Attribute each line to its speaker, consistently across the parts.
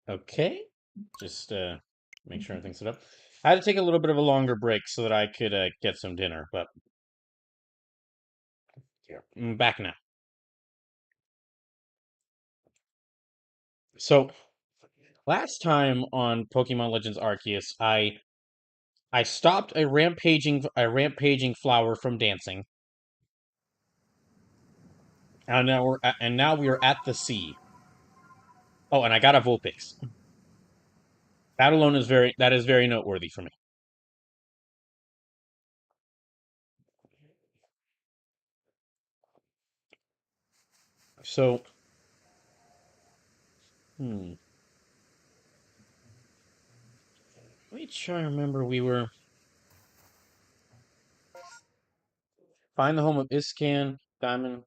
Speaker 1: Okay, just make sure everything's set up. I had to take a little bit of a longer break so that I could get some dinner, but here, I'm back now. So last time on Pokemon Legends Arceus, I stopped a rampaging flower from dancing, and now we are at the sea. Oh, and I got a Vulpix. That is very noteworthy for me. So, hmm, let me try and remember. We were find the home of Iscan Diamond.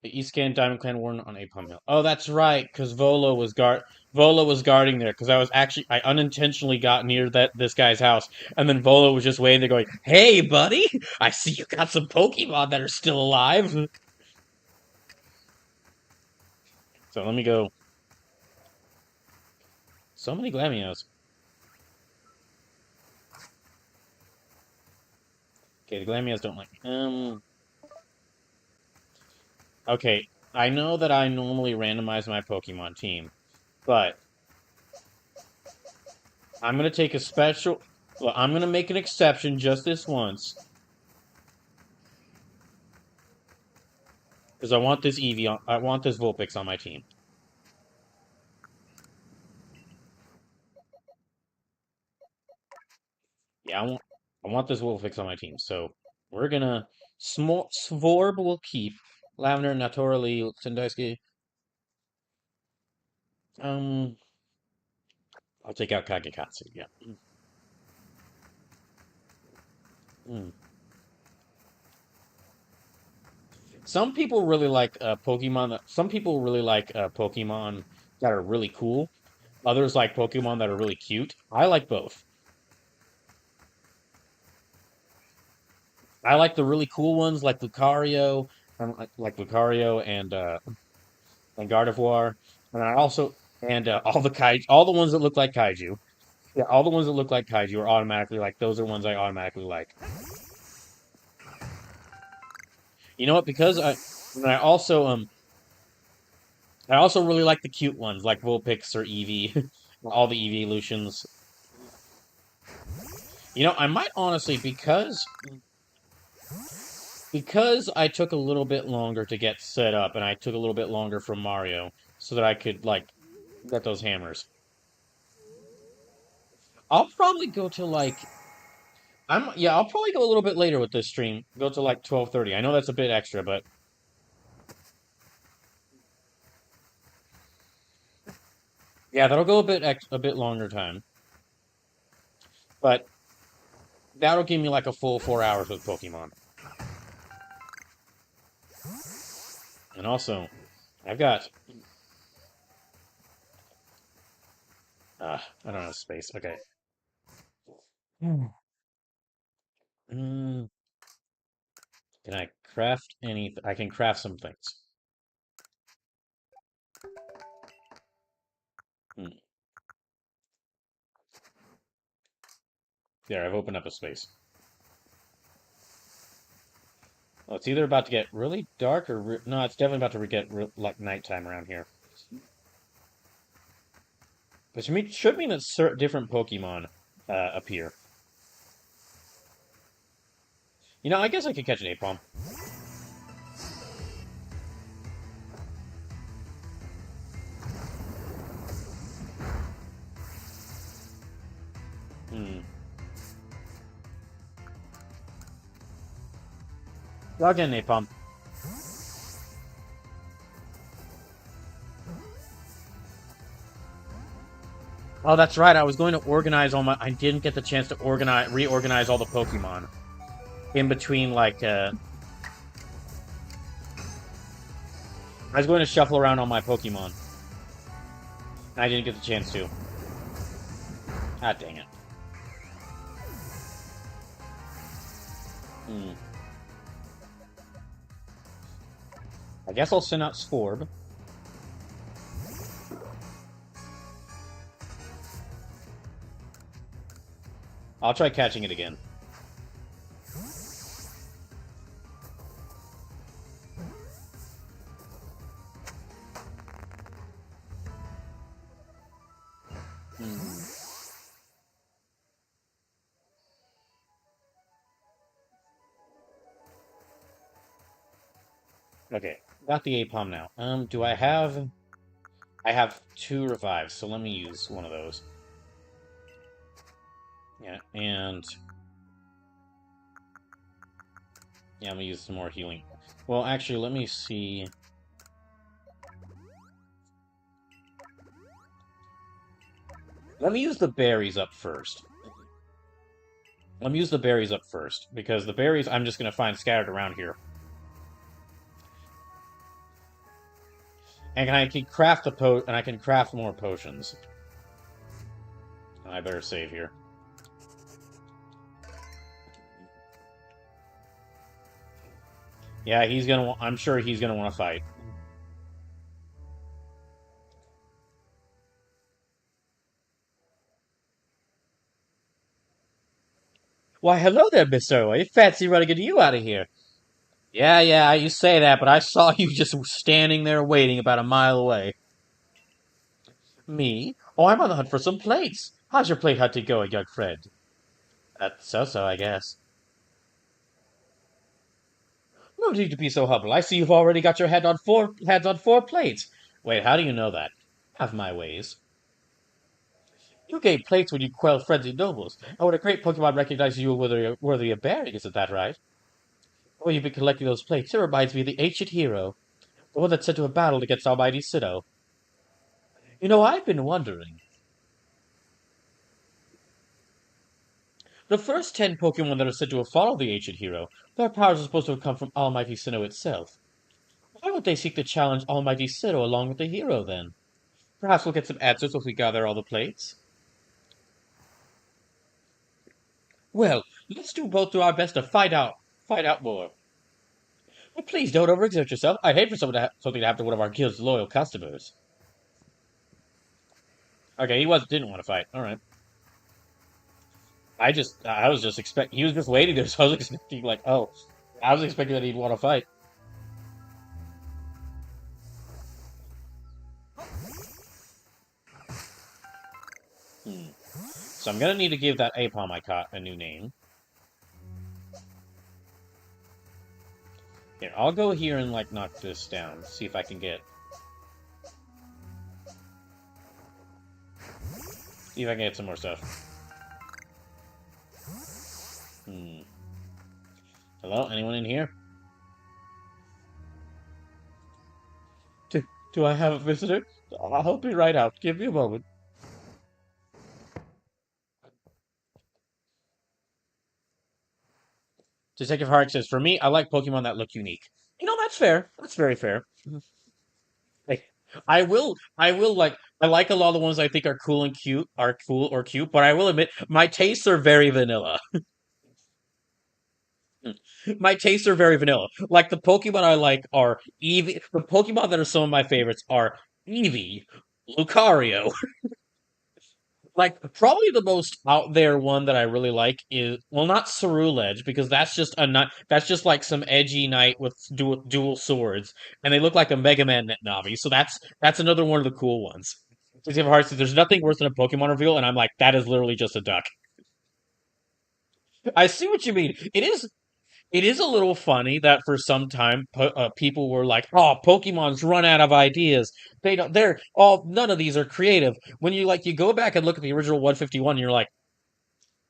Speaker 1: The Eastcan Diamond Clan Warden on Apom Hill. Oh, that's right, because Volo was guarding there. Because I unintentionally got near this guy's house, and then Volo was just waiting there, going, "Hey, buddy, I see you got some Pokemon that are still alive." So let me go. So many Glamios. Okay, the Glamios don't like me. Okay, I know that I normally randomize my Pokemon team, but I'm gonna take a special. Well, I'm gonna make an exception just this once because I want this Eevee. I want this Vulpix on my team. Yeah, I want this Vulpix on my team. So we're gonna Svorb will keep Lavender, Naturally, Sandusky. Um, I'll take out Kagekatsu. Yeah. Mm. Some people really like Some people really like Pokemon that are really cool. Others like Pokemon that are really cute. I like both. I like the really cool ones, like Lucario, and Gardevoir, and I also and all the ones that look like kaiju. Yeah, all the ones that look like kaiju are automatically like those are ones I automatically like. You know what? Because and I also really like the cute ones like Vulpix or Eevee, all the Eevee evolutions. You know, I might honestly because I took a little bit longer to get set up and I took a little bit longer from Mario so that I could like get those hammers. I'll probably go to like I'll probably go a little bit later with this stream. Go to like 12:30. I know that's a bit extra, but yeah, that'll go a bit longer time. But that'll give me like a full 4 hours with Pokemon. And also, I've got I don't have space. Okay. Mm, can I craft any? I can craft some things. Hmm. There, I've opened up a space. Well, it's either about to get really dark no, it's definitely about to get like nighttime around here. Which should mean that different Pokemon appear. You know, I guess I could catch an Apom. Hmm. I'll get an Apom. Oh, that's right. I was going to organize all my. I didn't get the chance to reorganize all the Pokemon in between. I was going to shuffle around all my Pokemon. I didn't get the chance to. Ah, dang it. Hmm. I guess I'll send out Scorb. I'll try catching it again. Hmm. Okay, got the Apom now. Do I have... I have 2 revives, so let me use one of those. Yeah, and... Yeah, I'm gonna use some more healing. Well, actually, let me see... Let me use the berries up first. Let me use the berries up first, because the berries I'm just gonna find scattered around here. And I can craft and I can craft more potions. I better save here. Yeah, he's gonna. I'm sure he's gonna want to fight. Why, hello there, Miss Irway. Fancy running into you out of here. Yeah, you say that, but I saw you just standing there waiting about a mile away. Me? Oh, I'm on the hunt for some plates. How's your plate hunting going, young friend? That's so-so, I guess. No need to be so humble. I see you've already got your heads on 4 plates. Wait, how do you know that? Have my ways. You gain plates when you quell frenzied nobles, and when a great Pokemon recognizes you worthy of bearing, isn't that right? Well, you've been collecting those plates. It reminds me of the ancient hero, the one that's sent to a battle against Almighty Sinnoh. You know, I've been wondering. The first 10 Pokemon that are said to have followed the ancient hero, their powers are supposed to have come from Almighty Sinnoh itself. Why would they seek to challenge Almighty Sinnoh along with the hero, then? Perhaps we'll get some answers if we gather all the plates. Well, let's both do our best to find out more. But please don't overexert yourself. I'd hate for something to happen to one of our guild's loyal customers. Okay, didn't want to fight. All right. I was just expect. He was just waiting there, so I was expecting like, oh, I was expecting that he'd want to fight. Hmm. So I'm gonna need to give that Apom I caught a new name. Here, I'll go here and like knock this down. See if I can get. See if I can get some more stuff. Hmm. Hello? Anyone in here? Do I have a visitor? I'll be right out. Give me a moment. Detective Hart says, for me, I like Pokemon that look unique. You know, that's fair. That's very fair. Like, I like a lot of the ones I think are cool and cute, are cool or cute, but I will admit, my tastes are very vanilla. My tastes are very vanilla. Like, the Pokemon I like are Eevee. The Pokemon that are some of my favorites are Eevee, Lucario. Like, probably the most out there one that I really like is, well, not Ceruledge, because that's just like some edgy knight with dual swords, and they look like a Mega Man Navi, so that's another one of the cool ones. Because Hearts, there's nothing worse than a Pokemon reveal, and I'm like, that is literally just a duck. I see what you mean. It is a little funny that for some time people were like, "Oh, Pokemon's run out of ideas. None of these are creative." When you go back and look at the original 151, you're like,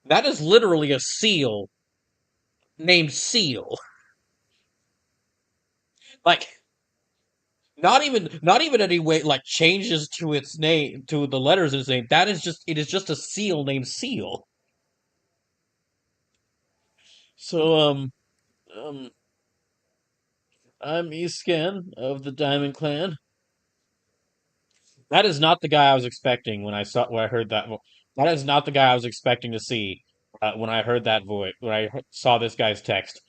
Speaker 1: that is literally a seal named Seal. Like, not even any way like changes to its name to the letters in its name. It is just a seal named Seal. So um I'm Escan of the Diamond Clan. That is not the guy I was expecting when I heard that. That is not the guy I was expecting to see when I heard that voice. When I saw this guy's text.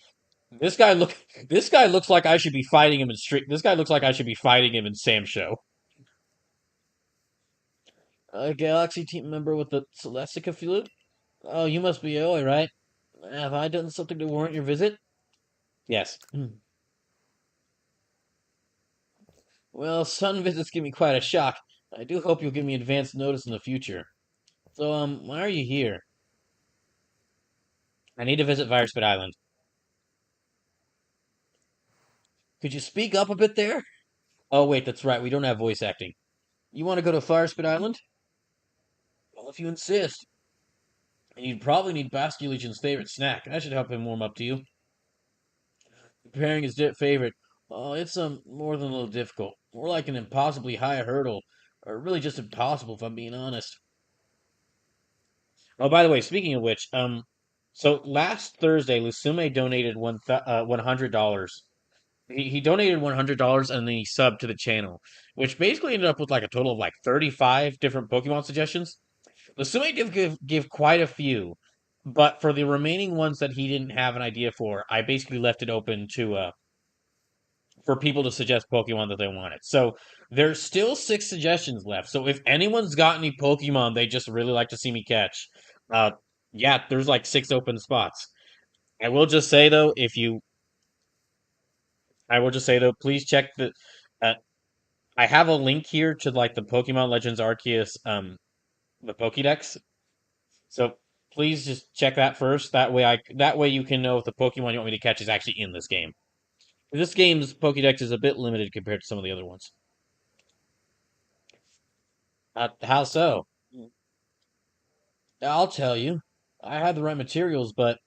Speaker 1: This guy look. This guy looks like I should be fighting him in street. This guy looks like I should be fighting him in Sam's show. A Galaxy team member with the Celestica flute? Oh, you must be Oi, right? Have I done something to warrant your visit? Yes. Well, sun visits give me quite a shock. I do hope you'll give me advance notice in the future. So, why are you here? I need to visit Virespit Island. Could you speak up a bit there? Oh, wait, that's right. We don't have voice acting. You want to go to Firespit Island? Well, if you insist. And you'd probably need Basque Legion's favorite snack. That should help him warm up to you. Preparing his favorite. Oh, it's more than a little difficult. More like an impossibly high hurdle. Or really just impossible, if I'm being honest. Oh, by the way, speaking of which, so last Thursday, Lusume donated $100. He donated $100 and then he subbed to the channel, which basically ended up with like a total of like 35 different Pokemon suggestions. Lusume did give quite a few, but for the remaining ones that he didn't have an idea for, I basically left it open to for people to suggest Pokemon that they wanted. So there's still 6 suggestions left. So if anyone's got any Pokemon they just really like to see me catch, uh, yeah, there's like 6 open spots. I will just say though, please check the. Uh, I have a link here to like the Pokemon Legends Arceus, the Pokédex. So please just check that first. That way you can know if the Pokemon you want me to catch is actually in this game. This game's Pokédex is a bit limited compared to some of the other ones. How so? I'll tell you. I had the right materials, but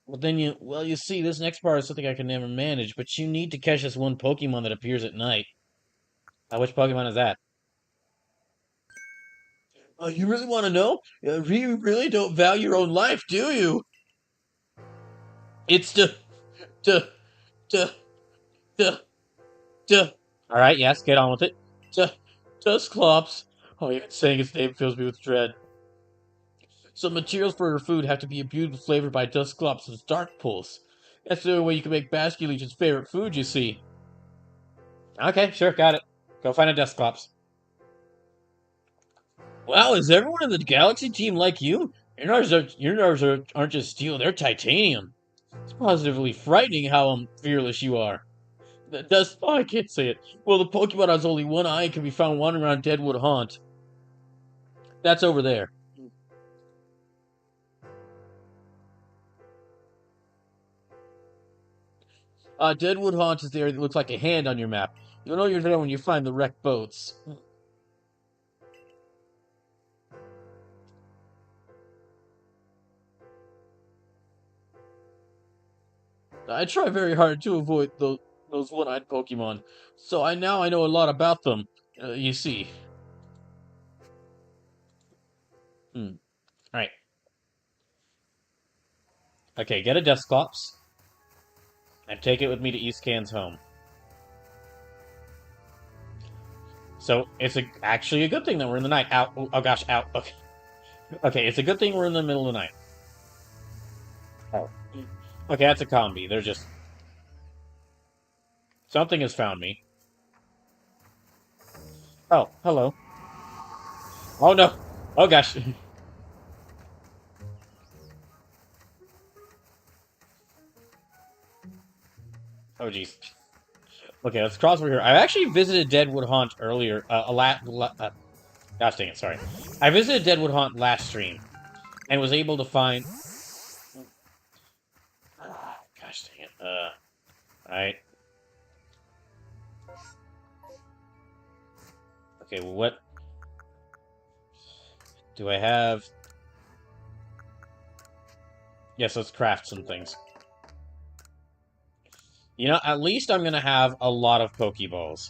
Speaker 1: then you see, this next part is something I can never manage. But you need to catch this one Pokemon that appears at night. Which Pokemon is that? You really want to know? You really don't value your own life, do you? It's the, the, the. All right, yes, get on with it. Dusclops. Oh, even saying its name fills me with dread. Some materials for her food have to be imbued with flavor by Dusclops' Dark Pulse. That's the only way you can make Basque Legion's favorite food, you see. Okay, sure, got it. Go find a Dusclops. Wow, is everyone in the Galaxy team like you? Your nerves aren't just steel, they're titanium. It's positively frightening how fearless you are. Oh, I can't say it. Well, the Pokemon has only one eye and can be found wandering around Deadwood Haunt. That's over there. Deadwood Haunt is the area that looks like a hand on your map. You'll know you're there when you find the wrecked boats. I try very hard to avoid those one-eyed Pokemon, so I know a lot about them. You see. All right. Okay, get a Dusclops and take it with me to East Can's home. So it's actually a good thing that we're in the night. Out. Oh gosh, out. Okay. Okay, it's a good thing we're in the middle of the night. Oh. Okay, that's a combi. They're just something has found me. Oh, hello. Oh no. Oh gosh. Oh jeez. Okay, let's cross over here. I actually visited Deadwood Haunt earlier. Gosh dang it, sorry. I visited Deadwood Haunt last stream and was able to find. Gosh dang it. Alright. Okay, well, what do I have? Yes, let's craft some things. You know, at least I'm gonna have a lot of Pokeballs.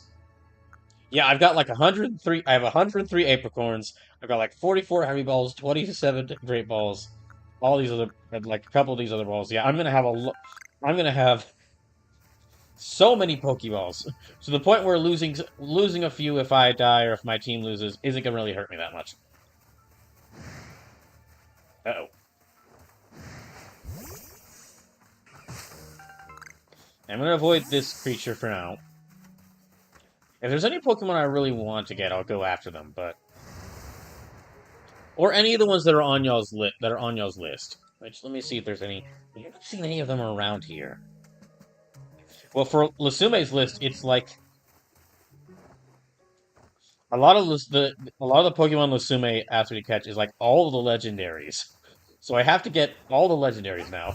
Speaker 1: Yeah, I've got like 103. I have 103 Apricorns. I've got like 44 Heavy Balls, 27 Great Balls, all these other, like a couple of these other balls. Yeah, I'm gonna have I'm gonna have so many Pokeballs to the point where losing a few if I die or if my team loses isn't gonna really hurt me that much. Uh oh. I'm gonna avoid this creature for now. If there's any Pokemon I really want to get, I'll go after them, but... Or any of the ones that are on y'all's list. Which, let me see if there's any... I haven't seen any of them around here. Well, for Lusume's list, it's like... A lot of the Pokemon Lusume asks me to catch is like all of the legendaries. So I have to get all the legendaries now.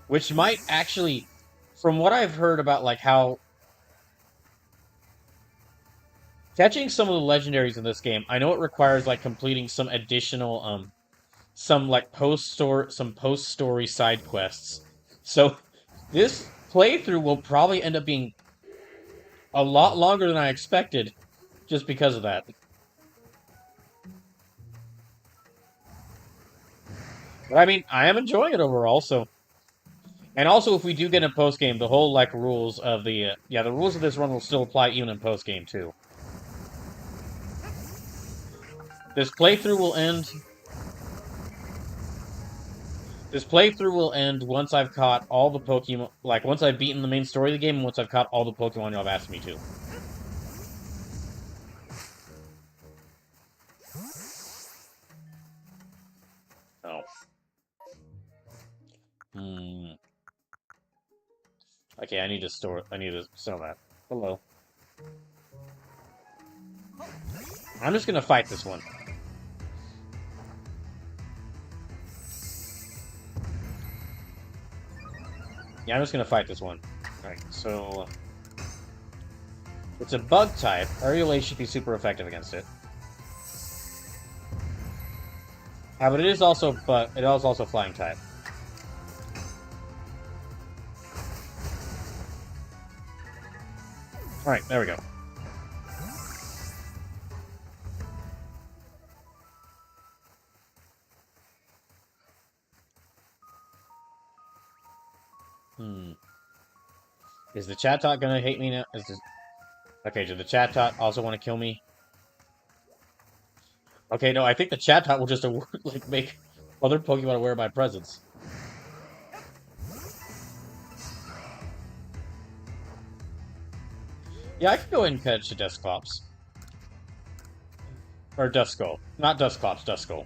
Speaker 1: Which might actually... From what I've heard about like how... Catching some of the legendaries in this game, I know it requires like completing some additional some like post-story side quests. So this playthrough will probably end up being a lot longer than I expected just because of that. But I mean, I am enjoying it overall, so and also if we do get in post game, the whole like rules of the the rules of this run will still apply even in post game too. This playthrough will end This playthrough will end once I've caught all the Pokemon, like, once I've beaten the main story of the game, and once I've caught all the Pokemon y'all have asked me to. Oh. Okay, I need to sell that. Hello. I'm just gonna fight this one. Yeah, I'm just gonna fight this one. Alright, so... It's a bug type. Aerial Ace should be super effective against it. But it is also flying type. Alright, there we go. Is the Chatot gonna hate me now? Okay, did the Chatot also want to kill me? Okay, no, I think the Chatot will just like make other Pokemon aware of my presence. Yeah, I can go ahead and catch a Dusclops. Or Duskull. Not Dusclops, Duskull.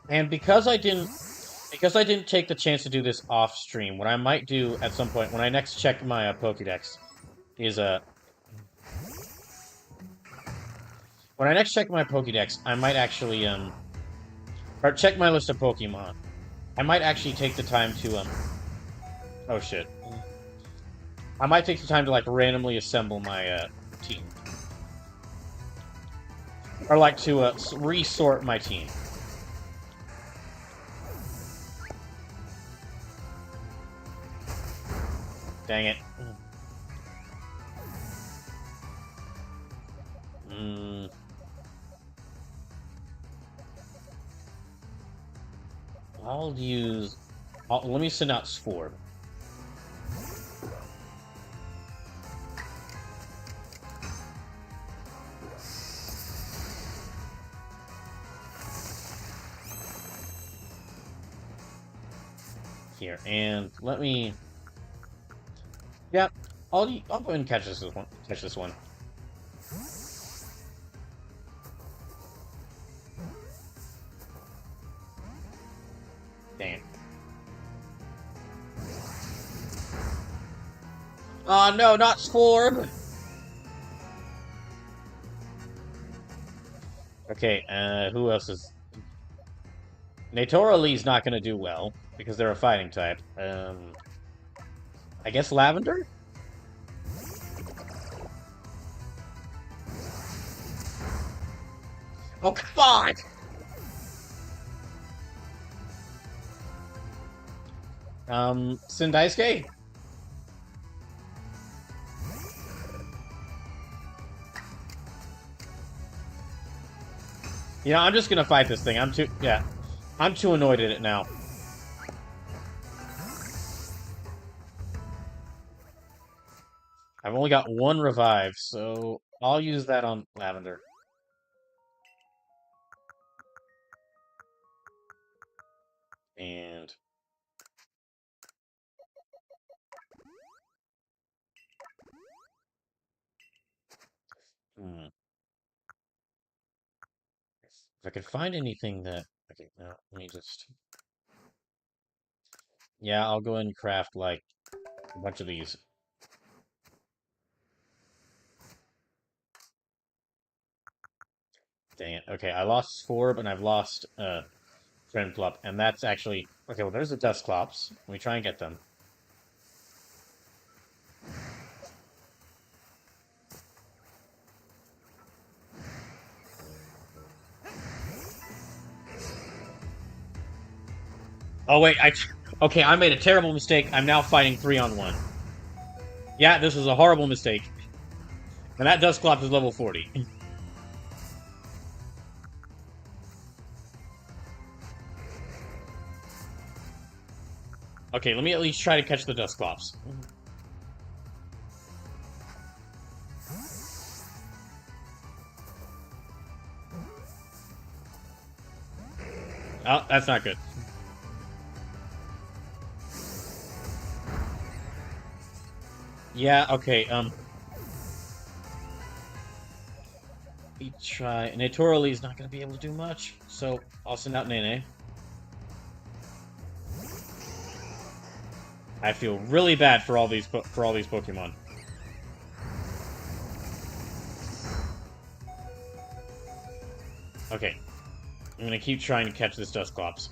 Speaker 1: And because I didn't take the chance to do this off stream, what I might do at some point when I next check my Pokédex is when I next check my Pokédex, I might actually or check my list of Pokemon. I might actually take the time to oh shit. I might take the time to like randomly assemble my team. Or like to resort my team. Dang it. Let me send out Spore. Here, and let me... Yep, I'll go ahead and catch this one. Dang it. Oh no, not Sforb! Okay, who else is... Natora Lee's not gonna do well, because they're a fighting type. I guess Lavender? Oh, come on! Sindaisuke? Yeah, I'm just gonna fight this thing. I'm too annoyed at it now. I've only got one revive, so I'll use that on Lavender. And... Hmm. If I could find anything that... Okay, now, let me just... Yeah, I'll go and craft, like, a bunch of these. Dang it. Okay, I lost Sforb, and I've lost, Friendflup, and that's actually... Okay, well, there's the Dusclops. Let me try and get them. Oh, wait, Okay, I made a terrible mistake. I'm now fighting 3-on-1. Yeah, this was a horrible mistake. And that Dusclops is level 40. Okay, let me at least try to catch the Dusclops. Oh, that's not good. Yeah, okay, we try... Natorally is not going to be able to do much, so I'll send out Nene. I feel really bad for all these Pokemon. Okay. I'm gonna keep trying to catch this Dusclops.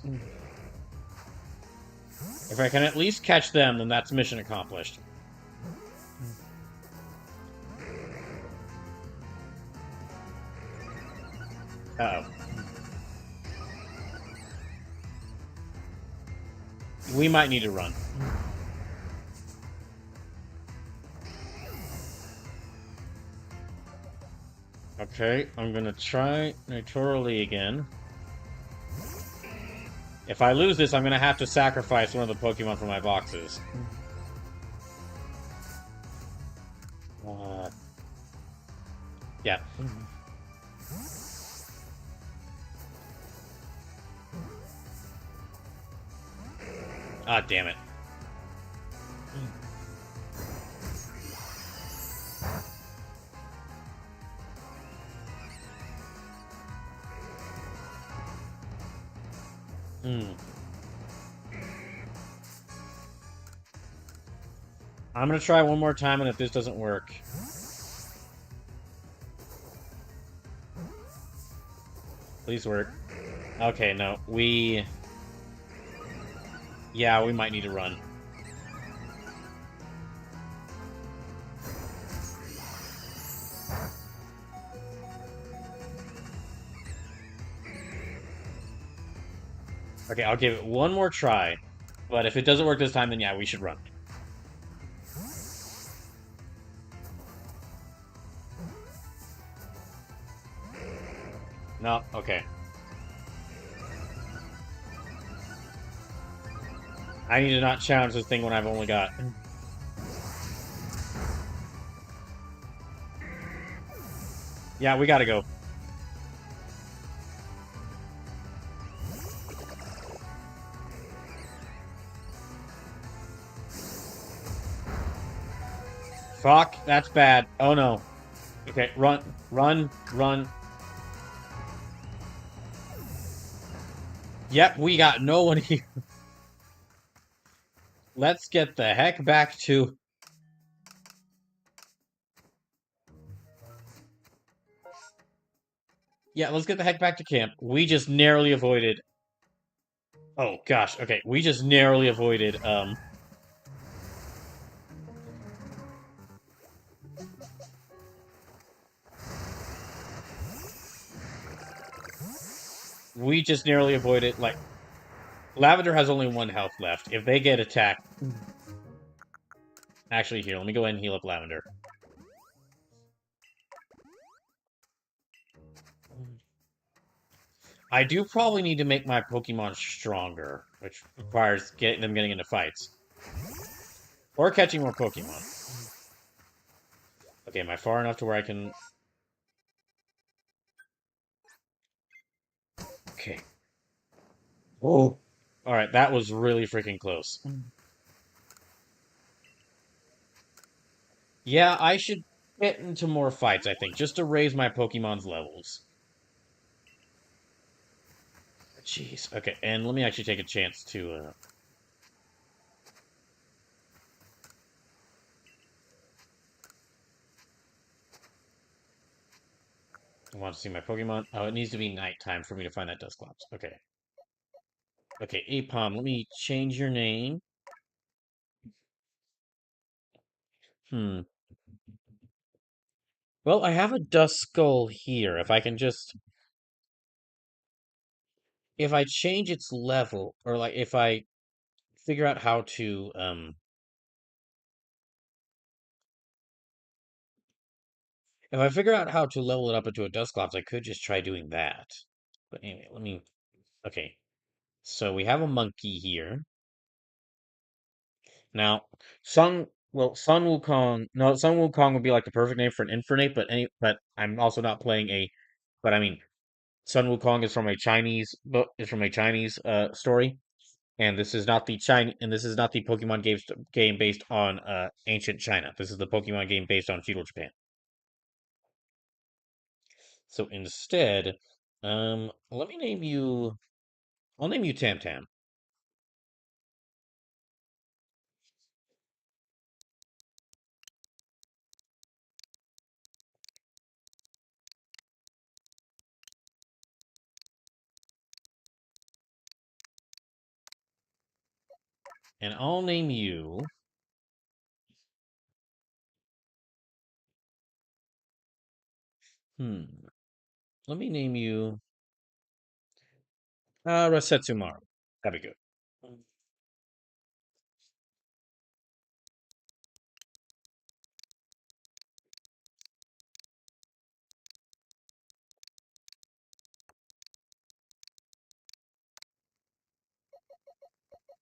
Speaker 1: If I can at least catch them, then that's mission accomplished. Uh-oh. We might need to run. Okay, I'm gonna try Natorally again. If I lose this, I'm gonna have to sacrifice one of the Pokemon from my boxes. Yeah. Ah, damn it. I'm gonna try one more time, and if this doesn't work... Please work. Okay, no. Yeah, we might need to run. Okay, I'll give it one more try. But if it doesn't work this time, then yeah, we should run. No, okay. I need to not challenge this thing when I've only got... Yeah, we gotta go. Fuck, that's bad. Oh no. Okay, run, run, run. Yep, we got no one here. Let's get the heck back to... Yeah, let's get the heck back to camp. We just narrowly avoided... Oh, gosh, okay. We just narrowly avoided, We just narrowly avoided, like... Lavender has only 1 health left. If they get attacked... Actually, here, let me go ahead and heal up Lavender. I do probably need to make my Pokemon stronger, which requires them getting into fights. Or catching more Pokemon. Okay, am I far enough to where I can Oh. All right, that was really freaking close. Yeah, I should get into more fights, I think, just to raise my Pokemon's levels. Jeez. Okay, and let me actually take a chance to I want to see my Pokemon. Oh, it needs to be nighttime for me to find that Dusclops. Okay. Okay, Apom, let me change your name. Hmm. Well, I have a Duskull here. If I change its level, or like if I figure out how to if I figure out how to level it up into a Dusclops, I could just try doing that. But anyway, okay. So we have a monkey here. Now, Sun Wukong, no, Sun Wukong would be like the perfect name for an Infernape, but I'm also not playing but I mean, Sun Wukong is from a Chinese book, is from a Chinese story, and this is not the Pokemon game based on ancient China. This is the Pokemon game based on feudal Japan. So instead, let me name you. I'll name you Tam Tam, and I'll name you. Hmm. Let me name you Rasetsumaru. That'd be good.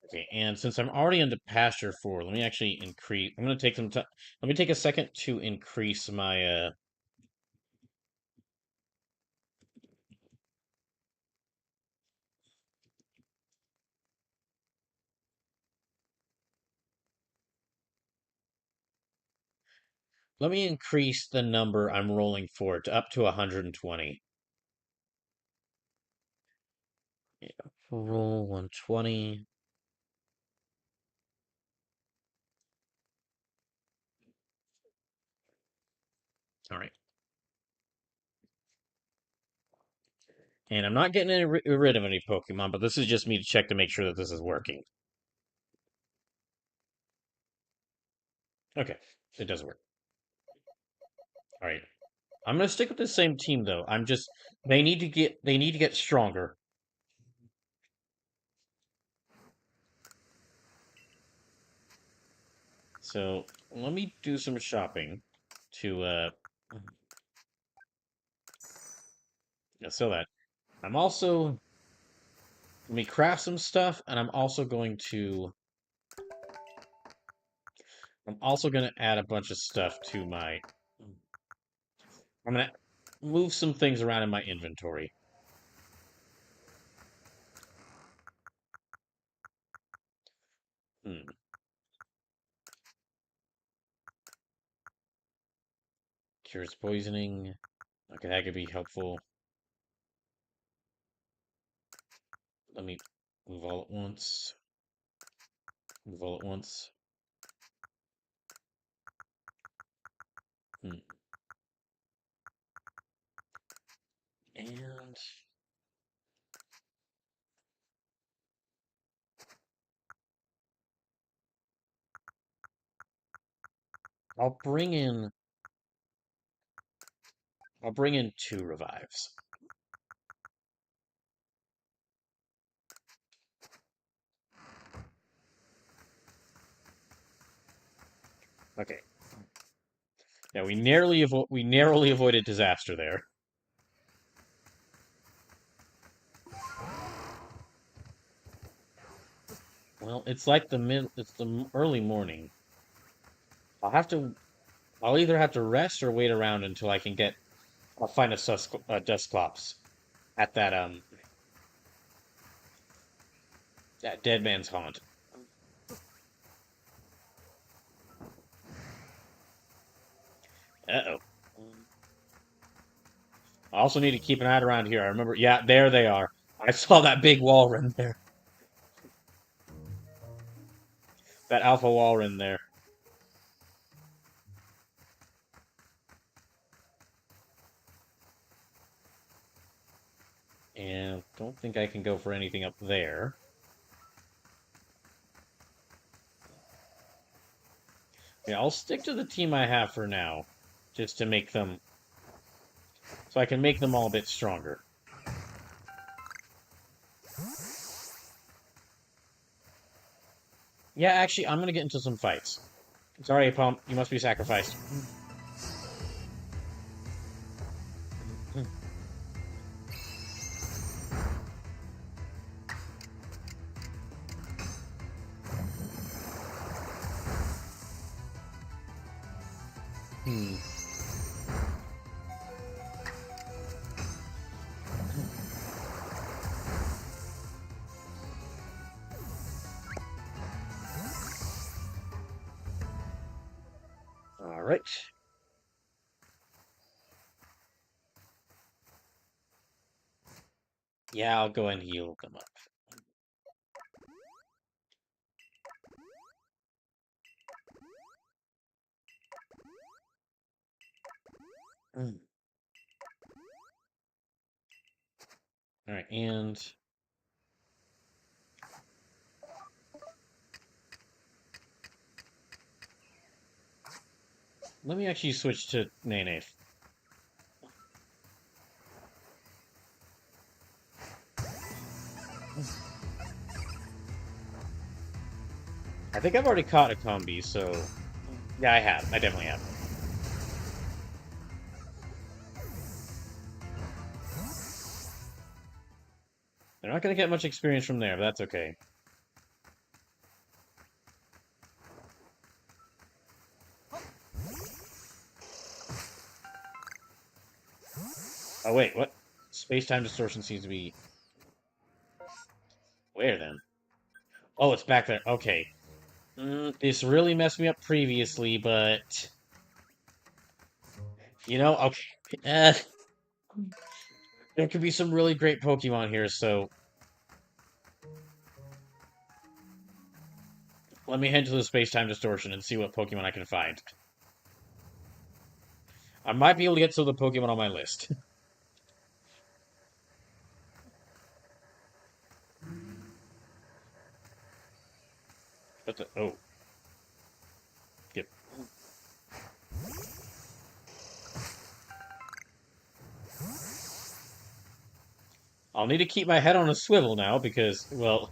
Speaker 1: Okay, and since I'm already into pasture 4, let me actually increase. I'm gonna take some time. Let me take a second to increase my. Let me increase the number I'm rolling for to up to 120. Yeah, roll 120. All right, and I'm not getting rid of any Pokemon, but this is just me to check to make sure that this is working. Okay, it does work. All right, I'm gonna stick with the same team though. They need to get stronger. So let me do some shopping to so that I'm also let me craft some stuff, and I'm also gonna add a bunch of stuff to my. I'm gonna move some things around in my inventory. Hmm. Cures poisoning. Okay, that could be helpful. Let me move all at once. Move all at once. Hmm. And I'll bring in I'll bring in 2 revives. Okay. Yeah, we narrowly avoided disaster there. Well, it's the early morning. I'll have to I'll either have to rest or wait around until I'll find a Dusclops at that That dead man's haunt. Uh-oh. I also need to keep an eye around here. I remember, yeah, there they are. I saw that big Walren there. That alpha Walren there. And don't think I can go for anything up there. Yeah, I'll stick to the team I have for now. Just to make them... So I can make them all a bit stronger. Yeah, actually, I'm gonna get into some fights. Sorry, Pump, you must be sacrificed. Hmm. All right. Yeah, I'll go and heal them up. Mm. All right, and let me actually switch to Nene. I think I've already caught a combi, so yeah, I have. I definitely have. They're not going to get much experience from there, but that's okay. Oh, wait, what? Space-time distortion seems to be... Where, then? Oh, it's back there. Okay. This really messed me up previously, but... You know, okay. There could be some really great Pokemon here, so... Let me head to the space-time distortion and see what Pokemon I can find. I might be able to get some of the Pokemon on my list. But the... Oh. Yep. I'll need to keep my head on a swivel now, because, well...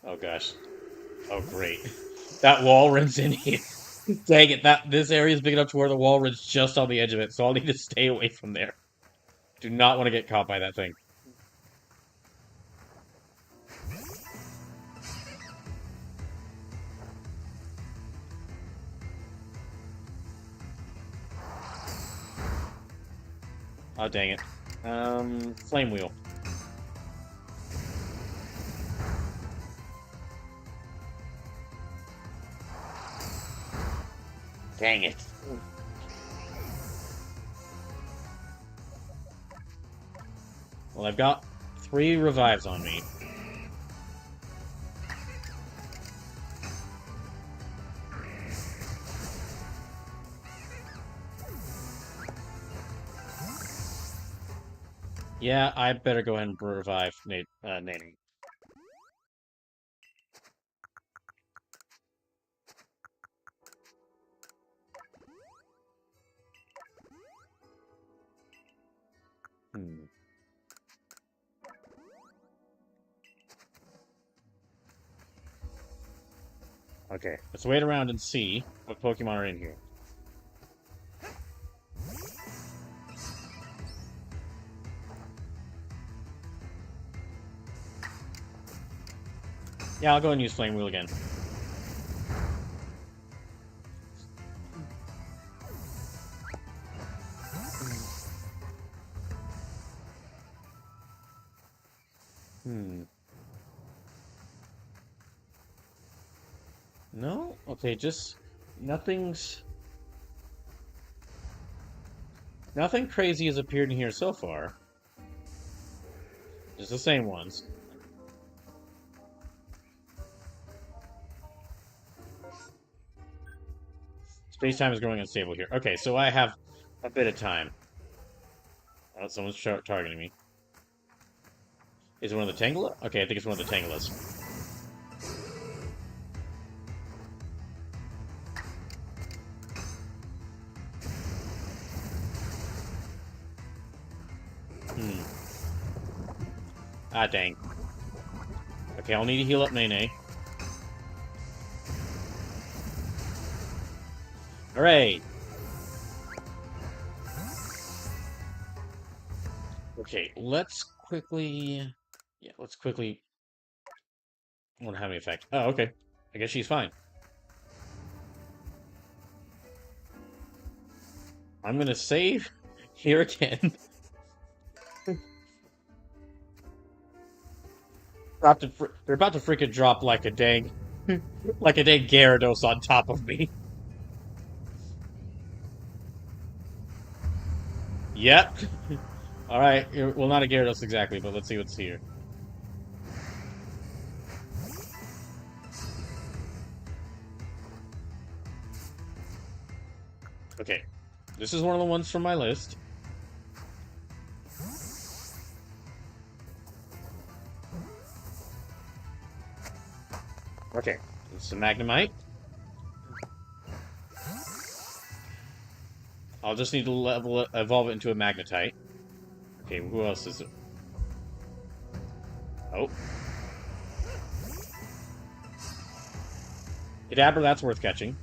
Speaker 1: Oh, gosh. Oh, great. That Walren's in here. Dang it, this area is big enough to where the Walren's just on the edge of it, so I'll need to stay away from there. Do not want to get caught by that thing. Oh, dang it. Flame Wheel. Dang it. Well, I've got 3 revives on me. Yeah, I better go ahead and revive Nene. Hmm. Okay, let's wait around and see what Pokemon are in here. Yeah, I'll go and use Flame Wheel again. Hmm. No? Okay, just... Nothing's... Nothing crazy has appeared in here so far. Just the same ones. Space-time is growing unstable here. Okay, so I have a bit of time. Oh, someone's targeting me. Is it one of the Tangela? Okay, I think it's one of the Tangelas. Hmm. Ah, dang. Okay, I'll need to heal up Nene. Hooray! Okay, let's quickly... Yeah, let's quickly... Won't have any effect. Oh, okay. I guess she's fine. I'm gonna save here again. They're about to freaking drop like a dang... like a dang Gyarados on top of me. Yep. Alright, well, not a Gyarados exactly, but let's see what's here. Okay, this is one of the ones from my list. Okay, it's a Magnemite. I'll just need to evolve it into a Magnetite. Okay, who else is it? Oh. Kadabra, that's worth catching.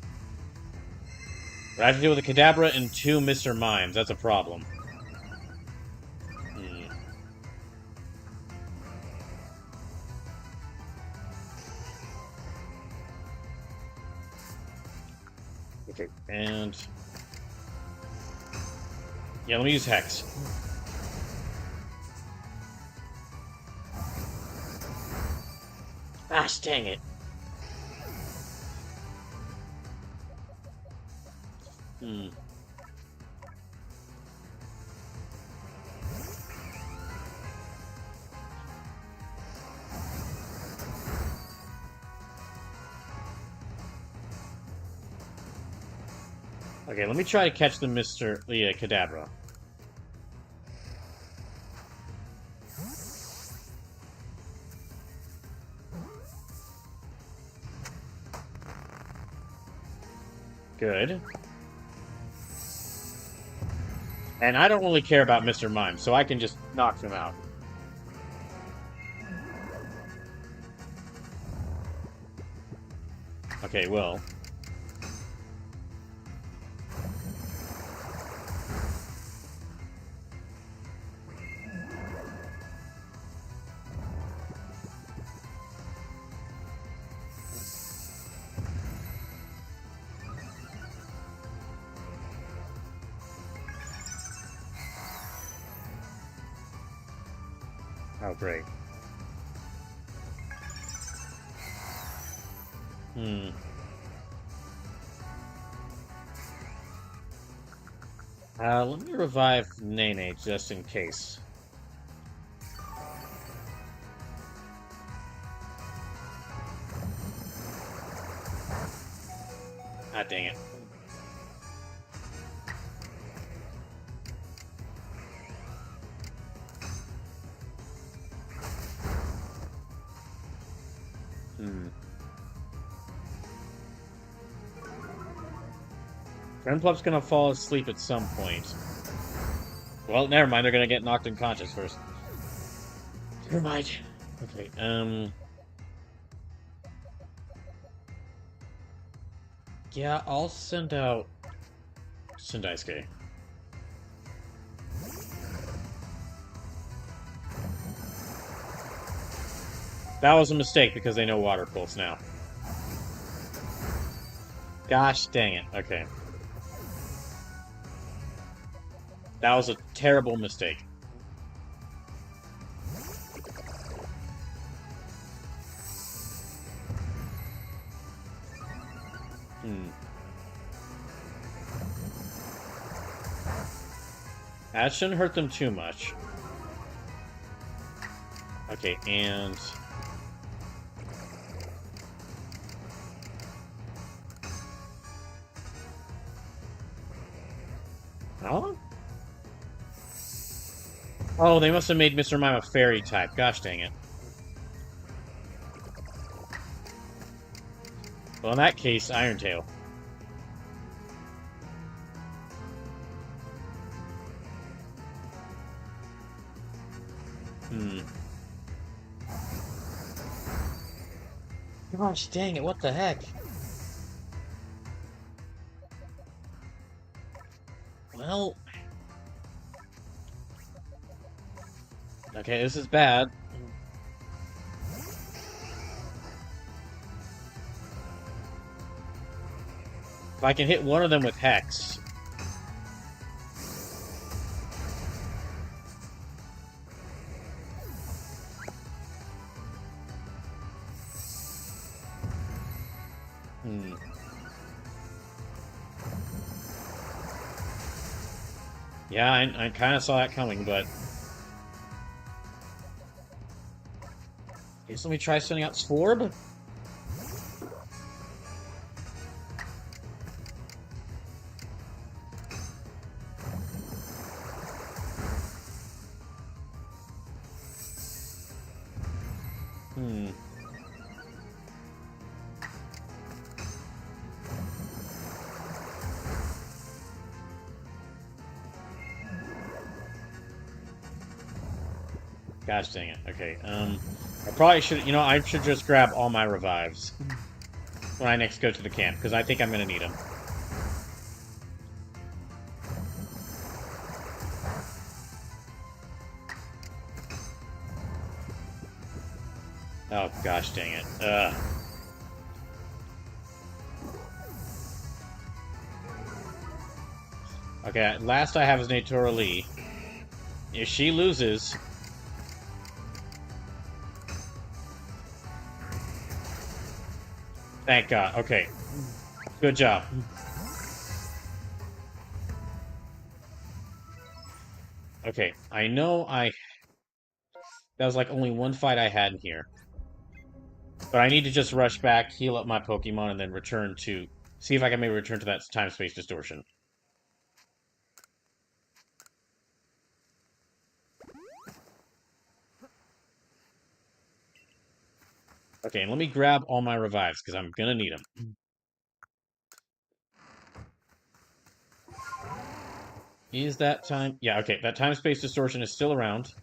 Speaker 1: But I have to deal with a Kadabra and 2 Mr. Mimes. That's a problem. Hmm. Okay, and... Yeah, let me use Hex. Gosh, dang it. Hmm. Okay, let me try to catch the Kadabra. Good. And I don't really care about Mr. Mime, so I can just knock him out. Okay, well. Oh, great. Hmm. Let me revive Nene just in case. Ah, dang it. Hmm. Grenplup's gonna fall asleep at some point. Well, never mind, they're gonna get knocked unconscious first. Never mind. Okay, yeah, I'll send out Sendaisuke. That was a mistake because they know Water Pulse now. Gosh dang it. Okay. That was a terrible mistake. That shouldn't hurt them too much. Okay, and... Oh? Oh, they must have made Mr. Mime a fairy type. Gosh dang it. Well, in that case, Iron Tail. Hmm. Gosh dang it, what the heck? Well... Okay, this is bad. If I can hit one of them with Hex... Hmm. Yeah, I kind of saw that coming, but... Okay, so let me try sending out Sforb. Hmm. Gosh dang it. Okay, I probably should, you know, I should just grab all my revives when I next go to the camp, because I think I'm going to need them. Oh, gosh dang it. Okay, last I have is Natura Lee. If she loses... Thank God. Okay. Good job. Okay, I know that was like only one fight I had in here. But I need to just rush back, heal up my Pokemon, and then return to... See if I can maybe return to that time-space distortion. Okay, and let me grab all my revives, because I'm gonna need them. Is that time... Yeah, okay, that time-space distortion is still around.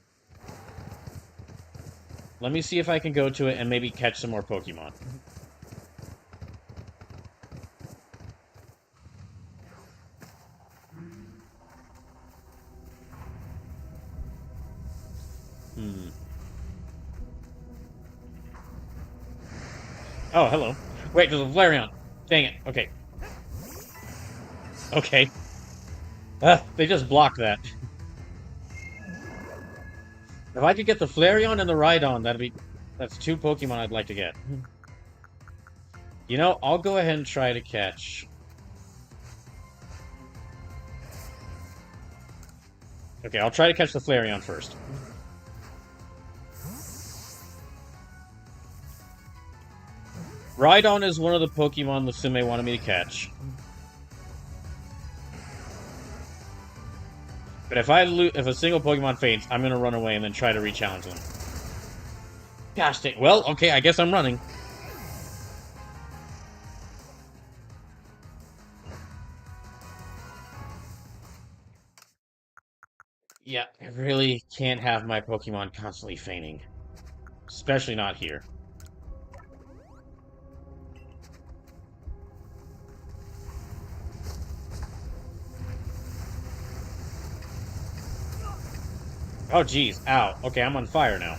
Speaker 1: Let me see if I can go to it and maybe catch some more Pokemon. Hmm. Oh, hello. Wait, there's a Flareon. Dang it. Okay. Okay. They just blocked that. If I could get the Flareon and the Rhydon, that'd be... That's two Pokemon I'd like to get. You know, I'll go ahead and try to catch... Okay, I'll try to catch the Flareon first. Rhydon is one of the Pokemon the Sume wanted me to catch. But if if a single Pokemon faints, I'm gonna run away and then try to re-challenge them. Gosh dang. Well, okay, I guess I'm running. Yeah, I really can't have my Pokemon constantly fainting. Especially not here. Oh, geez. Ow. Okay, I'm on fire now.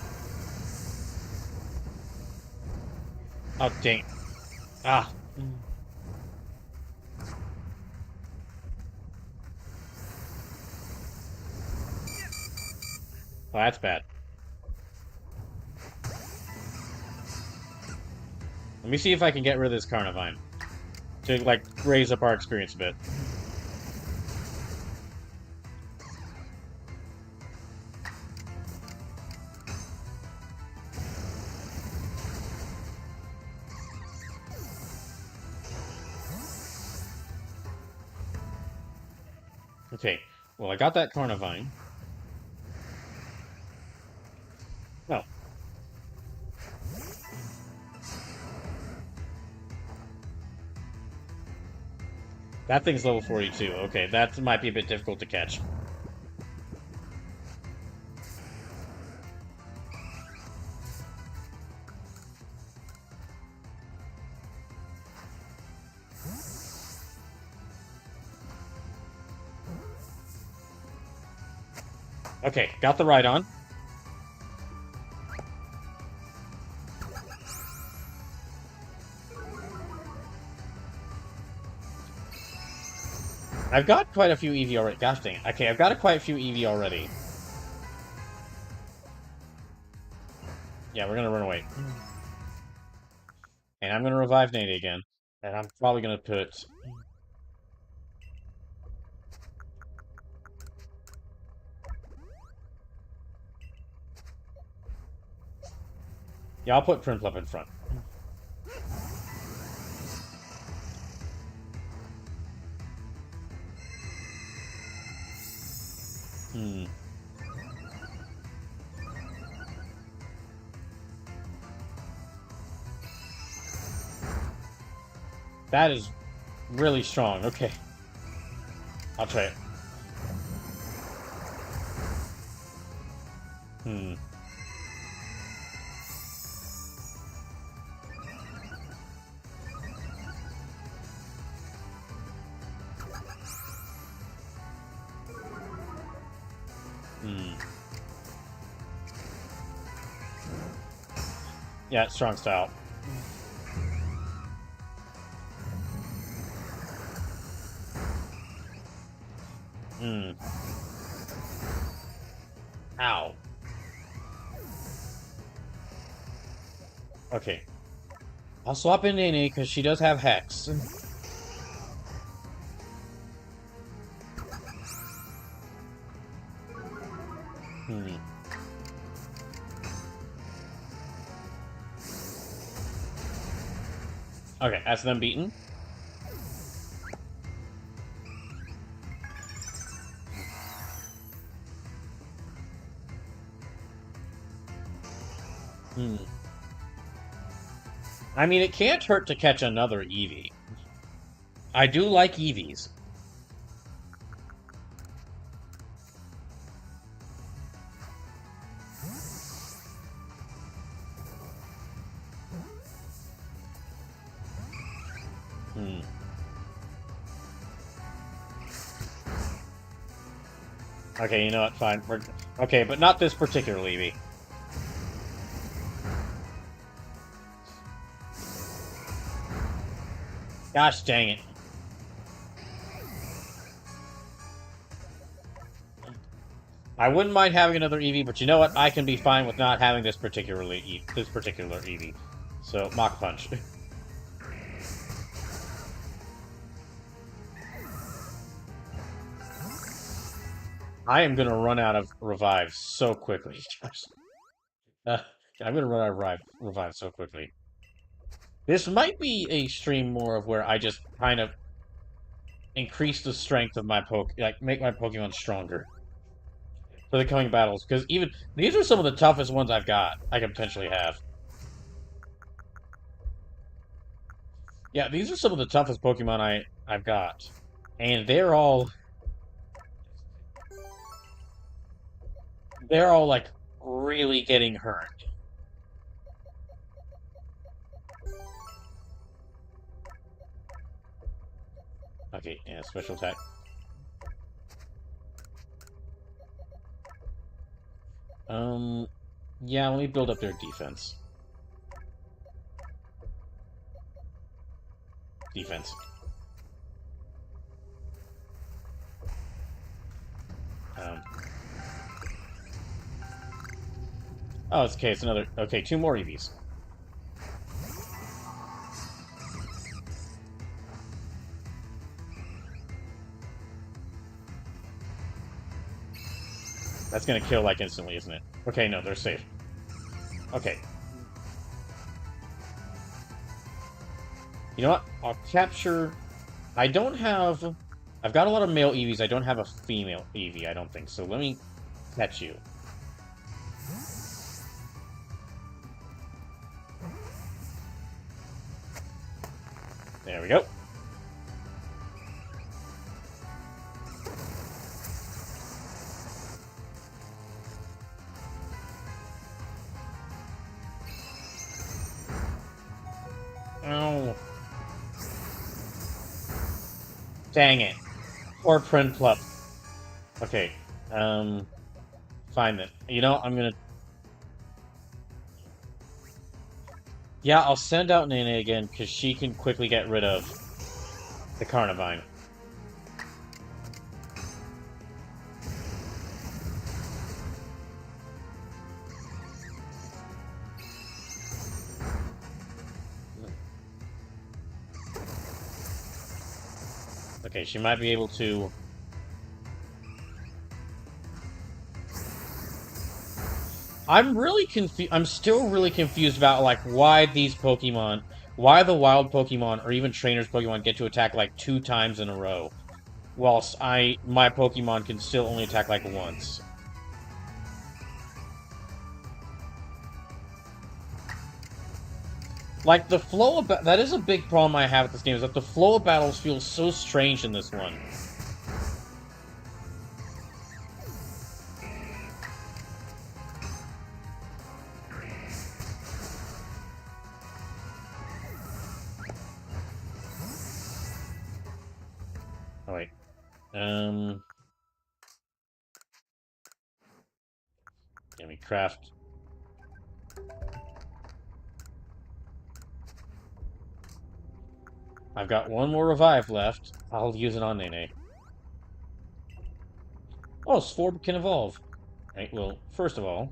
Speaker 1: Oh, dang. Ah. Well, that's bad. Let me see if I can get rid of this Carnivine. To, like, raise up our experience a bit. Okay, well, I got that Carnivine. No, that thing's level 42. Okay, that might be a bit difficult to catch. Okay, got the ride on. I've got quite a few EV already. Gosh dang it. Okay, I've got quite a few EV already. Yeah, we're gonna run away. And I'm gonna revive Nate again. And I'm probably gonna put... Yeah, I'll put Prinplup in front. Hmm. That is really strong. Okay. I'll try it. Hmm. Hmm. Yeah, strong style. Hmm. Ow. Okay. I'll swap in Nene because she does have Hex. Hmm. Okay, that's them beaten. Hmm. I mean, it can't hurt to catch another Eevee. I do like Eevees. Hmm. Okay, you know what? Fine. Okay, but not this particular Eevee. Gosh dang it. I wouldn't mind having another Eevee, but you know what? I can be fine with not having this particular Eevee. So, Mach Punch. I am gonna run out of revives so quickly. Uh, I'm gonna run out of revives so quickly. This might be a stream more of where I just kind of increase the strength of my like make my Pokemon stronger for the coming battles. Because even these are some of the toughest ones I can potentially have. Yeah, these are some of the toughest Pokemon I've got, and they're all like really getting hurt. Okay, yeah, special attack. Um, yeah, let me build up their defense. Defense. Um. Oh, it's okay. It's another. Okay, two more EVs. That's gonna kill like instantly, isn't it? Okay, no, they're safe. Okay. You know what? I'll capture. I don't have I've got a lot of male Eevees. I don't have a female Eevee, I don't think. So let me catch you. There we go. Oh. Dang it. Poor Prinplup. Okay. Fine then. You know, I'm gonna... Yeah, I'll send out Nene again, because she can quickly get rid of the Carnivine. Okay, she might be able to... I'm really confused. I'm still really confused about, like, why these Pokemon, why the wild Pokemon, or even trainers Pokemon, get to attack, like, 2 times in a row, whilst my Pokemon can still only attack, like, once. Like, the flow of... That is a big problem I have with this game, is that the flow of battles feels so strange in this one. Oh, wait. Let me craft... I've got one more revive left. I'll use it on Nene. Oh, Sforb can evolve. Right, well, first of all...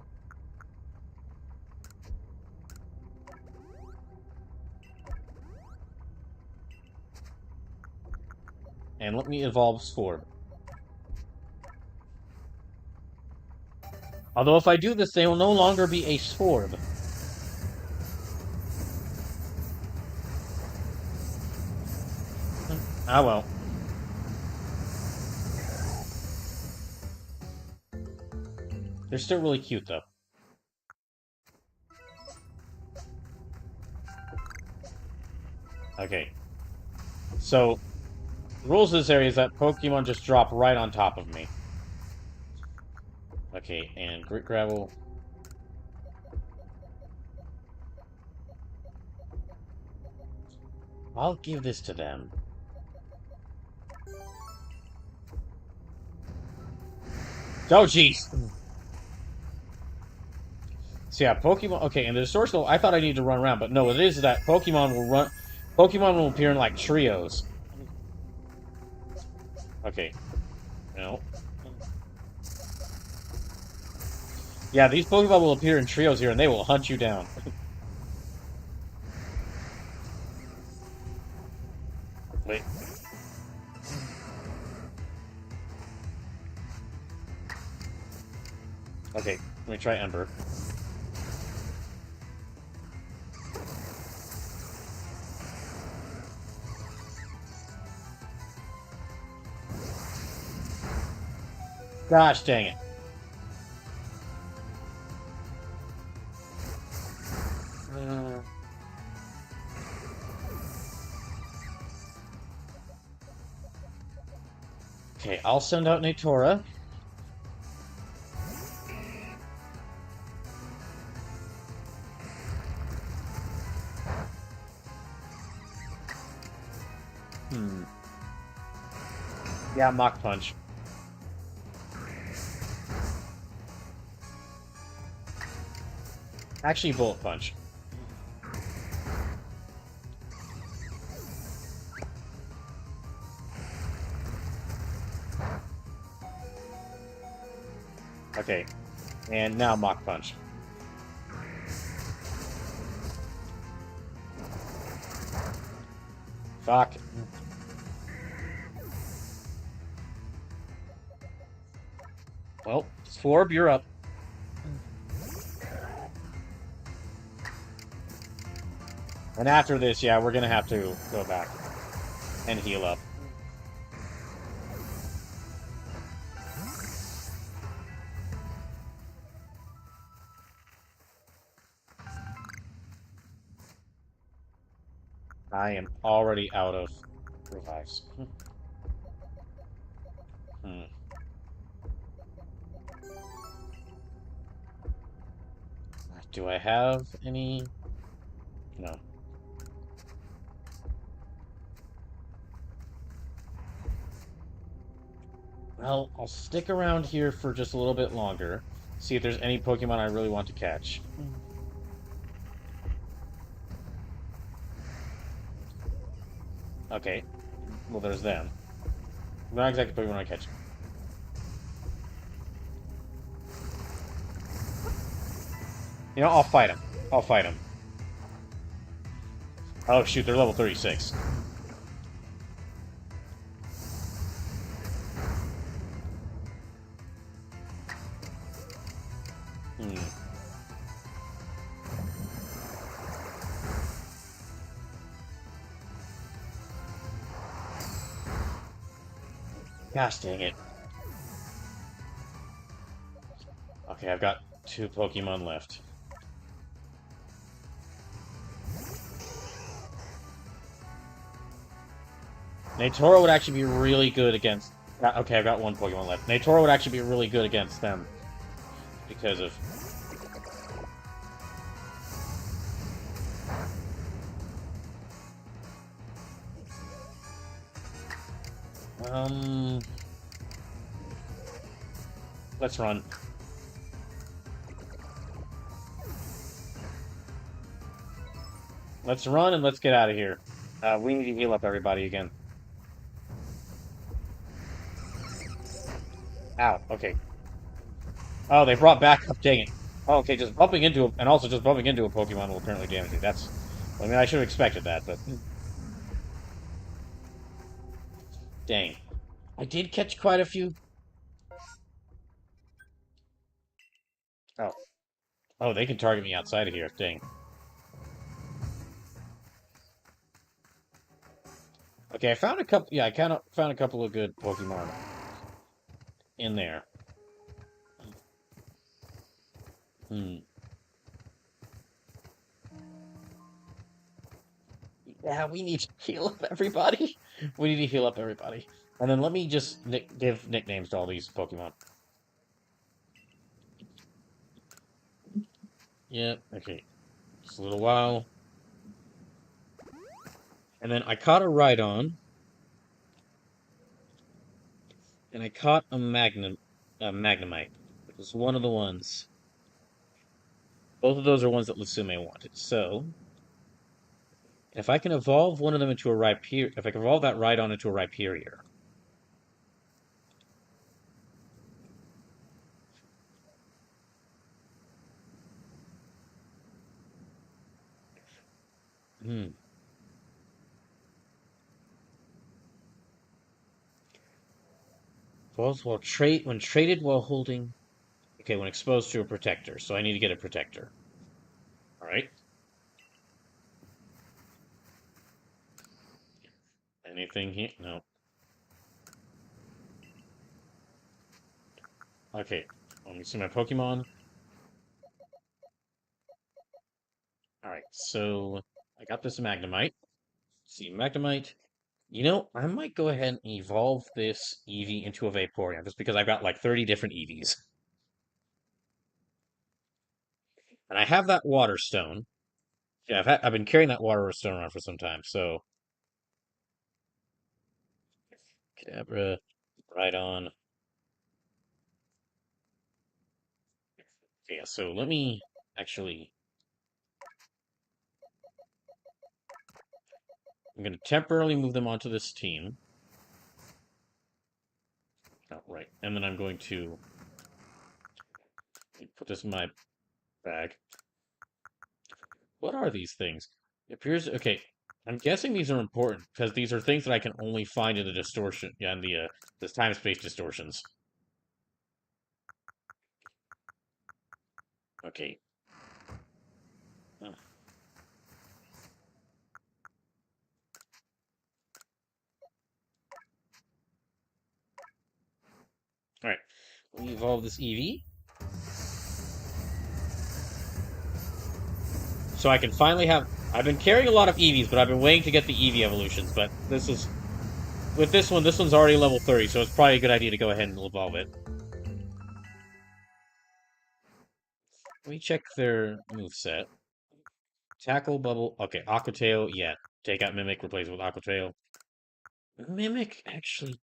Speaker 1: And let me evolve Sforb. Although if I do this, they will no longer be a Sforb. Ah, well. They're still really cute, though. Okay. So, the rules of this area is that Pokemon just drop right on top of me. Okay, and Grit Gravel. I'll give this to them. Oh, jeez! So yeah, Pokemon... Okay, and the distortional, I thought I needed to run around, but no, it is that Pokemon will run... Pokemon will appear in, like, trios. Okay. No. Yeah, these Pokemon will appear in trios here, and they will hunt you down. Wait. Okay, let me try Ember. Gosh dang it. Okay, I'll send out Natora. Yeah, Mach Punch. Actually, Bullet Punch. Okay, and now Mach Punch. Fuck. Well, Sforb, you're up. And after this, yeah, we're gonna have to go back and heal up. I am already out of revives. Hmm. Do I have any? No. Well, I'll stick around here for just a little bit longer. See if there's any Pokemon I really want to catch. Okay. Well, there's them. Not exactly Pokemon I catch. You know, I'll fight him. I'll fight him. Oh, shoot, they're level 36. Hmm. Gosh dang it. Okay, I've got 2 Pokemon left. Natoro would actually be really good against... Okay, I've got 1 Pokemon left. Natoro would actually be really good against them. Because of... Um... Let's run. Let's run and let's get out of here. We need to heal up everybody again. Ow, okay. Oh, they brought back up, dang it. Oh, okay, just bumping into and also just bumping into a Pokemon will apparently damage you. That's, I mean, I should have expected that, but dang. I did catch quite a few. Oh, oh, they can target me outside of here. Dang. Okay, I found a couple. Yeah, I kind of found a couple of good Pokemon in there. Hmm. Yeah, we need to heal up everybody. We need to heal up everybody. And then let me just give nicknames to all these Pokemon. Yep, okay. Just a little while. And then I caught a Rhydon. And I caught a Magnemite. It was one of the ones. Both of those are ones that Lusume wanted. So, if I can evolve one of them into a Rhyperior, if I can evolve that Rhydon into a Rhyperior. Hmm. Evolves while when traded while holding. Okay, when exposed to a protector. So I need to get a protector. All right. Anything here? No. Okay. Let me see my Pokemon. All right. So I got this Magnemite. Let's see, Magnemite. You know, I might go ahead and evolve this Eevee into a Vaporeon, just because I've got like 30 different Eevees. And I have that Water Stone. Yeah, I've been carrying that Water Stone around for some time, so Kadabra, right on. Yeah, so let me actually I'm gonna temporarily move them onto this team. Oh, right. And then I'm going to put this in my bag. What are these things? It appears okay. I'm guessing these are important because these are things that I can only find in the distortion, yeah, in the this time space distortions. Okay. Oh. All right. We evolve this Eevee, so I can finally have I've been carrying a lot of Eevees, but I've been waiting to get the Eevee evolutions. But with this one's already level 30, so it's probably a good idea to go ahead and evolve it. Let me check their moveset. Tackle, Bubble. Okay, Aqua Tail. Yeah, take out Mimic, replace it with Aqua Tail. Mimic actually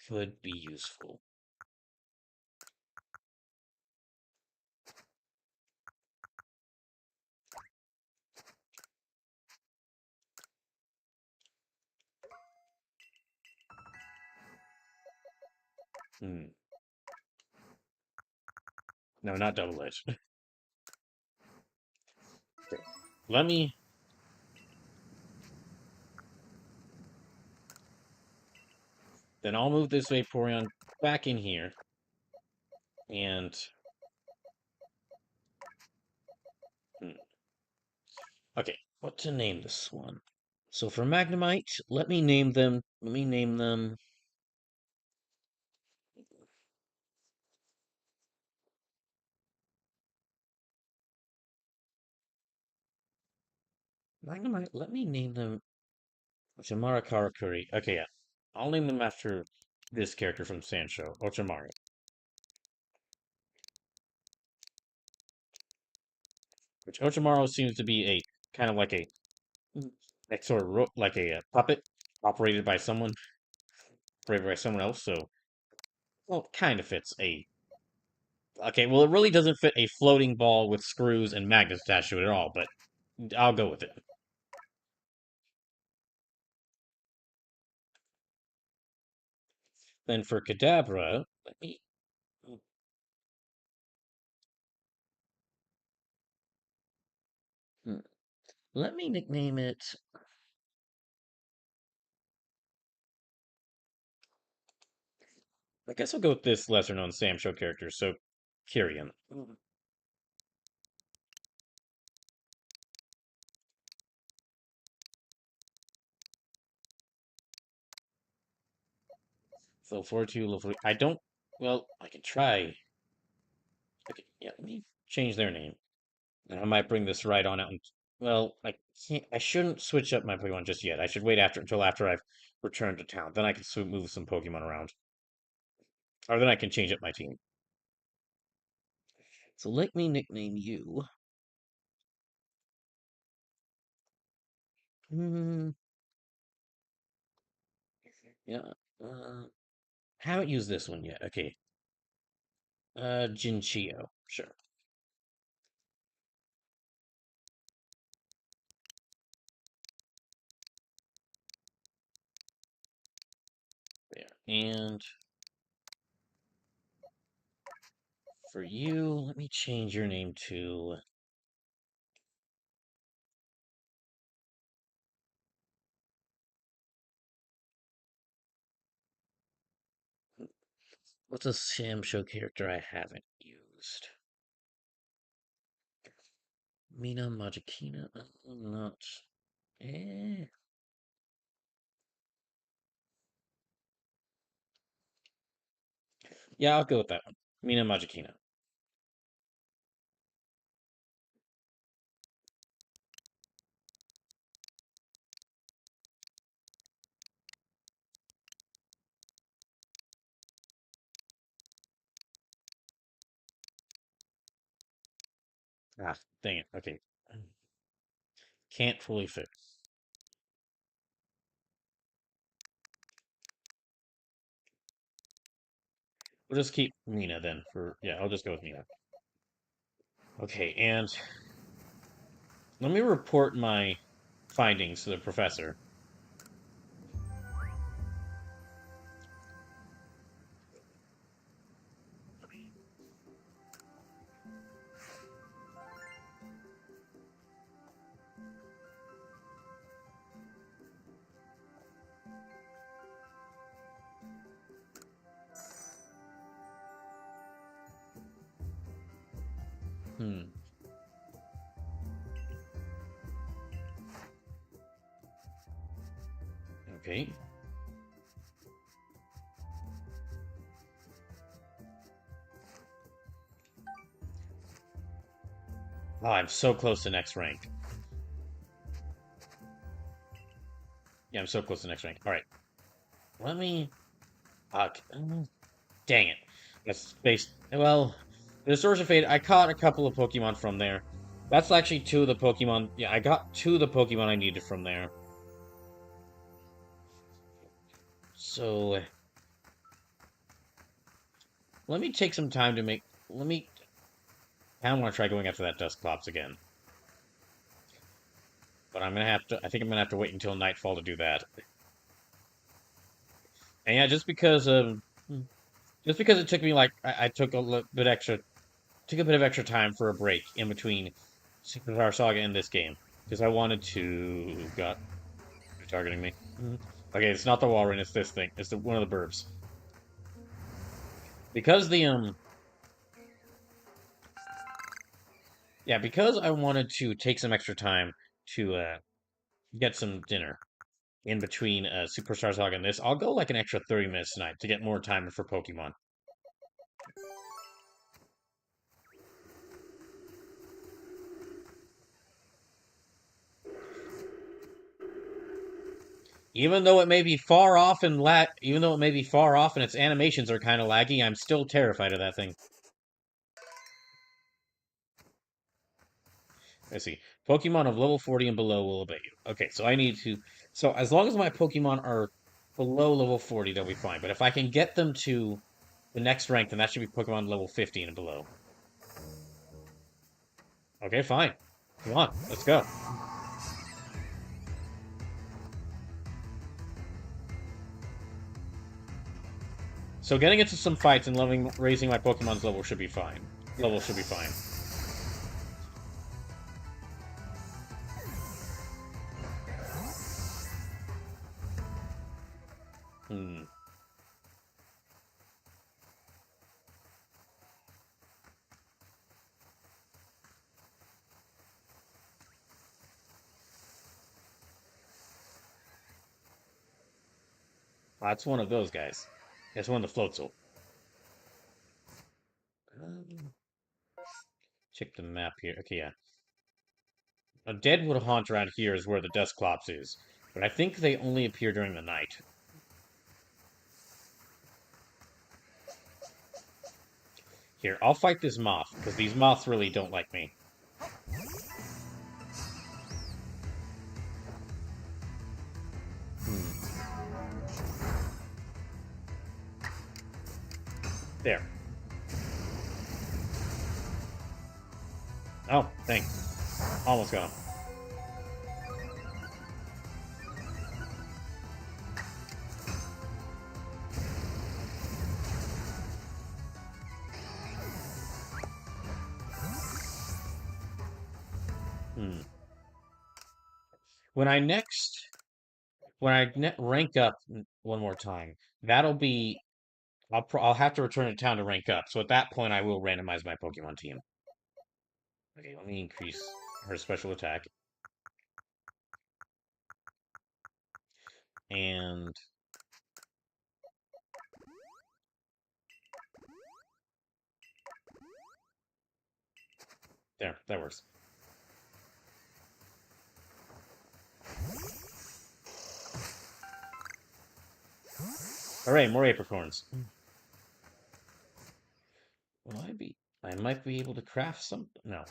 Speaker 1: could be useful. Hmm. No, not Double Edge. Okay. Let me. Then I'll move this Vaporeon back in here. And. Hmm. Okay, what to name this one? So for Magnemite, let me name them. Let me name them. Magnemite, let me name them Ochimara Karakuri. Okay, yeah. I'll name them after this character from Sancho, Ochimara. Which Ochimaro seems to be a kind of like a like sort of like a puppet operated by someone else. So, well, it kind of fits a. Okay, well, it really doesn't fit a floating ball with screws and magnets attached to it at all, but I'll go with it. Then for Kadabra, hmm, let me nickname it. I guess I'll go with this lesser known Sam Show character, so Kyrian. So 42, level 40. I don't. Well, I can try. Okay, yeah, let me change their name. And I might bring this right on out. Well, I can't. I shouldn't switch up my Pokemon just yet. I should wait until after I've returned to town. Then I can move some Pokemon around, or then I can change up my team. So let me nickname you. Hmm. Yeah. Haven't used this one yet. Okay. Jinchio. Sure. There. And for you, let me change your name to. What's a Sam Show character I haven't used? Mina Majikina? Not. Eh. Yeah, I'll go with that one. Mina Majikina. Ah, dang it. Okay. Can't fully fit. We'll just keep Mina then for. Yeah, I'll just go with Mina. Okay, and let me report my findings to the professor. Hmm. Okay. Oh, I'm so close to next rank. I'm so close to the next rank. All right, let me. Uh, dang it. That's based. Well, the Source of Fate. I caught a couple of Pokemon from there. That's actually two of the Pokemon. Yeah, I got two of the Pokemon I needed from there. So let me take some time to make. Let me. I don't want to try going after that Dusclops again. But I'm gonna have to. I think I'm gonna have to wait until nightfall to do that. And yeah, just because it took me like I took a bit extra, took a bit of extra time for a break in between Superstar Saga and this game because I wanted to. Got you're targeting me. Okay, it's not the Walrein. It's this thing. It's one of the burbs. Because the yeah, because I wanted to take some extra time to get some dinner in between Superstar Saga and this. I'll go like an extra 30 minutes tonight to get more time for Pokemon. Even though it may be far off and even though it may be far off and its animations are kind of laggy, I'm still terrified of that thing. Let's see. Pokemon of level 40 and below will obey you. Okay, so I need to. So as long as my Pokemon are below level 40, they'll be fine. But if I can get them to the next rank, then that should be Pokemon level 50 and below. Okay, fine. Come on, let's go. So getting into some fights and raising my Pokemon's level should be fine. Level should be fine. Hmm. That's one of those guys. That's one of the Floatzel. Um, check the map here. Okay, yeah. A Deadwood Haunt around here is where the Dusclops is. But I think they only appear during the night. Here, I'll fight this moth, because these moths really don't like me. Hmm. There. Oh, thanks. Almost got him. Hmm. When I next... When I rank up one more time, that'll be... I'll have to return to town to rank up. So at that point, I will randomize my Pokemon team. Okay, let me increase her special attack. And... There, that works. Hooray, more apricorns. Will I be... I might be able to craft some... No.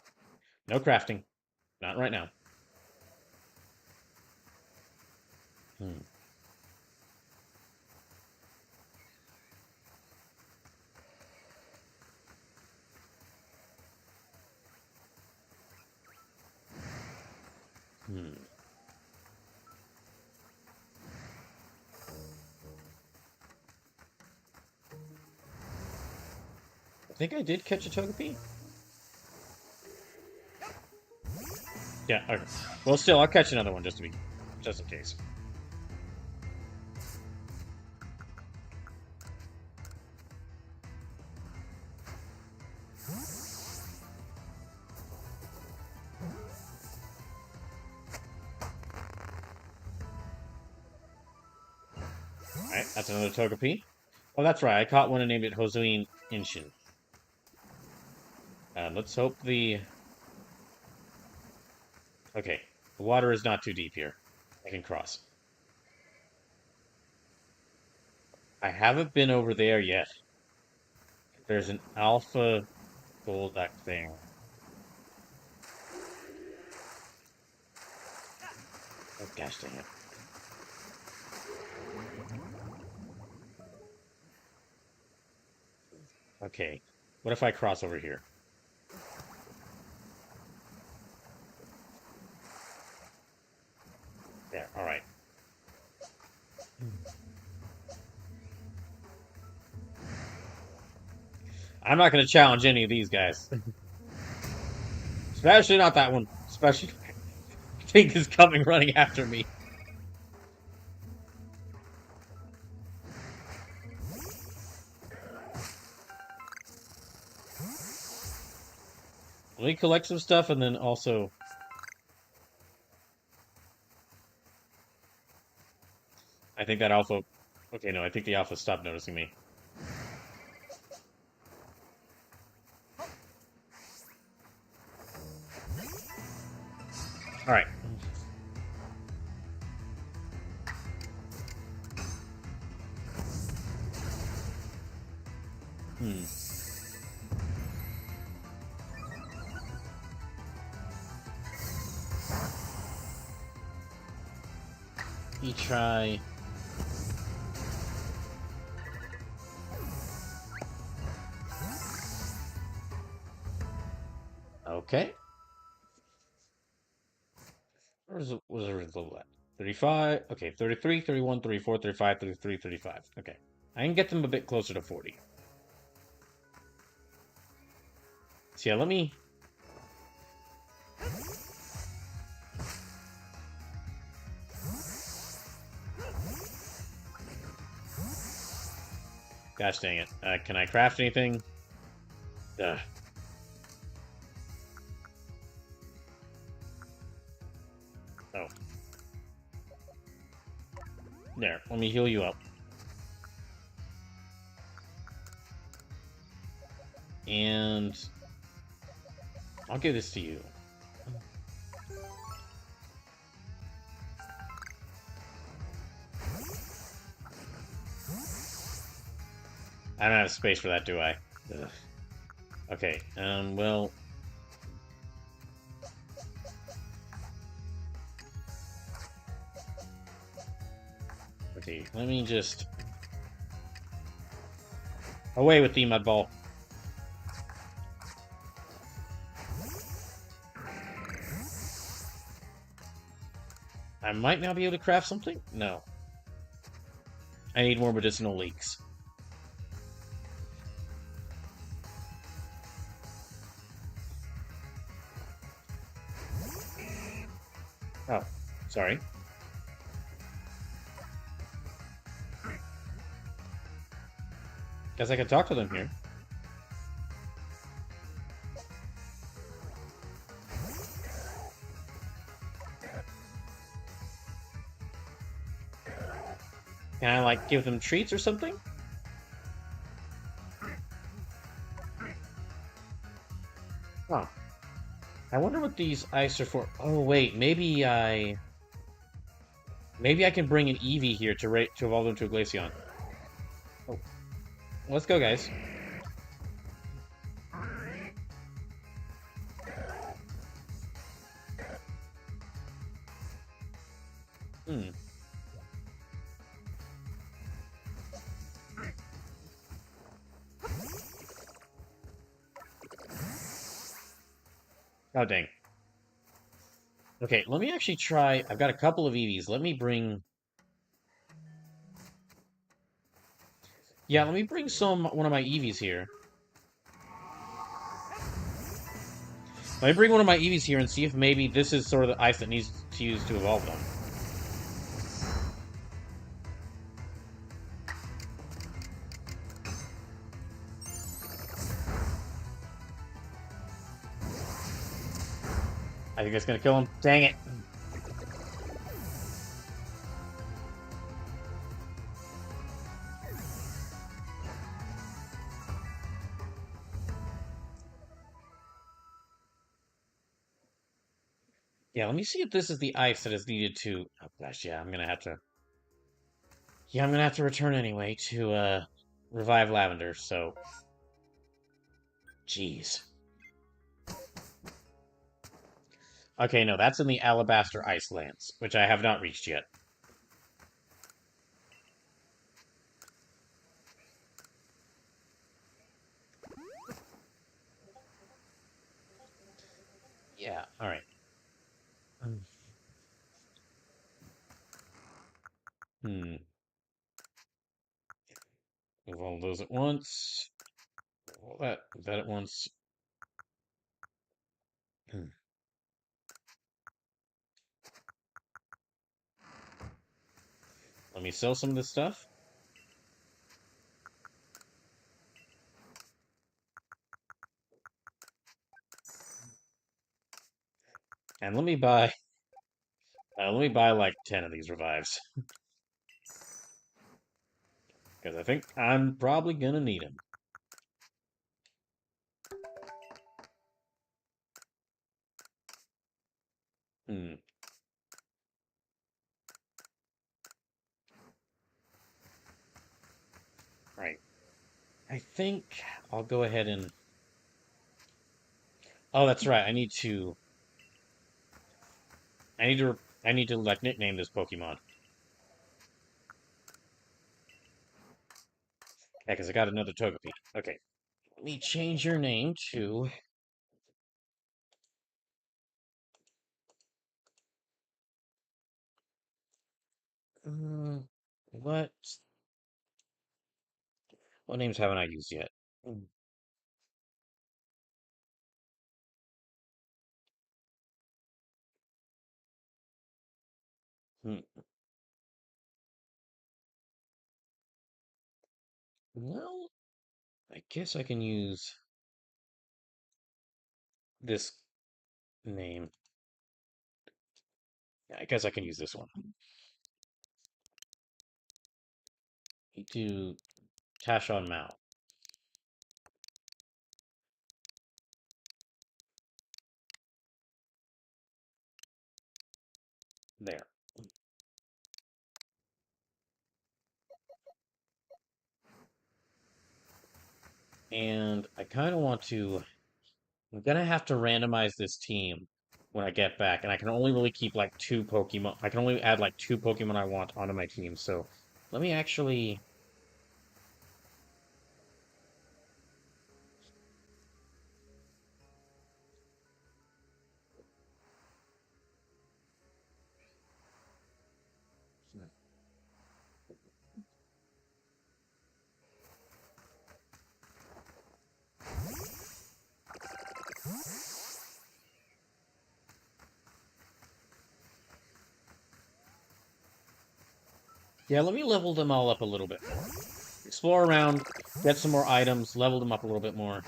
Speaker 1: No crafting. Not right now. Hmm. Hmm. I think I did catch a Togepi. Yeah, okay. Well, still, I'll catch another one just in case. Alright, that's another Togepi. Oh, that's right, I caught one and named it Hosuin Inshin. Let's hope the... Okay, the water is not too deep here. I can cross. I haven't been over there yet. There's an alpha Golduck thing. Oh, gosh dang it. Okay. What if I cross over here? There, alright. I'm not going to challenge any of these guys. Especially not that one. Especially Pink is coming running after me. Let me collect some stuff and then also... I think that alpha... Okay, no, I think the alpha stopped noticing me. Alright. Hmm. You try... Okay. Where's the result at? 35. Okay, 33, 31, 34, 35, 33, 35. Okay. I can get them a bit closer to 40. So yeah, let me... Gosh dang it. Can I craft anything? Ugh. Oh. There, let me heal you up. And... I'll give this to you. I don't have space for that, do I? Ugh. Okay, well... Okay, let me just... Away with the mud ball. I might now be able to craft something? No. I need more medicinal leeks. Oh, sorry. Guess I could talk to them here. Can I, like, give them treats or something? Huh. I wonder what these ice are for. Oh, wait, maybe I... Maybe I can bring an Eevee here to evolve them to a Glaceon. Oh. Let's go, guys. Hmm. Oh, dang. Okay, let me actually try... I've got a couple of Eevees. Let me bring... Yeah, let me bring one of my Eevees here. Let me bring one of my Eevees here and see if maybe this is sort of the ice that needs to use to evolve them. I think that's gonna kill him. Dang it. Yeah, let me see if this is the ice that is needed to... Oh, gosh, yeah, I'm gonna have to... Yeah, I'm gonna have to return anyway to revive Lavender, so jeez. Okay, no, that's in the Alabaster Icelands, which I have not reached yet. Yeah, alright. Hmm. Move all those at once. All that at once. Hmm. Let me sell some of this stuff. And let me buy like 10 of these revives. Because I think I'm probably gonna need them. Hmm. Right. I think I'll go ahead and... Oh, that's right. I need to like nickname this Pokemon. Yeah, because I got another Togepi. Okay. Let me change your name to... what? What names haven't I used yet? Hmm. Well, I guess I can use this name. Yeah, I guess I can use this one. Need to Tashon Mao. There. And I kind of want to... I'm gonna have to randomize this team when I get back, and I can only really keep like two Pokemon. I can only add like two Pokemon I want onto my team. So let me actually... Yeah, let me level them all up a little bit more. Explore around, get some more items, level them up a little bit more.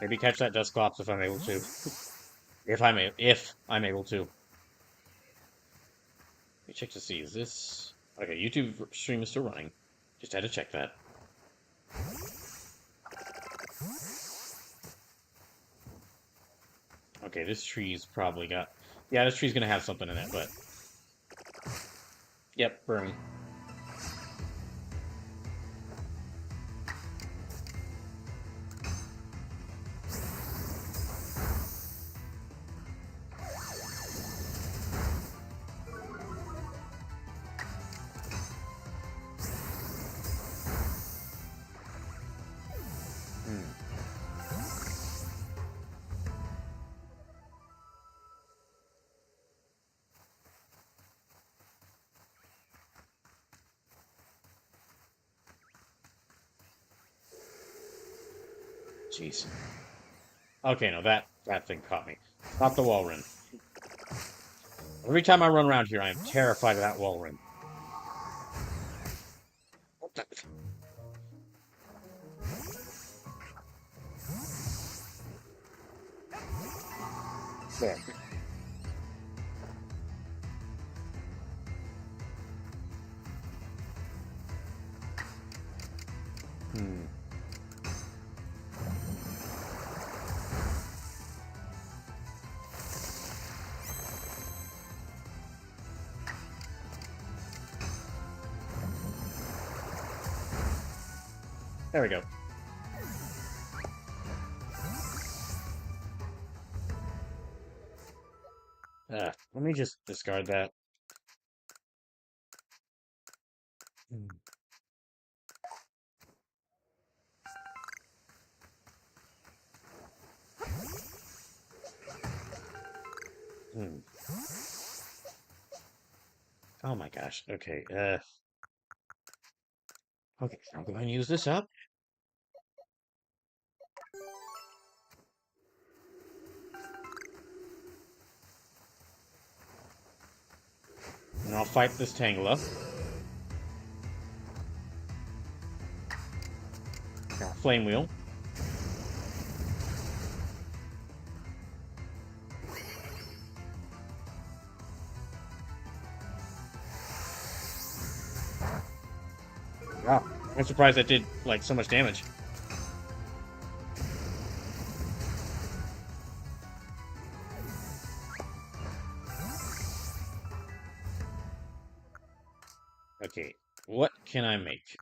Speaker 1: Maybe catch that Dusclops if I'm able to. If I'm able to. Let me check to see, is this... Okay, YouTube stream is still running. Just had to check that. Okay, this tree's probably got... Yeah, this tree's gonna have something in it, but... Yep, burn. Hmm. Jeez. Okay, no, that thing caught me. Not the Walrein. Every time I run around here, I am terrified of that Walrein. There. Hmm. There we go. Let me just discard that. Hmm. Hmm. Oh my gosh. Okay. Okay. I'm going to use this up. And I'll fight this Tangela. Flame Wheel. Wow. I'm surprised that did, like, so much damage. Okay. What can I make?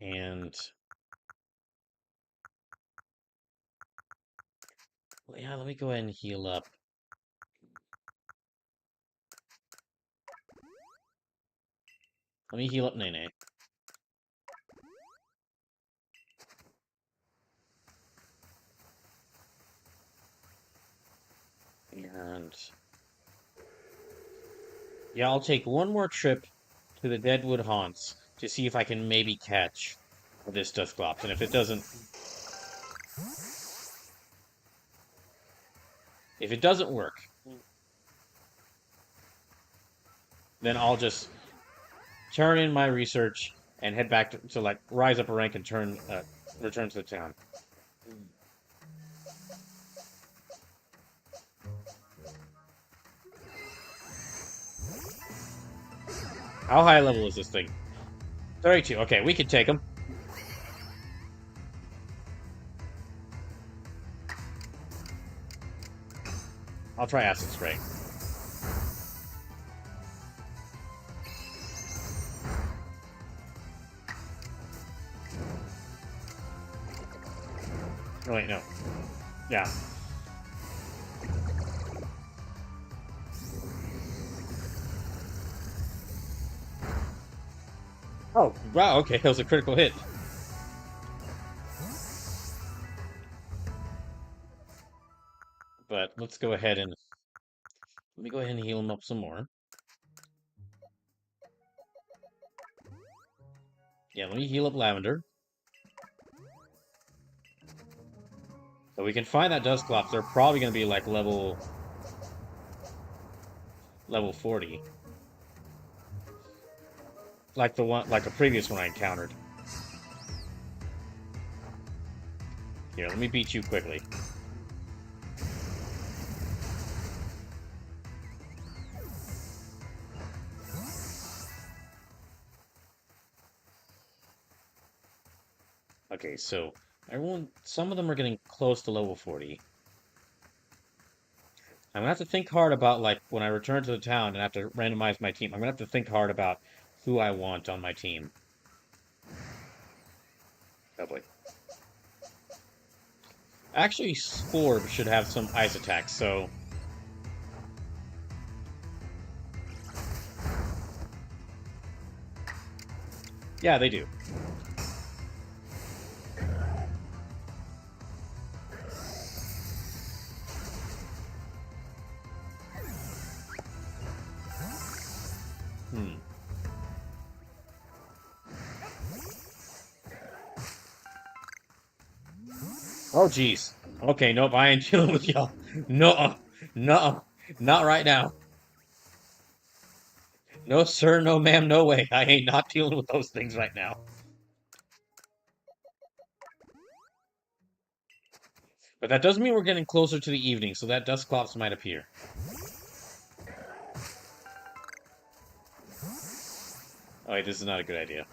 Speaker 1: And... yeah, let me go ahead and heal up. Let me heal up Nene. And... yeah, I'll take one more trip to the Deadwood Haunts to see if I can maybe catch this Dusclops. And if it doesn't... if it doesn't work, then I'll just turn in my research and head back to like, rise up a rank and return to the town. How high level is this thing? 32. Okay, we can take him. I'll try Acid Spray. Oh, wait, no. Yeah. Oh, wow, okay, that was a critical hit. But let's go ahead and... let me go ahead and heal him up some more. Yeah, let me heal up Lavender. So we can find that Dusclops. They're probably going to be like level 40. Like the previous one I encountered. Here, let me beat you quickly. Okay, so some of them are getting close to level 40. I'm gonna have to think hard about, like, when I return to the town and have to randomize my team. I'm gonna have to think hard about who I want on my team. Oh boy. Actually, Spore should have some ice attacks, so... yeah, they do. Hmm. Oh, jeez. Okay, nope, I ain't dealing with y'all. No, no, not right now. No, sir, no, ma'am, no way. I ain't not dealing with those things right now. But that doesn't mean we're getting closer to the evening, so that Dusclops might appear. Oh, wait, this is not a good idea.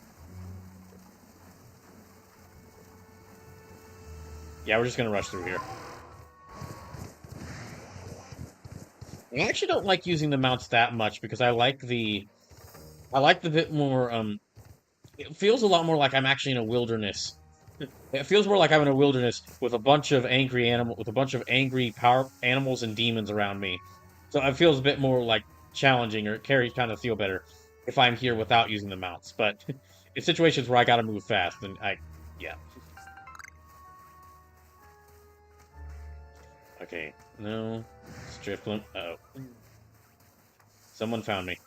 Speaker 1: Yeah, we're just gonna rush through here. I actually don't like using the mounts that much because I like the bit more it feels a lot more like I'm actually in a wilderness. It feels more like I'm in a wilderness with a bunch of angry power animals and demons around me. So it feels a bit more like challenging or carry kind of feel better if I'm here without using the mounts. But in situations where I gotta move fast, then yeah. Okay, no. Strifflin. Oh. Someone found me.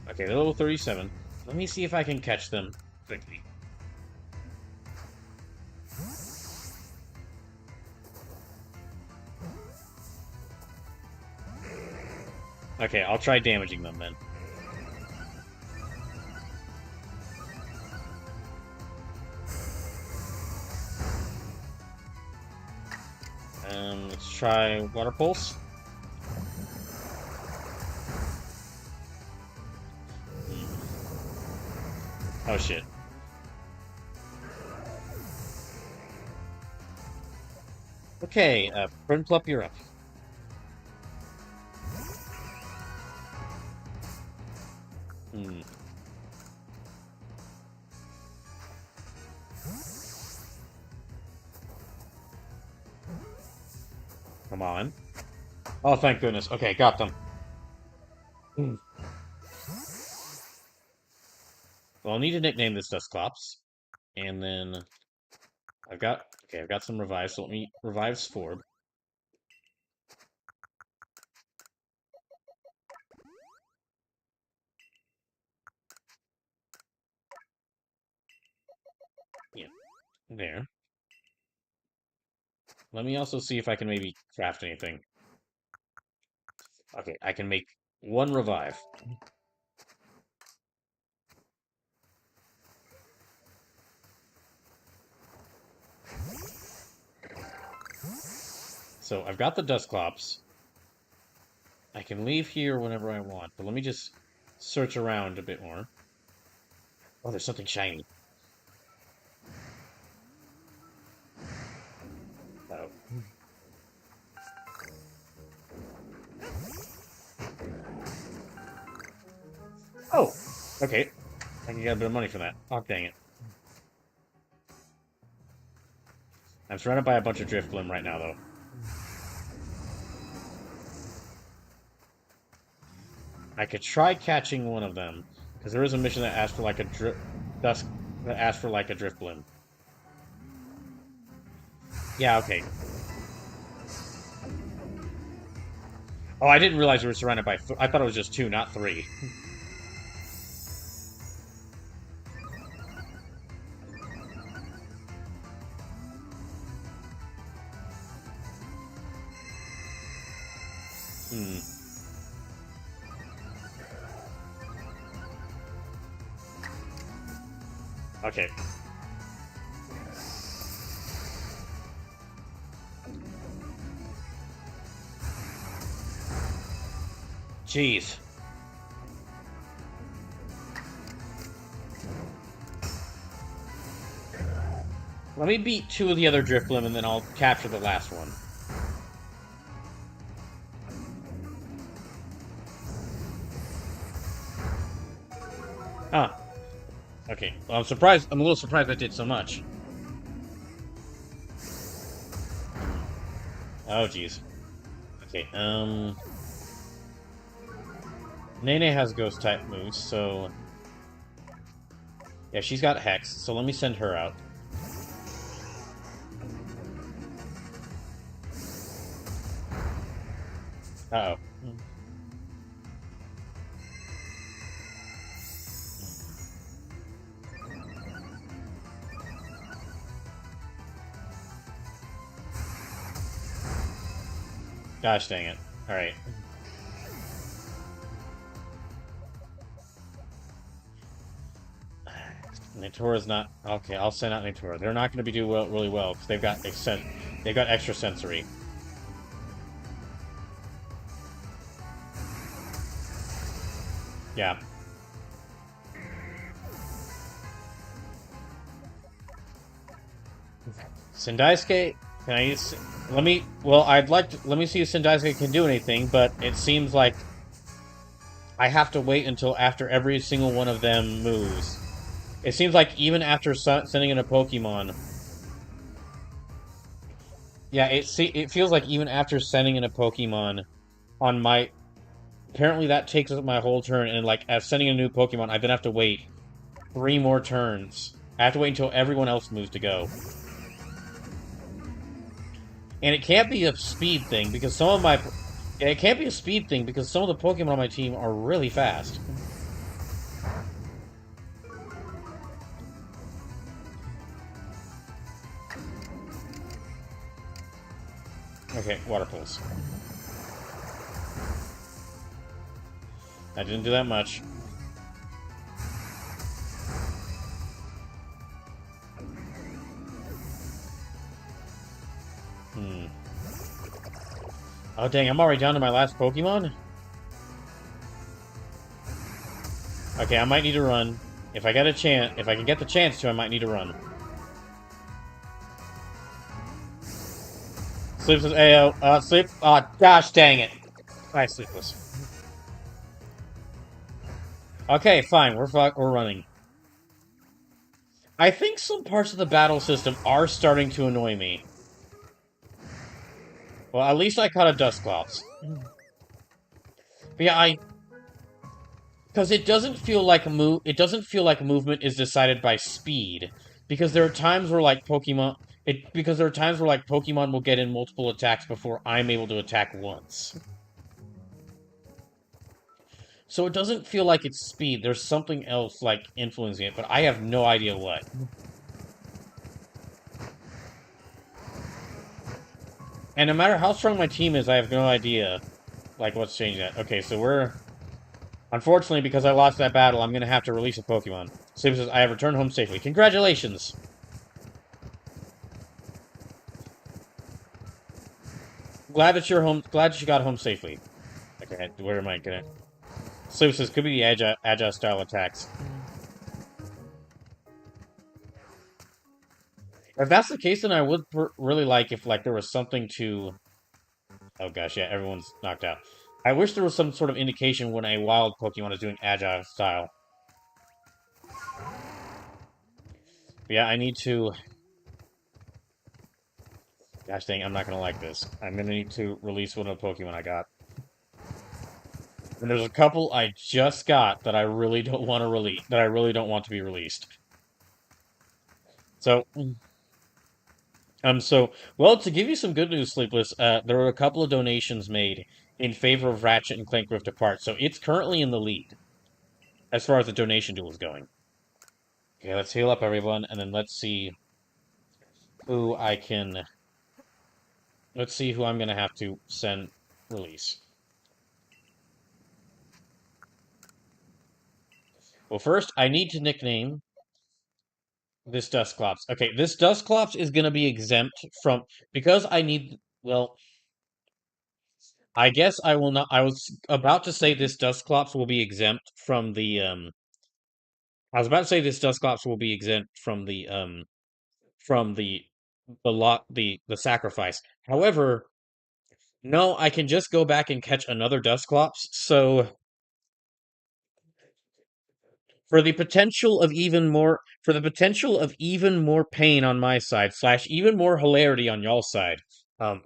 Speaker 1: Okay, they're level 37. Let me see if I can catch them quickly. Okay, I'll try damaging them then. Let's try Water Pulse. Oh shit. Okay, Prinplup, you're up. Hmm. Come on. Oh, thank goodness. Okay, got them. Hmm. Well, I'll need to nickname this Dusclops. And then I've got some revives, so let me revive Sforb. Yeah, there. Let me also see if I can maybe craft anything. Okay, I can make one revive. So I've got the Dusclops. I can leave here whenever I want, but let me just search around a bit more. Oh, there's something shiny. Oh. Oh! Okay. I can get a bit of money for that. Oh, dang it. I'm surrounded by a bunch of Driftblim right now, though. I could try catching one of them, because there is a mission that asks for like a Driftblim. Yeah, okay. Oh, I didn't realize we were surrounded by. I thought it was just two, not three. Hmm. Okay. Jeez. Let me beat two of the other Driftblim, and then I'll capture the last one. Huh. Okay. Well, I'm surprised. I'm a little surprised I did so much. Oh, jeez. Okay. Nene has ghost type moves, so yeah, she's got Hex. So let me send her out. Uh oh. Gosh dang it. Alright. Natura's not... Okay, I'll send out Natura. They're not going to be doing really well, because they've got extra sensory. Yeah. Sendaisuke, can I use... Let me... Well, I'd like to... Let me see if Sendaisuke can do anything, but it seems like I have to wait until after every single one of them moves. It seems like even after sending in a Pokemon... Yeah, it feels like even after sending in a Pokemon on my... Apparently that takes up my whole turn, and like, as sending in a new Pokemon, I then have to wait 3 more turns. I have to wait until everyone else moves to go. And it can't be a speed thing, because some of my... Yeah, it can't be a speed thing, because some of the Pokemon on my team are really fast. Okay, Water Pulse. I didn't do that much. Hmm. Oh, dang, I'm already down to my last Pokemon? Okay, I might need to run. If I get a chance, if I can get the chance to, I might need to run. Sleepless AO, sleep, gosh dang it. I sleepless. Okay, fine, we're running. I think some parts of the battle system are starting to annoy me. Well, at least I caught a Dusclops. But yeah, because it doesn't feel like it doesn't feel like movement is decided by speed. Because there are times where like because there are times where like Pokemon will get in multiple attacks before I'm able to attack once. So it doesn't feel like it's speed. There's something else like influencing it, but I have no idea what. And no matter how strong my team is, I have no idea like what's changing that. Okay, so we're unfortunately, because I lost that battle, I'm gonna have to release a Pokemon. Sleep says, I have returned home safely. Congratulations! Glad that you're home. Glad that you got home safely. Okay, where am I gonna? Sleep says, could be the agile style attacks. If that's the case, then I would really like if like there was something to. Oh gosh, yeah, everyone's knocked out. I wish there was some sort of indication when a wild Pokemon is doing agile style. But yeah, I need to. Gosh dang, I'm not gonna like this. I'm gonna need to release one of the Pokemon I got. And there's a couple I just got that I really don't want to release. That I really don't want to be released. So, well, to give you some good news, Sleepless, there were a couple of donations made in favor of Ratchet and Clank Rift Apart, so it's currently in the lead as far as the donation duel is going. Okay, let's heal up everyone, and then let's see who I can. Let's see who I'm gonna have to send release. Well, first, I need to nickname this Dusclops. Okay, this Dusclops is gonna be exempt from because I need. Well, I guess I will not. I was about to say this Dusclops will be exempt from the I was about to say this Dusclops will be exempt from the lot the sacrifice. However, no, I can just go back and catch another Dusclops. So for the potential of even more pain on my side slash even more hilarity on y'all's side, um,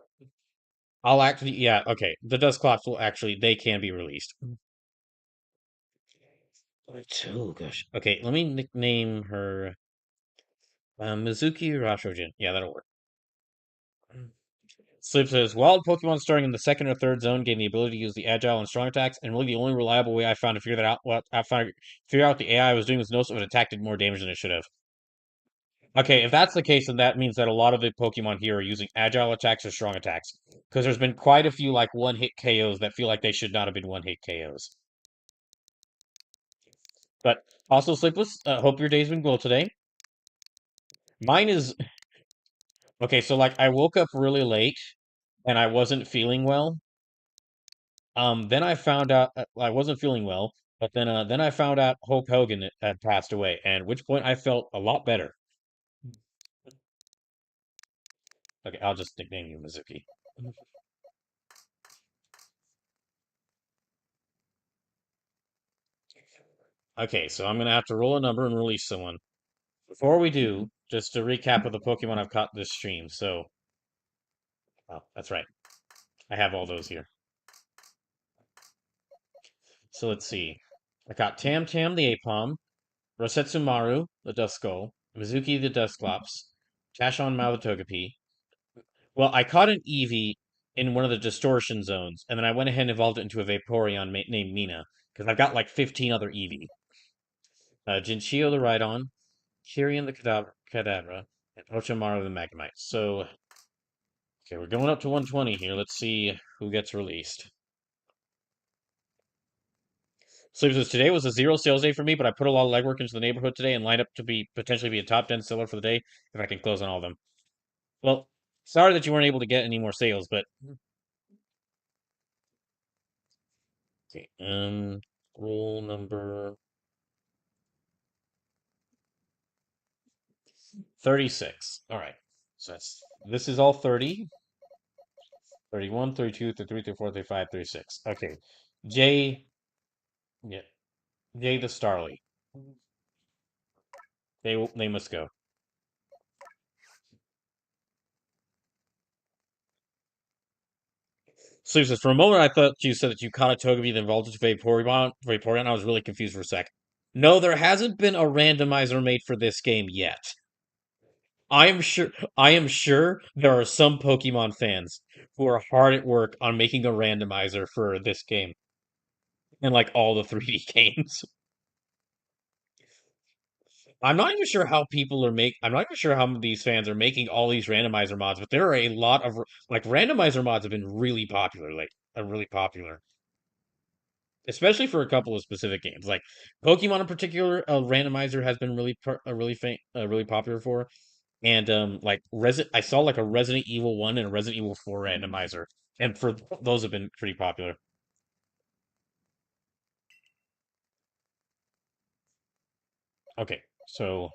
Speaker 1: I'll actually yeah okay the Dusclops will actually they can be released. Oh gosh. Okay, let me nickname her Mizuki Rashojin. Yeah, that'll work. Sleep says, wild Pokemon starting in the second or third zone gave me the ability to use the agile and strong attacks, and really the only reliable way I found to figure that out, what I found figure out the AI was doing was notice if an attack did more damage than it should have. Okay, if that's the case, then that means that a lot of the Pokemon here are using agile attacks or strong attacks, because there's been quite a few like one-hit KOs that feel like they should not have been one-hit KOs. But also, Sleepless, hope your day's been well today. Mine is okay. So like, I woke up really late and I wasn't feeling well. Then I found out I wasn't feeling well, but then I found out Hulk Hogan had passed away, and at which point I felt a lot better. Okay, I'll just nickname you Mizuki. Okay, so I'm gonna have to roll a number and release someone. Before we do, just to recap of the Pokemon I've caught this stream. So, oh, that's right. I have all those here. So let's see. I got Tam Tam the Apom, Rosetsumaru the Duskull, Mizuki the Dusclops, Tashon Mao the Togepi. Well, I caught an Eevee in one of the distortion zones, and then I went ahead and evolved it into a Vaporeon named Mina, because I've got like 15 other Eevee. Jinchio the Rhydon, Kyrian the Kadabra, and Orochimaru the Magnemite. So, okay, we're going up to 120 here. Let's see who gets released. So today was a zero sales day for me, but I put a lot of legwork into the neighborhood today and lined up to potentially be a top 10 seller for the day if I can close on all of them. Well, sorry that you weren't able to get any more sales, but okay. Rule number 36. All right. So this is all 30. 31, 32, 33, 34, 35, 36. Okay. J, yeah, J the Starly. They must go. So for a moment, I thought you said that you caught a Togepi then evolved into Vaporeon. I was really confused for a sec. No, there hasn't been a randomizer made for this game yet. I am sure there are some Pokemon fans who are hard at work on making a randomizer for this game and like all the 3D games. I'm not even sure how these fans are making all these randomizer mods, but there are a lot of like randomizer mods have been really popular, really popular, especially for a couple of specific games. Like Pokemon in particular, a randomizer has been really popular for. And like I saw like a Resident Evil 1 and a Resident Evil 4 randomizer, and for those have been pretty popular. Okay, so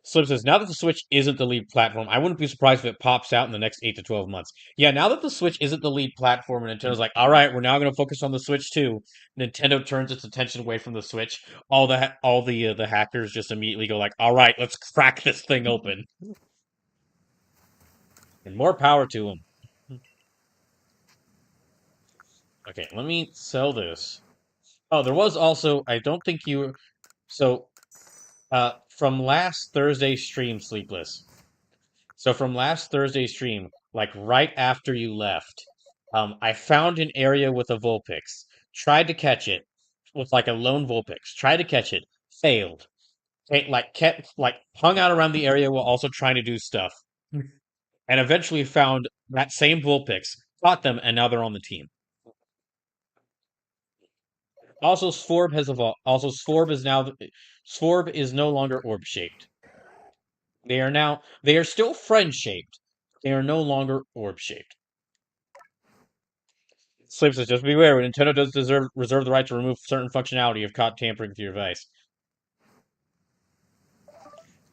Speaker 1: Slim says, now that the Switch isn't the lead platform, I wouldn't be surprised if it pops out in the next 8 to 12 months. Yeah, now that the Switch isn't the lead platform and Nintendo's like, all right, we're now going to focus on the Switch too. Nintendo turns its attention away from the Switch. All the hackers just immediately go like, all right, let's crack this thing open. And more power to them. Okay, let me sell this. Oh, there was also, I don't think you, so, from last Thursday's stream, Sleepless. So from last Thursday's stream, like right after you left, I found an area with a Vulpix. Tried to catch it with like a lone Vulpix. Tried to catch it, failed. Like kept like hung out around the area while also trying to do stuff, and eventually found that same Vulpix, caught them, and now they're on the team. Also, Sforb has evolved. Also, Sforb is no longer orb shaped. They are still friend shaped. They are no longer orb shaped. Sleep says, just beware, Nintendo does reserve the right to remove certain functionality if caught tampering with your device.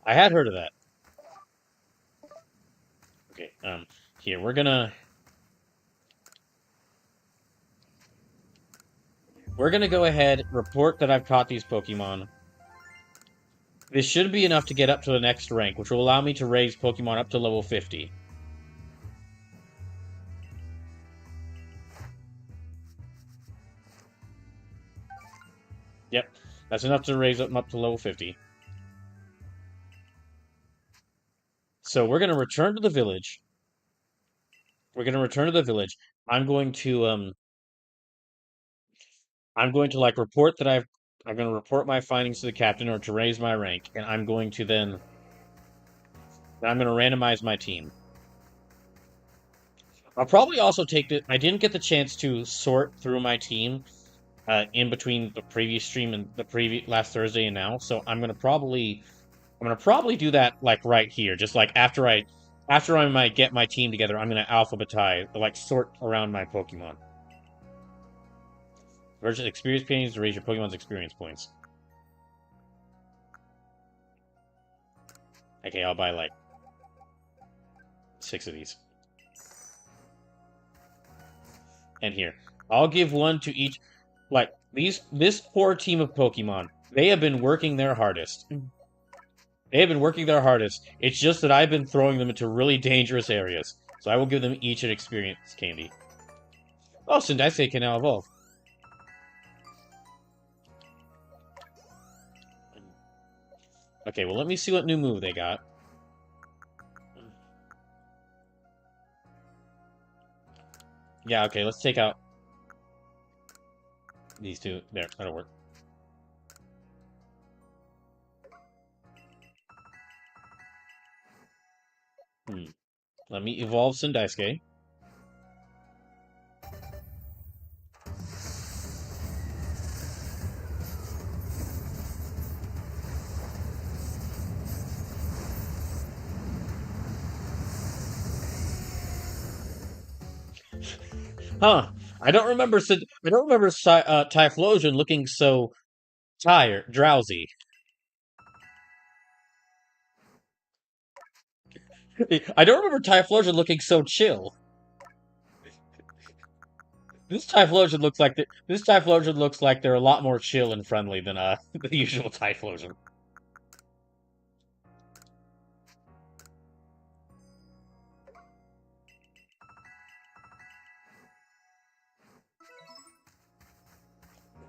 Speaker 1: I had heard of that. Okay, here, we're gonna go ahead, report that I've caught these Pokemon. This should be enough to get up to the next rank, which will allow me to raise Pokemon up to level 50. Yep, that's enough to raise them up to level 50. So we're gonna return to the village. We're gonna return to the village. I'm going to like report that I'm going to report my findings to the captain or to raise my rank, and I'm going to I'm going to randomize my team. I'll probably also take the. I didn't get the chance to sort through my team in between the previous stream and the previous last Thursday and now, so I'm gonna probably do that like right here, just like after I might get my team together, I'm gonna alphabetize, like sort around my Pokemon. Versus experience points to raise your Pokemon's experience points. Okay, I'll buy like 6 of these. And here, I'll give one to each. Like this poor team of Pokemon, they have been working their hardest. They have been working their hardest. It's just that I've been throwing them into really dangerous areas. So I will give them each an experience candy. Oh, Sindaice can now evolve. Okay, well, let me see what new move they got. Yeah, okay, let's take out these two. There, that'll work. Let me evolve Sindaice. Huh. I don't remember Typhlosion looking so tired, drowsy. I don't remember Typhlosion looking so chill. This Typhlosion looks like they're a lot more chill and friendly than the usual Typhlosion.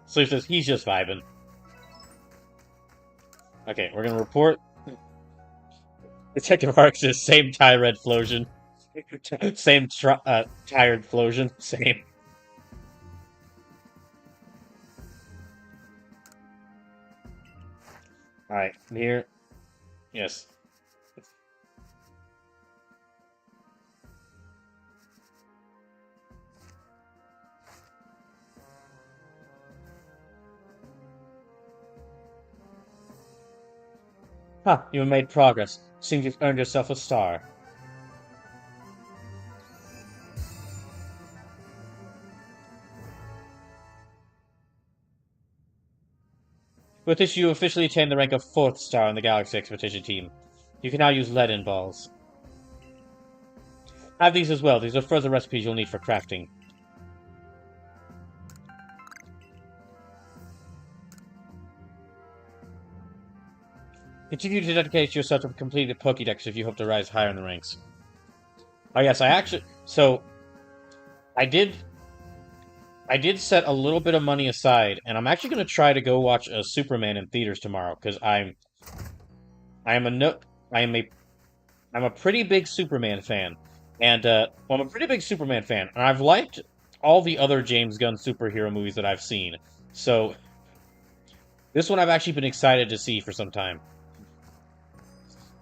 Speaker 1: So he says he's just vibing. Okay, we're gonna report. Detective Arceus, same Tyred Flosion. Same tired Flosion. Same. Alright, here. Yes. Huh, you have made progress. Seems you've earned yourself a star. With this, you officially attain the rank of 4th star in the Galaxy Expedition team. You can now use lead balls. Have these as well. These are further recipes you'll need for crafting. Continue to dedicate yourself to complete the Pokédex if you hope to rise higher in the ranks. Oh yes, I did set a little bit of money aside, and I'm actually going to try to go watch Superman in theaters tomorrow because I'm a pretty big Superman fan, and I'm a pretty big Superman fan, and I've liked all the other James Gunn superhero movies that I've seen. So this one I've actually been excited to see for some time.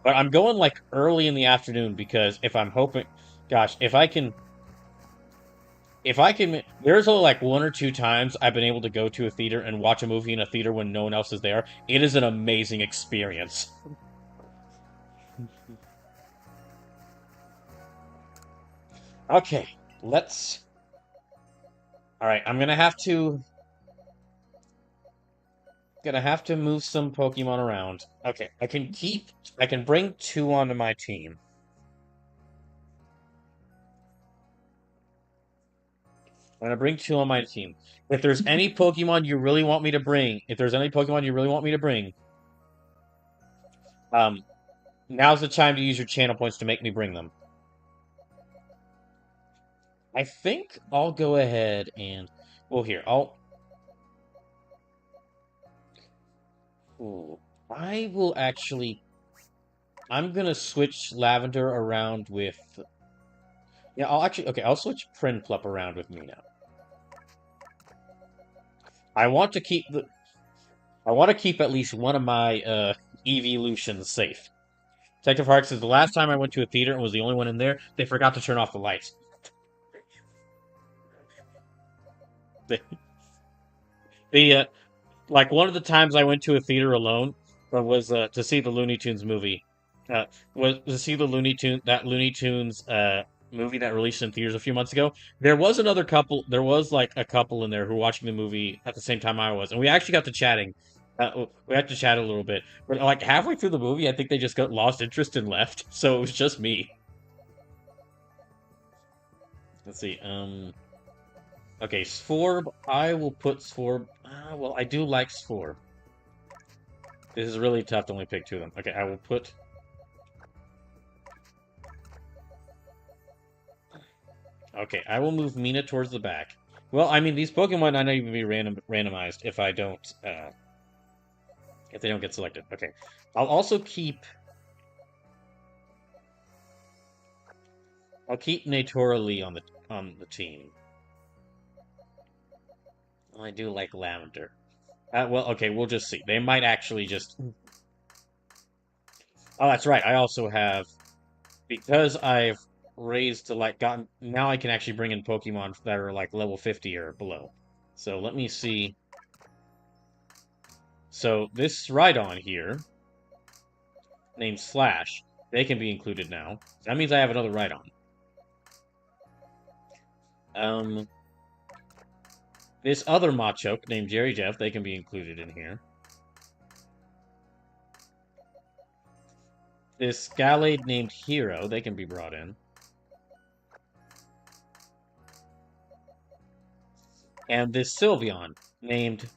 Speaker 1: But I'm going like early in the afternoon because if I'm hoping, gosh, if I can, there's only like 1 or 2 times I've been able to go to a theater and watch a movie in a theater when no one else is there. It is an amazing experience. Okay, let's. All right, I'm gonna have to move some Pokemon around. Okay, I can bring 2 onto my team. I'm gonna bring 2 on my team. If there's any Pokemon you really want me to bring, now's the time to use your channel points to make me bring them. I think I'll go ahead and, well, here, ooh, I will actually, I'm gonna switch Lavender around with, yeah, I'll switch Prinplup around with me now. I want to keep at least one of my evolutions safe. Detective Hart says the last time I went to a theater and was the only one in there, they forgot to turn off the lights. Like one of the times I went to a theater alone was to see the Looney Tunes movie. Was to see the Looney Tunes movie that released in theaters a few months ago. There was like a couple in there who were watching the movie at the same time I was, and we actually got to chatting. We have to chat a little bit. But like halfway through the movie, I think they just got lost interest and left. So it was just me. Let's see. Okay, Sforb. I will put Sforb. Well, I do like Sforb. This is really tough to only pick two of them. Okay, I will put. Okay, I will move Mina towards the back. Well, I mean, these Pokemon might not even be randomized if I don't, if they don't get selected. Okay, I'll also keep. I'll keep Natora Lee on the team. I do like Lavender. Well, okay, we'll just see. They might actually just. Oh, that's right. I also have, because I've raised to like gotten, now I can actually bring in Pokemon that are like level 50 or below. So let me see. So this Rhydon here, named Slash, they can be included now. That means I have another Rhydon. This other Machoke named Jerry Jeff, they can be included in here. This Gallade named Hero, they can be brought in. And this Sylveon named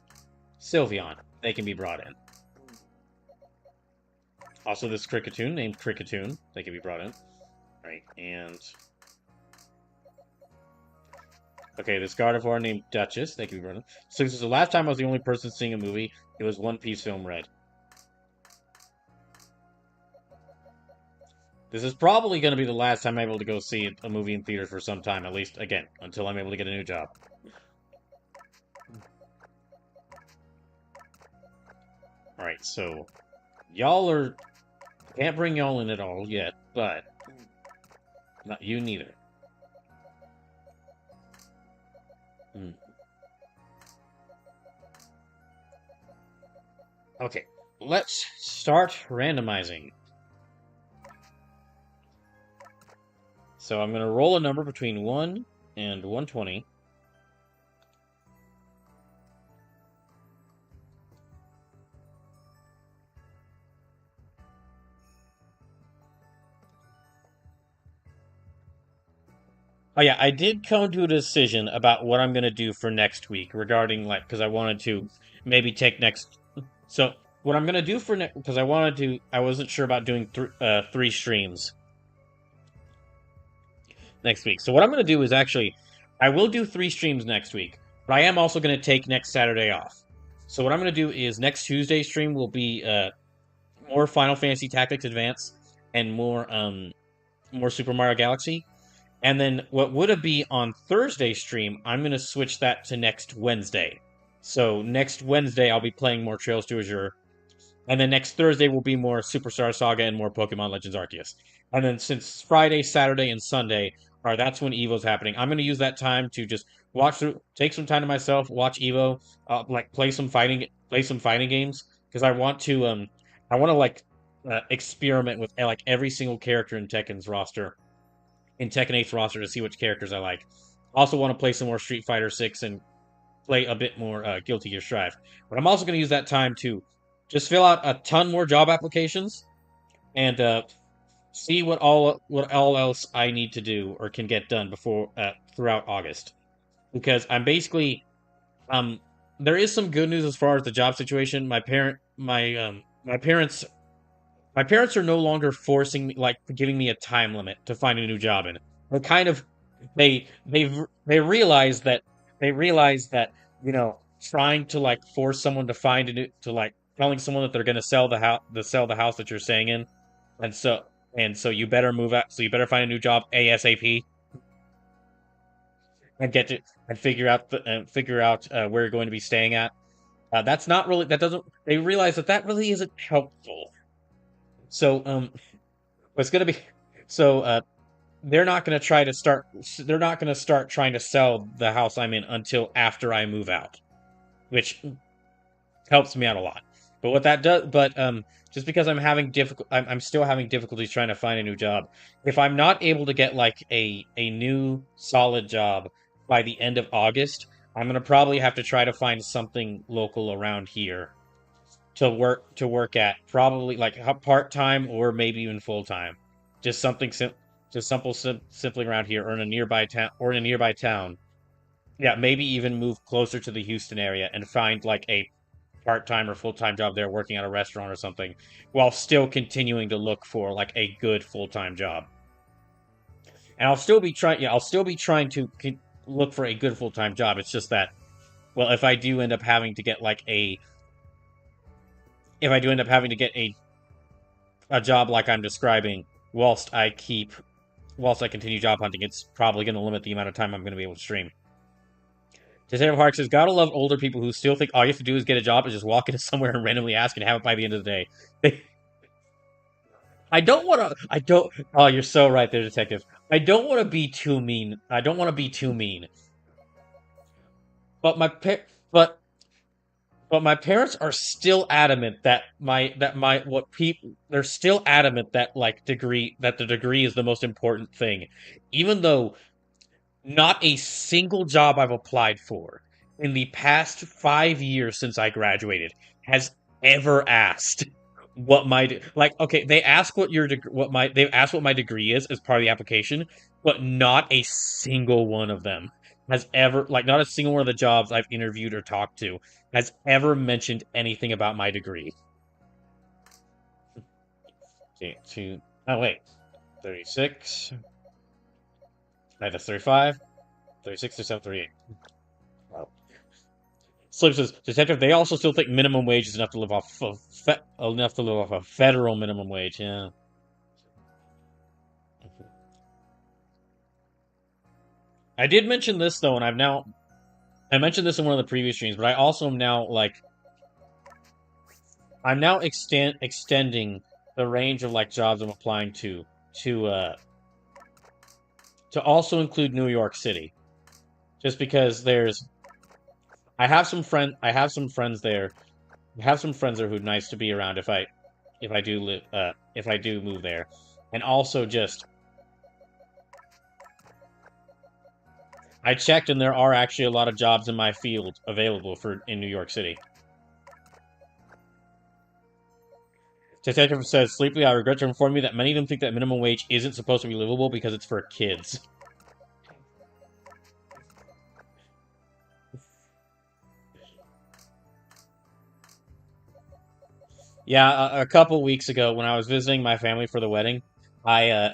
Speaker 1: Sylveon, they can be brought in. Also this Kricketune named Kricketune, they can be brought in. Right, and... Okay, this Gardevoir named Duchess, they can be brought in. So this is the last time I was the only person seeing a movie, it was One Piece Film Red. This is probably going to be the last time I'm able to go see a movie in theaters for some time, at least, again, until I'm able to get a new job. Alright, so, y'all are... Can't bring y'all in at all yet, but... Not you neither. Okay, let's start randomizing. So I'm going to roll a number between 1 and 120. Oh yeah, I did come to a decision about what I'm going to do for next week regarding, like, because I wanted to maybe take next... So, what I'm going to do for next... Because I wanted to... I wasn't sure about doing 3 streams next week. So what I'm going to do is actually... I will do 3 streams next week, but I am also going to take next Saturday off. So what I'm going to do is next Tuesday stream will be more Final Fantasy Tactics Advance and more Super Mario Galaxy. And then what would it be on Thursday stream, I'm going to switch that to next Wednesday. So next Wednesday, I'll be playing more Trails to Azure. And then next Thursday will be more Superstar Saga and more Pokemon Legends Arceus. And then since Friday, Saturday, and Sunday that's when Evo's happening, I'm going to use that time to just watch through, take some time to myself, watch Evo, like play some fighting games, because I want to experiment with like every single character in Tekken's roster. In Tekken 8's roster to see which characters I like. Also want to play some more Street Fighter 6 and play a bit more Guilty Gear Strive. But I'm also going to use that time to just fill out a ton more job applications and see what all else I need to do or can get done before throughout August. Because I'm basically there is some good news as far as the job situation. My parents are no longer forcing me, like giving me a time limit to find a new job in. They're kind of they realize that trying to like force someone to find a new, to like telling someone that they're going to sell the house that you're staying in, and so you better move out. So you better find a new job ASAP and get to and figure out where you're going to be staying at. That's not really that doesn't. They realize that really isn't helpful. So, it's gonna be so they're not gonna start trying to sell the house I'm in until after I move out, which helps me out a lot. But what that does, just because I'm still having difficulties trying to find a new job. If I'm not able to get like a new solid job by the end of August, I'm gonna probably have to try to find something local around here to work at, probably like part-time or maybe even full-time. Just something simply around here, or in a nearby town. Yeah, maybe even move closer to the Houston area and find like a part-time or full-time job there working at a restaurant or something, while still continuing to look for like a good full-time job. And I'll still be trying to look for a good full-time job. It's just that, well, if I do end up having to get a job like I'm describing, whilst I continue job hunting, it's probably going to limit the amount of time I'm going to be able to stream. Detective Hark says, gotta love older people who still think all you have to do is get a job and just walk into somewhere and randomly ask and have it by the end of the day. I don't want to. I don't. Oh, you're so right there, detective. I don't want to be too mean. I don't want to be too mean. But my pa- but my parents are still adamant that my what people they're still adamant that the degree is the most important thing, even though not a single job I've applied for in the past 5 years since I graduated has ever asked what okay, they ask they ask what my degree is as part of the application, but not a single one of them has ever, not a single one of the jobs I've interviewed or talked to has ever mentioned anything about my degree. Okay, oh wait, 36. Right, that's 35. 36, 37, 38. Wow. Slim says, Detective, they also still think minimum wage is enough to live off a federal minimum wage. Yeah. I did mention this though, and I mentioned this in one of the previous streams, but I also am now I'm now extending the range of jobs I'm applying to to also include New York City, just because I have some friends there. I have some friends there who'd nice to be around if I do move there, and also just I checked and there are actually a lot of jobs in my field available in New York City. Detective says, Sleepily, I regret to inform you that many of them think that minimum wage isn't supposed to be livable because it's for kids. Yeah, a couple weeks ago when I was visiting my family for the wedding, I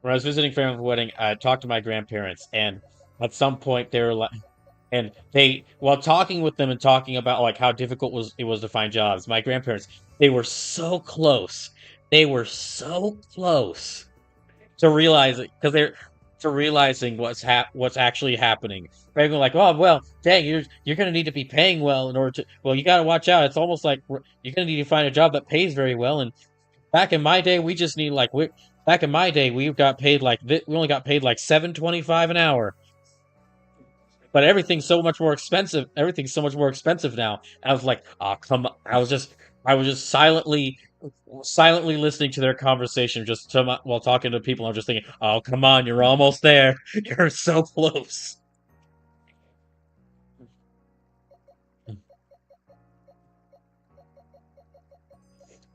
Speaker 1: when I was visiting family for the wedding, I talked to my grandparents, and at some point they were like, and while talking with them and talking about how difficult it was to find jobs, my grandparents, they were so close. They were so close to realizing because they're to realizing what's actually happening. Right? Going oh well, dang, you're gonna need to be paying well in order to. Well, you gotta watch out. It's almost like you're gonna need to find a job that pays very well. And back in my day, we just need back in my day we got paid we only got paid $7.25 an hour. But everything's so much more expensive. Everything's so much more expensive now. I was like, oh come on. I was just silently listening to their conversation while talking to people. I'm just thinking, oh come on, you're almost there. You're so close.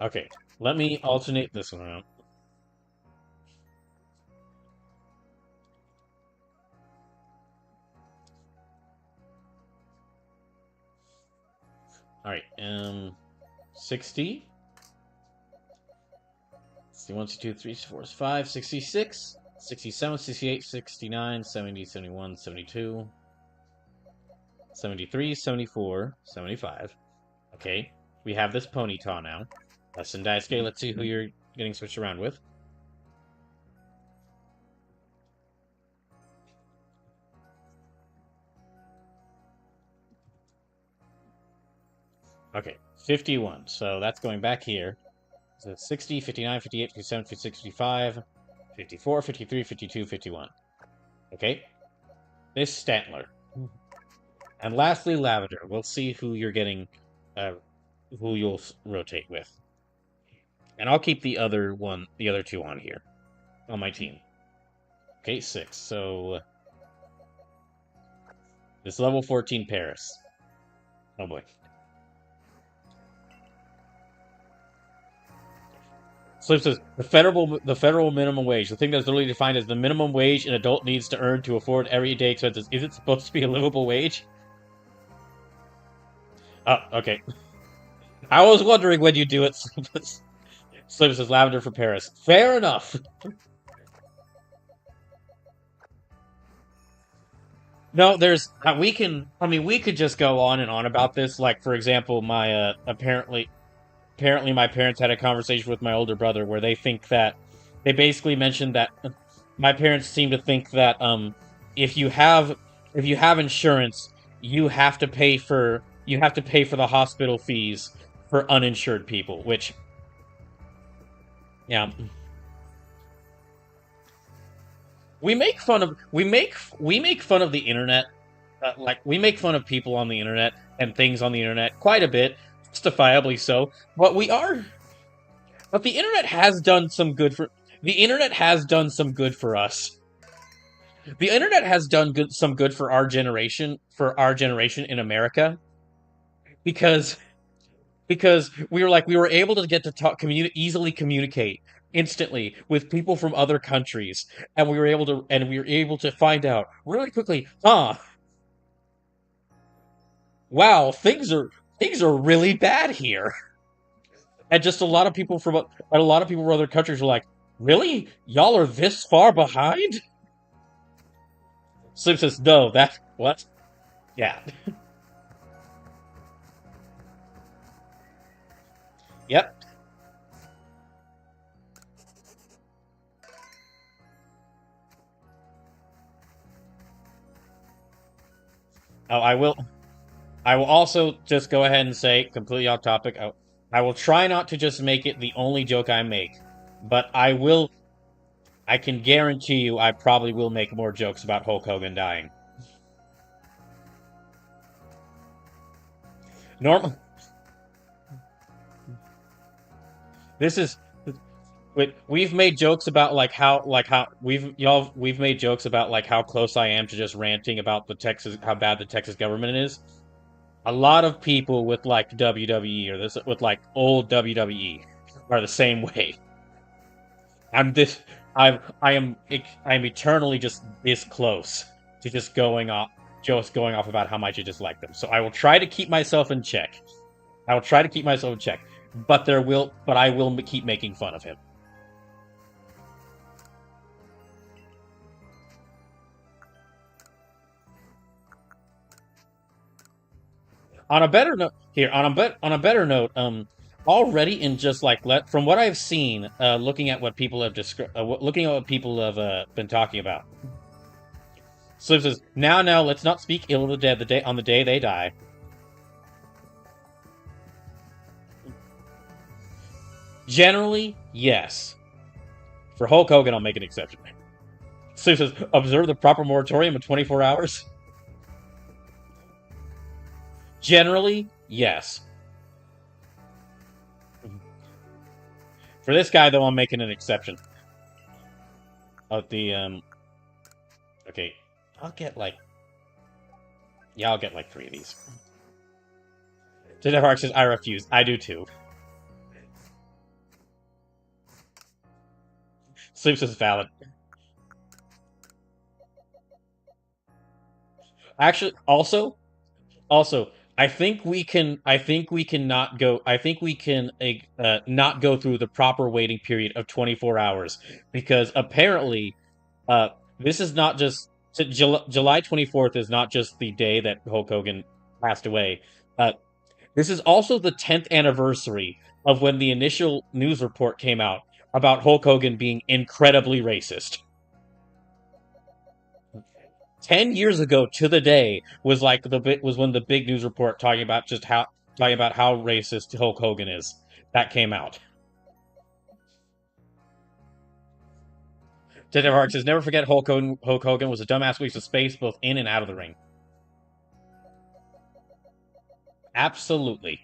Speaker 1: Okay, let me alternate this one out. All right, 60. 61, 62, 3, 4, 5, 66, 67, 68, 69, 70, 71, 72, 73, 74, 75. Okay, we have this Ponyta now. Lesson Daisuke, let's see who you're getting switched around with. Okay, 51. So that's going back here. So 60, 59, 58, 57, 56, 55, 54, 53, 52, 51. Okay. This Stantler. And lastly, Lavender. We'll see who you're getting, who you'll rotate with. And I'll keep the other two on here, on my team. Okay, 6. So, this level 14 Paris. Oh boy. Slip says the federal minimum wage, the thing that's literally defined as the minimum wage an adult needs to earn to afford everyday expenses. Is it supposed to be a livable wage? Oh, okay. I was wondering when you do it. Slip says lavender for Paris. Fair enough. No, there's we can. I mean, we could just go on and on about this. Like, for example, my apparently my parents had a conversation with my older brother where they think that they basically mentioned that my parents seem to think that if you have if you have insurance, you have to pay for the hospital fees for uninsured people, which yeah, we make fun of the internet, like we make fun of people on the internet and things on the internet quite a bit, justifiably so. But we are but the internet has done some good for us. The internet has done some good for our generation in America because we were able to get to easily communicate instantly with people from other countries, and we were able to find out really quickly, wow, things are really bad here. And just a lot of people from other countries were like, really? Y'all are this far behind? Slim says, no, that what? Yeah. Yep. Oh, I will also just go ahead and say, completely off topic, I will try not to just make it the only joke I make, but I can guarantee you I probably will make more jokes about Hulk Hogan dying. Normal. This is we've made jokes about we've made jokes about like how close I am to just ranting about the Texas how bad the Texas government is. A lot of people with like WWE or this with like old WWE are the same way. I'm this I am eternally just this close to just going off about how much I dislike them. So I will try to keep myself in check. I will try to keep myself in check. But I will keep making fun of him. On a better note, on a better note, already in just like from what I've seen, looking at what people have looking at what people have been talking about. Slim says, now, let's not speak ill of the dead on the day they die. Generally, yes. For Hulk Hogan, I'll make an exception. Slim says, observe the proper moratorium of 24 hours. Generally, yes. For this guy, though, I'm making an exception. Okay, I'll get like, yeah, I'll get like 3 of these. Jeff Hark says, I refuse. I do too. Sleeps is valid. Actually, also, I think we can not go. I think we can not go through the proper waiting period of 24 hours because apparently, this is not just July 24th is not just the day that Hulk Hogan passed away. Uh, this is also the 10th anniversary of when the initial news report came out about Hulk Hogan being incredibly racist. 10 years ago to the day was when the big news report talking about how racist Hulk Hogan is that came out. Detective Hart says, "Never forget Hulk Hogan was a dumbass waste of space both in and out of the ring." Absolutely.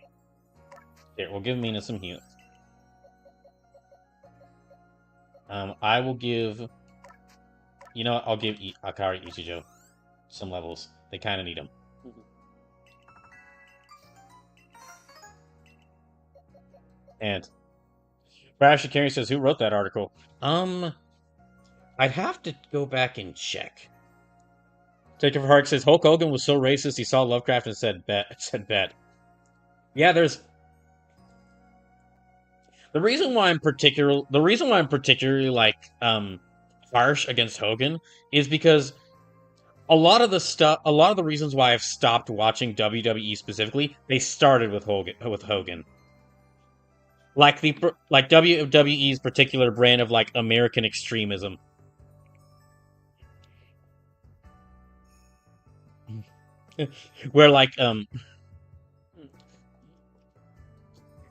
Speaker 1: Here, we'll give Mina some heal. I will give. You know what? I'll give Akari Ichijo some levels. They kind of need them. And Brash Carey says, who wrote that article? I'd have to go back and check. Jacob Hark says Hulk Hogan was so racist he saw Lovecraft and said bet. Said bet. Yeah, there's the reason why I'm particularly like harsh against Hogan is because a lot of the reasons why I've stopped watching WWE specifically, they started with Hogan. Like WWE's particular brand of like American extremism. Where like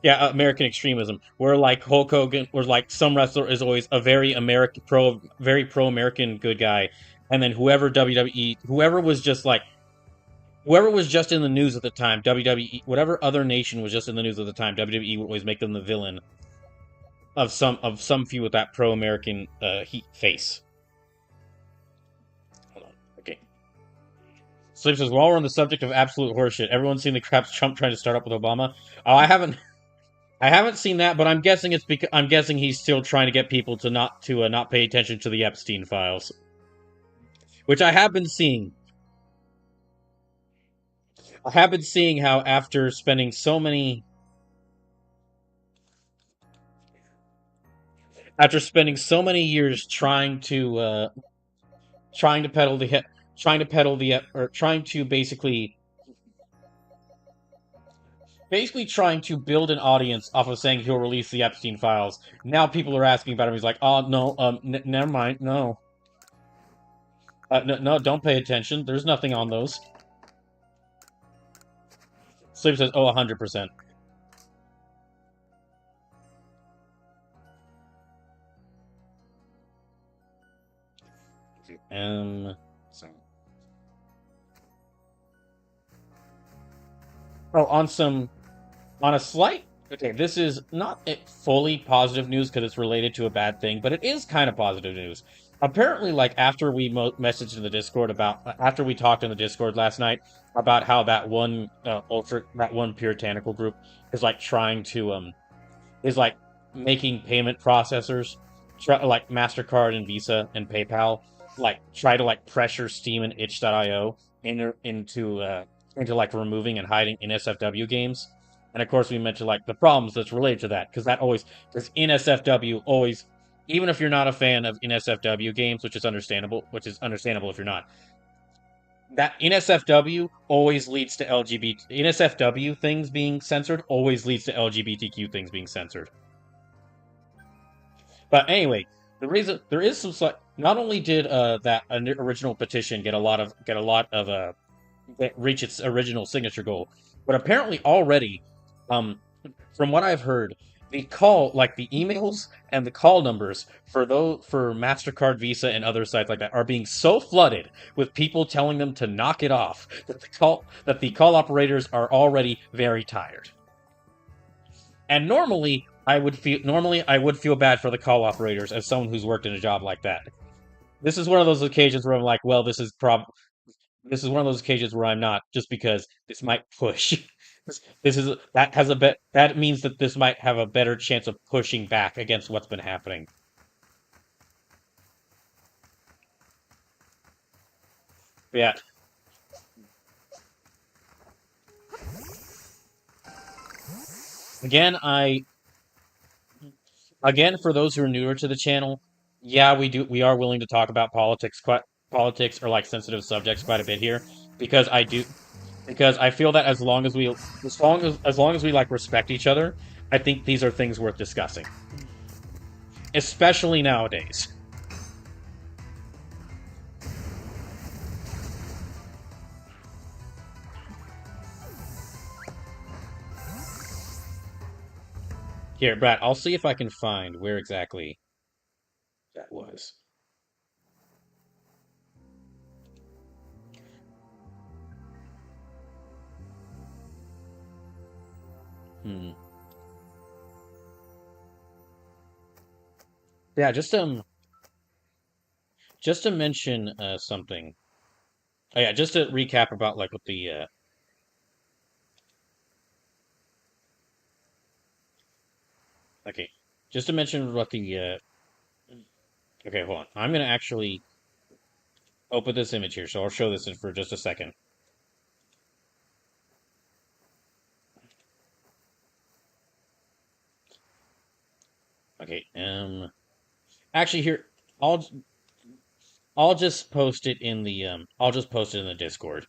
Speaker 1: yeah, American extremism, where like Hulk Hogan, or like some wrestler is always a very pro American good guy, and then whoever was just in the news at the time, WWE, whatever other nation was just in the news at the time, WWE would always make them the villain of some few with that pro American heat face. Hold on, okay. Sleep says, while we're on the subject of absolute horseshit, everyone's seen the craps Trump trying to start up with Obama. Oh, I haven't seen that, but I'm guessing he's still trying to get people to not pay attention to the Epstein files, which I have been seeing. I have been seeing how after spending so many years trying to peddle the trying to peddle the or trying to basically trying to build an audience off of saying he'll release the Epstein files. Now people are asking about him. He's like, oh no, never mind, no. No, don't pay attention. There's nothing on those. Sleep says, oh, 100%. So. Oh, on a slight. Okay, this is not fully positive news because it's related to a bad thing, but it is kind of positive news. Apparently, like after we messaged in the Discord after we talked in the Discord last night about how that one puritanical group is like trying to is like making payment processors like Mastercard and Visa and PayPal like try to like pressure Steam and itch.io into like removing and hiding NSFW games. And of course, we mentioned like the problems that's related to that because NSFW always, even if you're not a fan of NSFW games, which is understandable if you're not, that NSFW always leads to LGBT NSFW things being censored always leads to LGBTQ things being censored. But anyway, the reason there is some not only did that original petition get a lot of reach its original signature goal, but apparently already, from what I've heard, the emails and the call numbers for Mastercard, Visa, and other sites like that are being so flooded with people telling them to knock it off that the call operators are already very tired. And normally I would feel bad for the call operators as someone who's worked in a job like that. This is one of those occasions where I'm like, well, this is one of those occasions where I'm not, just because this might push. That means that this might have a better chance of pushing back against what's been happening. Yeah. Again, for those who are newer to the channel, yeah, we are willing to talk about politics or like sensitive subjects quite a bit here because I feel that as long as we like respect each other, I think these are things worth discussing, especially nowadays. Here, Brad, I'll see if I can find where exactly that was. Hmm. Yeah, just to mention something. Oh, yeah, just to recap about like what Okay, just to mention what the okay, hold on. I'm gonna actually open this image here, so I'll show this for just a second. Okay, actually here, I'll I'll just post it in the I'll just post it in the Discord.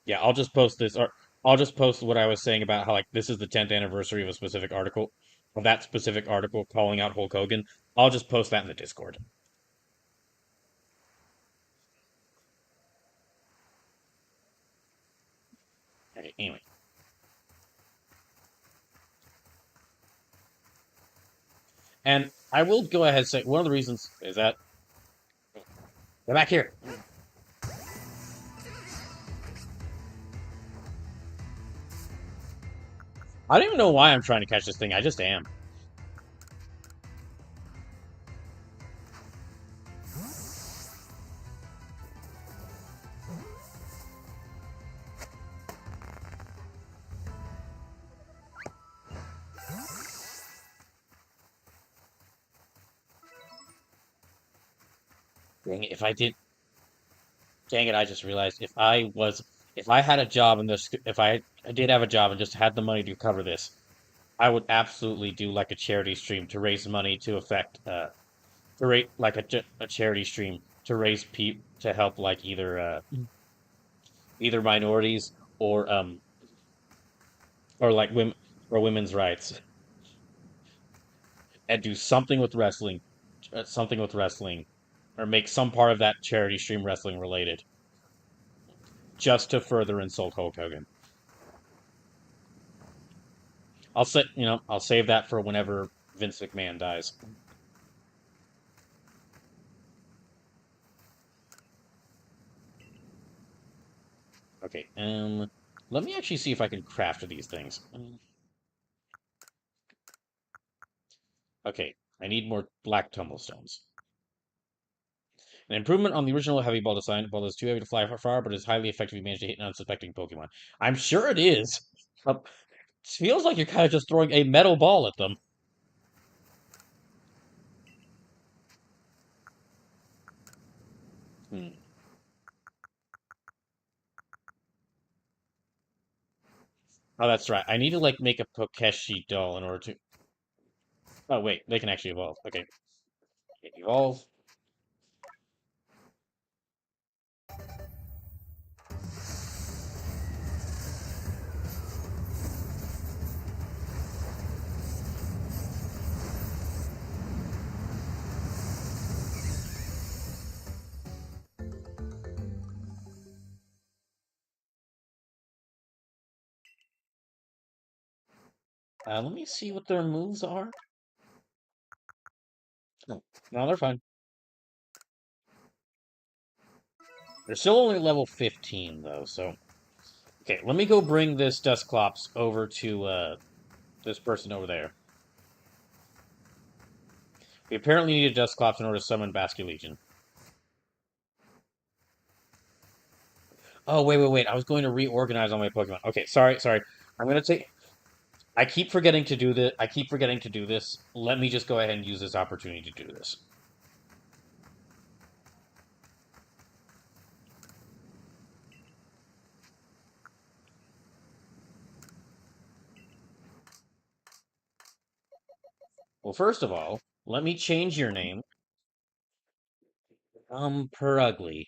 Speaker 1: Yeah, I'll just post this, or I'll just post what I was saying about how like this is the 10th anniversary of a specific article, of that specific article calling out Hulk Hogan. I'll just post that in the Discord. Okay, anyway, and I will go ahead and say one of the reasons is that get back here. I don't even know why I'm trying to catch this thing. I just am. Dang it! If I did, dang it! I just realized if I had a job in this, if I did have a job and just had the money to cover this, I would absolutely do like a charity stream to raise money to affect to rate like a charity stream to raise to help like either minorities or like women or women's rights and do something with wrestling or make some part of that charity stream wrestling related just to further insult Hulk Hogan. I'll save that for whenever Vince McMahon dies. Okay, let me actually see if I can craft these things. Okay, I need more black tumblestones. An improvement on the original heavy ball design. Ball is too heavy to fly far, but is highly effective if you manage to hit an unsuspecting Pokemon. I'm sure it is. It feels like you're kind of just throwing a metal ball at them. Hmm. Oh, that's right. I need to like make a Pokeshi doll in order to. Oh wait, they can actually evolve. Okay, evolve. Let me see what their moves are. No, no, they're fine. They're still only level 15 though, so okay. Let me go bring this Dusclops over to this person over there. We apparently need a Dusclops in order to summon Basculegion. Oh, wait. I was going to reorganize all my Pokemon. Okay, sorry. I'm gonna take. I keep forgetting to do this. I keep forgetting to do this. Let me just go ahead and use this opportunity to do this. Well, first of all, let me change your name. Per ugly.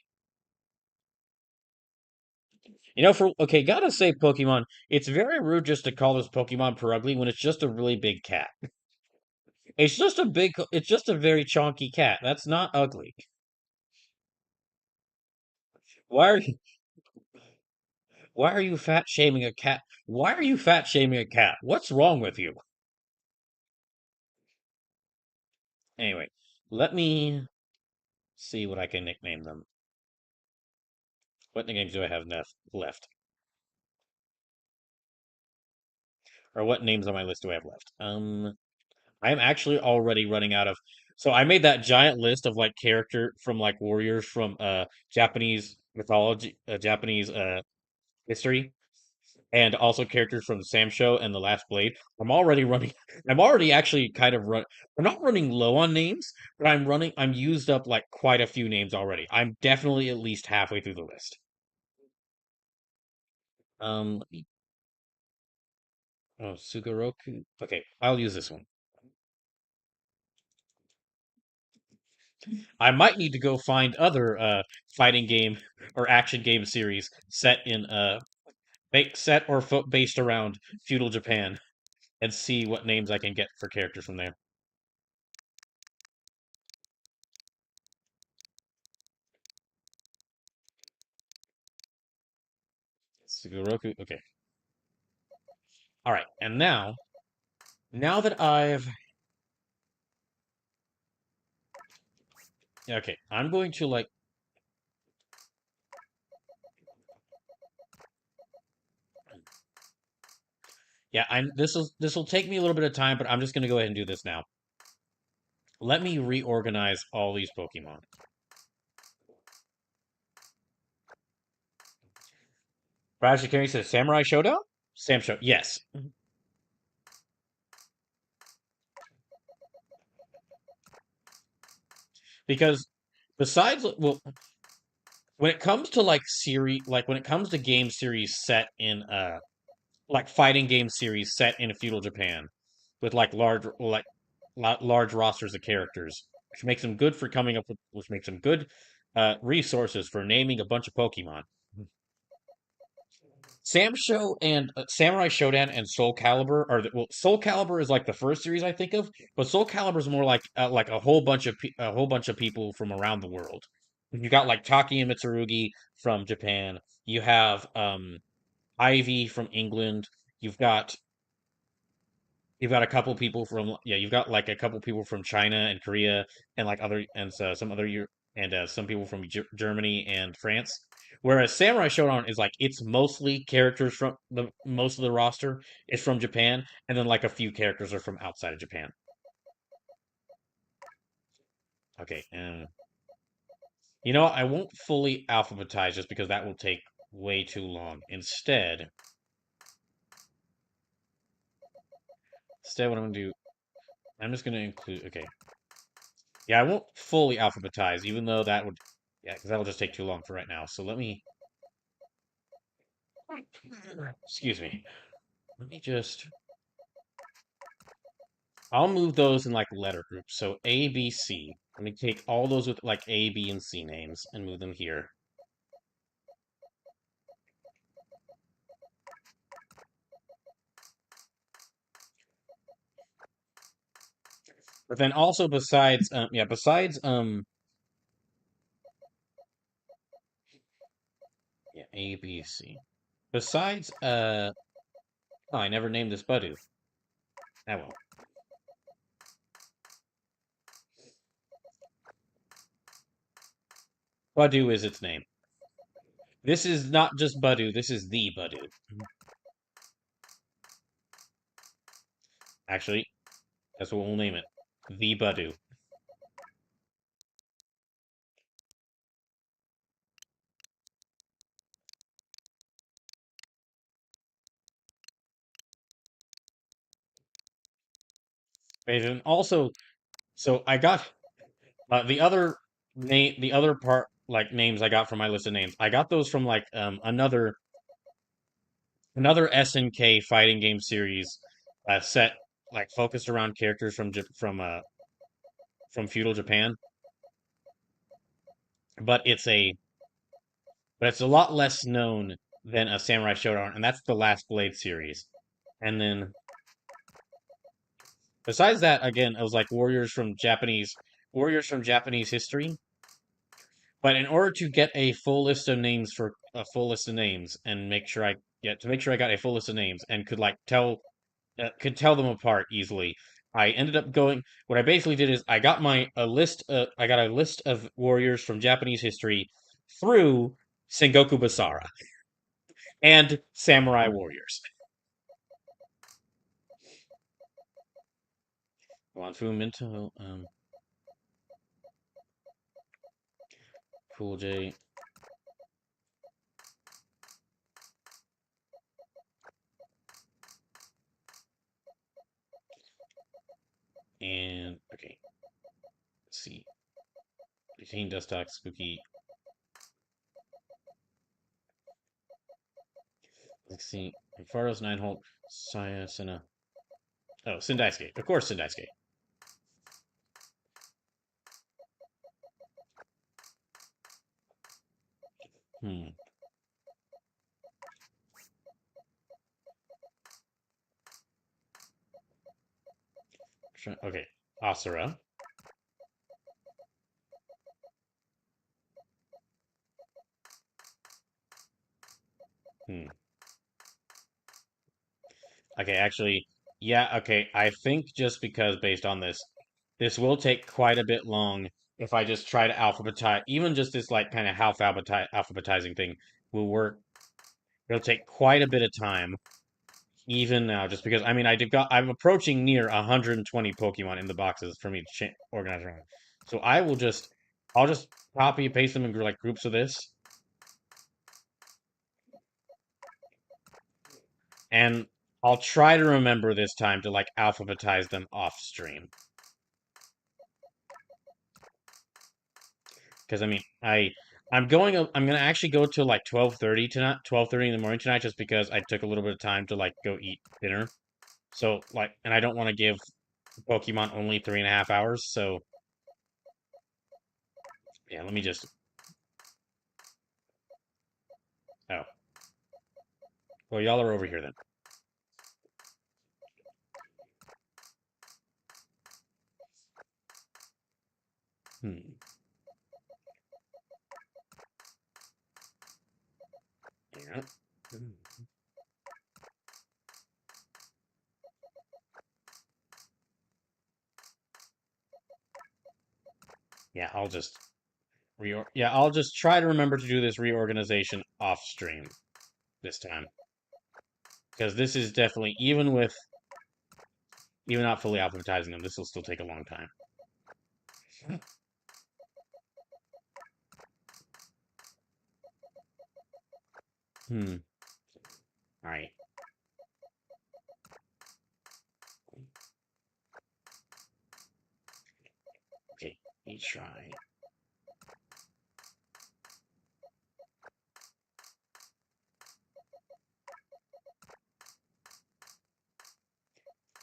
Speaker 1: For okay, gotta say, Pokemon, it's very rude just to call this Pokemon per ugly when it's just a really big cat. It's just a very chonky cat. That's not ugly. Why are you, why are you fat shaming a cat? Why are you fat shaming a cat? What's wrong with you? Anyway, let me see what I can nickname them. What nicknames do I have left? Or what names on my list do I have left? I'm actually already running out of. So I made that giant list of like character from like warriors from Japanese mythology, Japanese history. and also characters from Sam Show and The Last Blade. I'm already running. I'm already actually kind of run. I'm not running low on names, but I'm running. I'm used up like quite a few names already. I'm definitely at least halfway through the list. Let me. Oh, Sugoroku. Okay, I'll use this one. I might need to go find other fighting game or action game series set in set or based around feudal Japan and see what names I can get for characters from there. Sugoroku. Okay. All right. And now that I've okay, I'm going to like yeah, I'm this will take me a little bit of time, but I'm just going to go ahead and do this now. Let me reorganize all these Pokemon. Brad Shikari says Samurai Showdown? Sam Show. Yes. Because besides well when it comes to like series like when it comes to game series set in like fighting game series set in feudal Japan with like large rosters of characters, which makes them good for coming up with which makes them good resources for naming a bunch of Pokemon. Sam Show and Samurai Shodown and Soul Calibur are well, Soul Calibur is like the first series I think of, but Soul Calibur is more like a whole bunch of a whole bunch of people from around the world. You got like Taki and Mitsurugi from Japan. You have Ivy from England. You've got you've got a couple people from yeah, you've got like a couple people from China and Korea and like other and some other and some people from Germany and France. Whereas Samurai Showdown is like it's mostly characters from the most of the roster is from Japan, and then like a few characters are from outside of Japan. Okay, and you know what? I won't fully alphabetize just because that will take way too long. Instead, what I'm gonna do, I'm just gonna include. Okay, yeah, I won't fully alphabetize, even though that would, yeah, because that'll just take too long for right now. So let me, excuse me, let me just, I'll move those in like letter groups. So A, B, C. Let me take all those with like A, B, and C names and move them here. But then also besides, yeah, besides, yeah, A, B, C. Besides, oh, I never named this Badu. Oh well. Badu is its name. This is not just Badu, this is the Badu. Actually, that's what we'll name it. The Badu. And also, so I got the other the other part, like names I got from my list of names. I got those from like another SNK fighting game series, set like focused around characters from feudal Japan, but it's a lot less known than a Samurai Showdown, and that's the Last Blade series. And then besides that, again, it was like warriors from Japanese history. But in order to get a full list of names for a full list of names and make sure I got a full list of names and could tell them apart easily, I ended up going. What I basically did is I got a list. I got a list of warriors from Japanese history through Sengoku Basara and samurai warriors. Wanfu Minto, Cool J. And okay, let's see. 18 Dustox, Spooky. Let's see. Faros, 9 Holt, Saya, Senna. Oh, Sindaisuke. Of course, Sindaisuke. Hmm. Okay. Asura. Hmm. Okay, actually, yeah, okay. I think just because based on this, this will take quite a bit long if I just try to alphabetize, even just this like kind of half alphabetizing thing will work. It'll take quite a bit of time, even now, just because I mean I'm approaching near 120 Pokemon in the boxes for me to organize around. So I'll just copy and paste them in like groups of this, and I'll try to remember this time to like alphabetize them off stream. Because I mean, I'm gonna actually go till like 12:30 tonight, 12:30 in the morning tonight, just because I took a little bit of time to like go eat dinner. So like, and I don't want to give Pokemon only 3.5 hours. So yeah, let me just. Oh, well, y'all are over here then. Hmm. Yeah. Hmm. Yeah, I'll just try to remember to do this reorganization off stream this time, because this is definitely even not fully alphabetizing them, this will still take a long time. Hmm. All right. Okay. Let me try.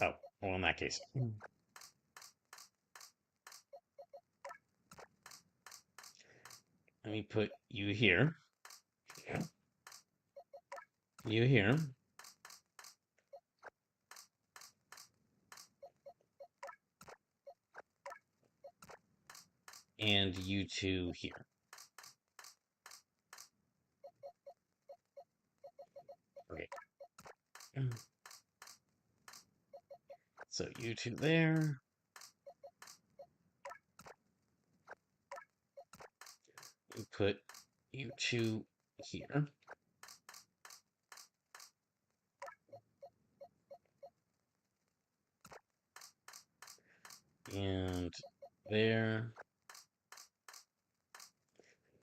Speaker 1: Oh, well, in that case, let me put you here, you here, and you two here. Okay. So you two there. We put you two here. And there.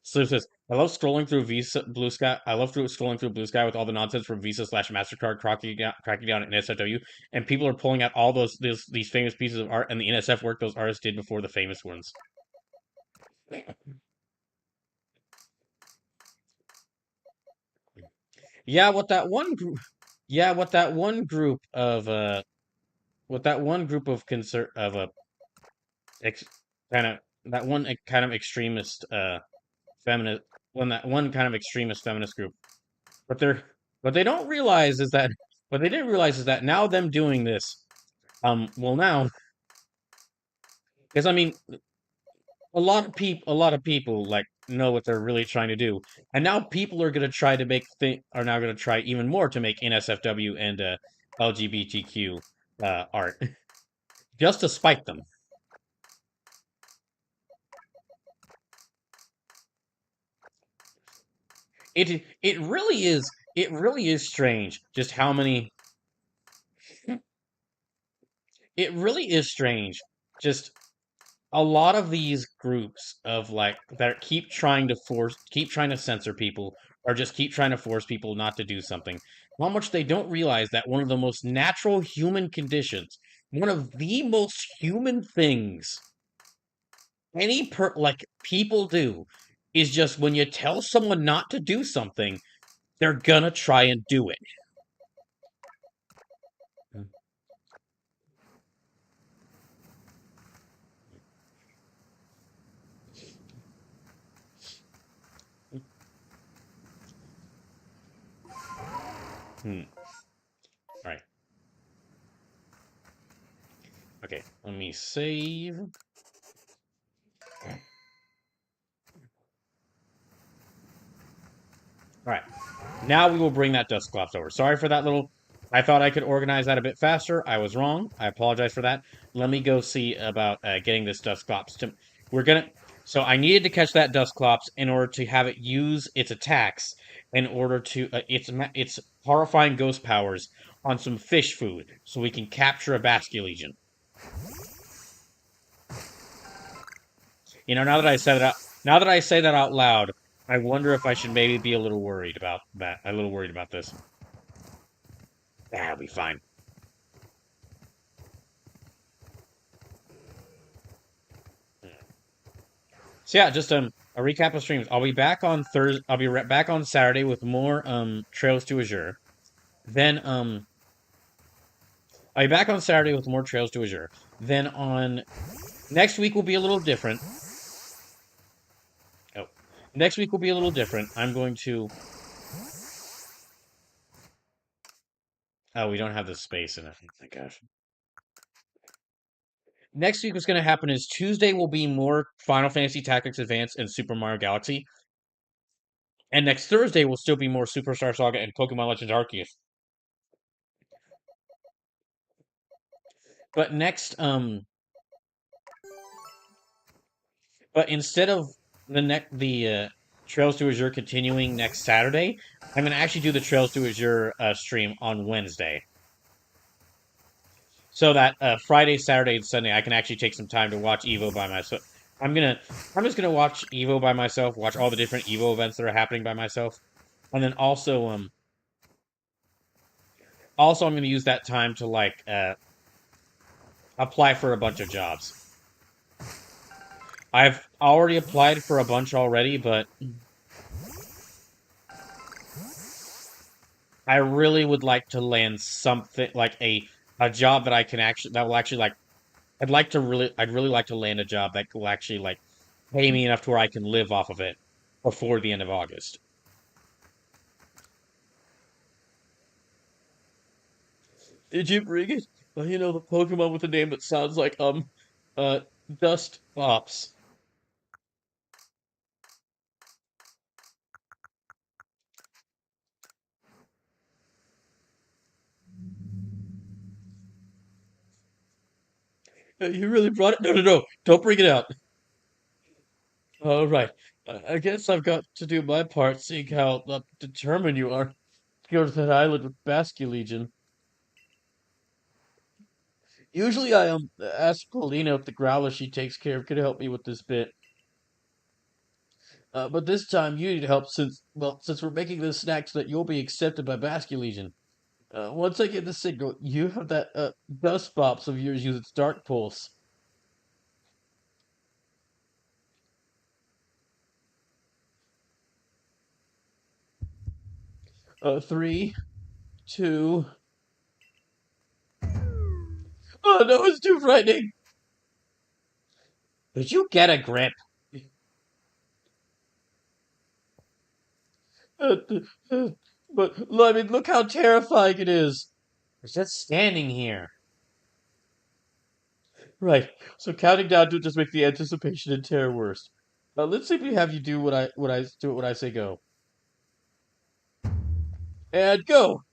Speaker 1: So it says, I love scrolling through Visa Blue Sky. I love scrolling through Blue Sky with all the nonsense from Visa slash Mastercard cracking down at NSFW, and people are pulling out all these famous pieces of art and the NSF work those artists did before the famous ones. Yeah, what that one group. Yeah, what that one group of concert of a ex, kind of that one kind of extremist feminist that one kind of extremist feminist group. But they're what they don't realize is that what they didn't realize is that now them doing this, well now, because I mean, a lot of people like know what they're really trying to do, and now people are gonna try to are now gonna try even more to make NSFW and LGBTQ art just to spite them. It really is strange just how many. It really is strange just a lot of these groups of like that keep trying to censor people or just keep trying to force people not to do something. How much they don't realize that one of the most natural human conditions one of the most human things like people do is just when you tell someone not to do something, they're gonna try and do it. Hmm. All right. Okay. Let me save. All right. Now we will bring that Dusclops over. Sorry for that little. I thought I could organize that a bit faster. I was wrong. I apologize for that. Let me go see about getting this Dusclops to. We're gonna. So I needed to catch that Dusclops in order to have it use its attacks in order to its horrifying ghost powers on some fish food, so we can capture a Basculegion. Now that I say that out loud, I wonder if I should maybe be a little worried about that. A little worried about this. That'll be fine. So yeah, just a recap of streams. I'll be back on Thursday. I'll be back on Saturday with more Trails to Azure. Then I'll be back on Saturday with more Trails to Azure. Then on next week will be a little different. Oh, next week will be a little different. I'm going to. Oh, we don't have the space in it. Oh my gosh. Next week, what's going to happen is Tuesday will be more Final Fantasy Tactics Advance and Super Mario Galaxy, and next Thursday will still be more Superstar Saga and Pokemon Legends Arceus. But next, but instead of the Trails to Azure continuing next Saturday, I'm gonna actually do the Trails to Azure stream on Wednesday, so that Friday, Saturday, and Sunday I can actually take some time to watch Evo by myself. I'm gonna I'm just gonna watch Evo by myself, watch all the different Evo events that are happening by myself, and then also I'm gonna use that time to like apply for a bunch of jobs. I've already applied for a bunch already, but I really would like to land something like a job that I can actually that will actually like I'd really like to land a job that will actually like pay me enough to where I can live off of it before the end of August. Did you bring it? You know, the Pokemon with a name that sounds like uh Dust Pops. You really brought it? No, no, no! Don't bring it out. All right. I guess I've got to do my part, seeing how determined you are to go to that island with Basculegion. Usually I ask Paulina if the growler she takes care of could help me with this bit. But this time you need help since we're making this snack so that you'll be accepted by Basculegion. Once I get the signal, you have that dust bops of yours use its dark pulse. 3, 2. Oh no, it's too frightening. Did you get a grip? Uh, but I mean, look how terrifying it is. It's just standing here. Right. So counting down to just make the anticipation and terror worse. Let's see if we have you do what I do what I say go. And go.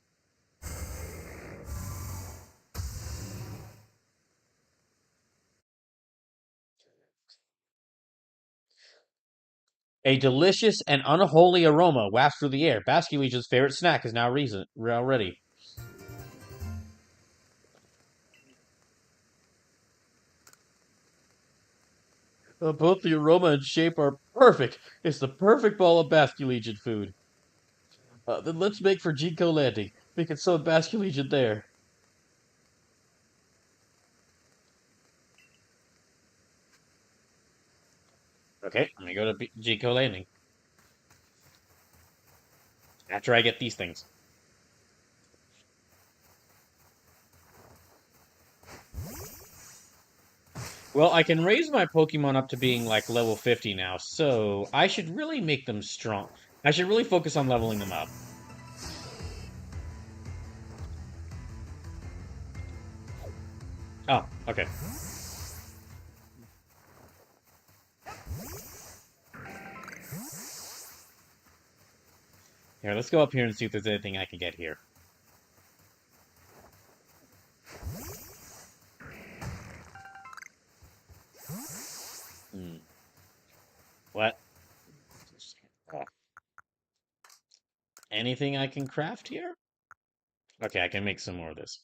Speaker 1: A delicious and unholy aroma wafts through the air. Basculegion's favorite snack is now ready. Both the aroma and shape are perfect. It's the perfect ball of Basculegion food. Then let's make for Jinko Landing. We can summon Basculegion there. Okay, let me go to Jico Landing. After I get these things. Well, I can raise my Pokemon up to being like level 50 now, so I should really make them strong. I should really focus on leveling them up. Oh, okay. Here, let's go up here and see if there's anything I can get here. What? Anything I can craft here? Okay, I can make some more of this.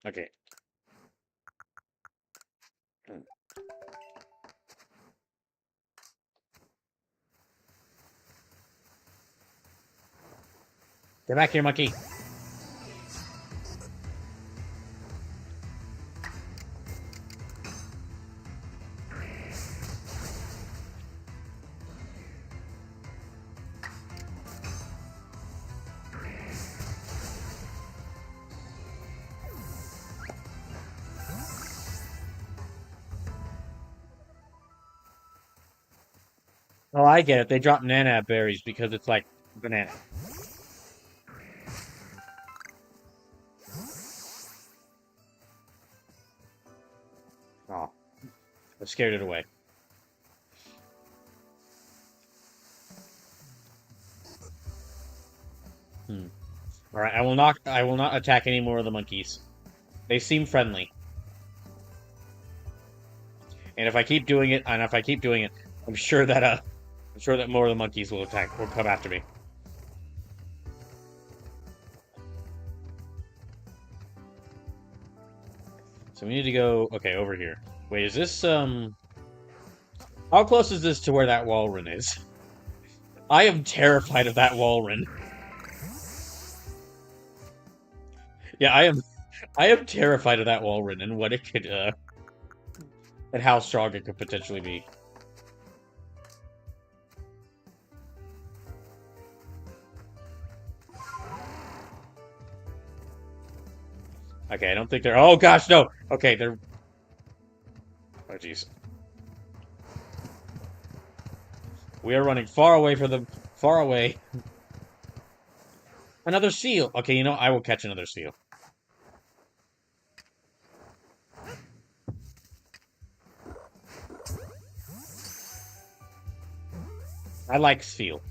Speaker 1: Okay. Get back here, monkey. Oh, I get it. They drop Nana berries because it's like banana. Oh, I scared it away. Hmm. All right, I will not attack any more of the monkeys. They seem friendly. And if I keep doing it, I'm sure that more of the monkeys will come after me. So we need to go, okay, over here. Wait, is this, how close is this to where that Walren is? I am terrified of that Walren. Yeah, I am terrified of that Walren and what it could, and how strong it could potentially be. Okay, I don't think they're... Oh, gosh, no! Okay, they're... Oh, jeez. We are running far away from them. Far away. Another seal! Okay, you know, I will catch another seal. I like seal.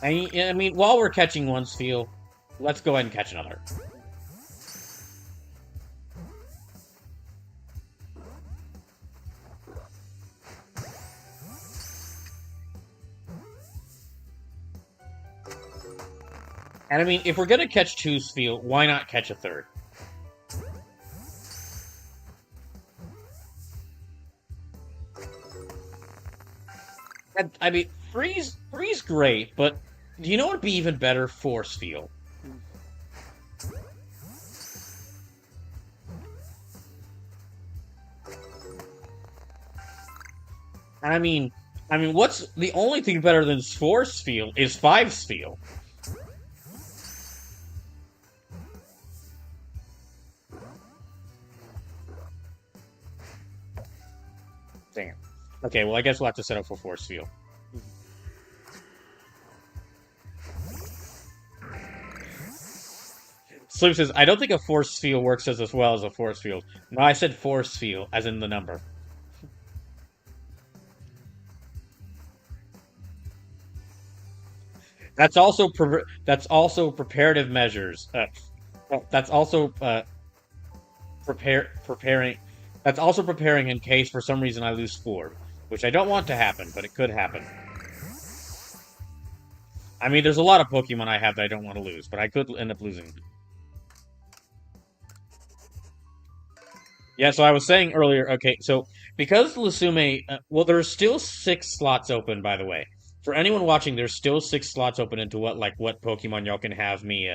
Speaker 1: I mean, while we're catching one seal, let's go ahead and catch another. And I mean, if we're gonna catch two Spheal, why not catch a third? And, I mean, three's great, but do you know what would be even better? Four Spheal. And I mean, what's the only thing better than four Spheal is five Spheal. Damn. Okay, well, I guess we'll have to set up for force field. Sleep says, I don't think a force field works as well as a force field. No, I said force field, as in the number. That's also preparative measures. That's also preparing. That's also preparing in case for some reason I lose form, which I don't want to happen, but it could happen. I mean, there's a lot of Pokemon I have that I don't want to lose, but I could end up losing them. Yeah, so I was saying earlier, okay, so because Lusume, well, there's still 6 slots open, by the way. For anyone watching, there's still 6 slots open into what Pokemon y'all can have me,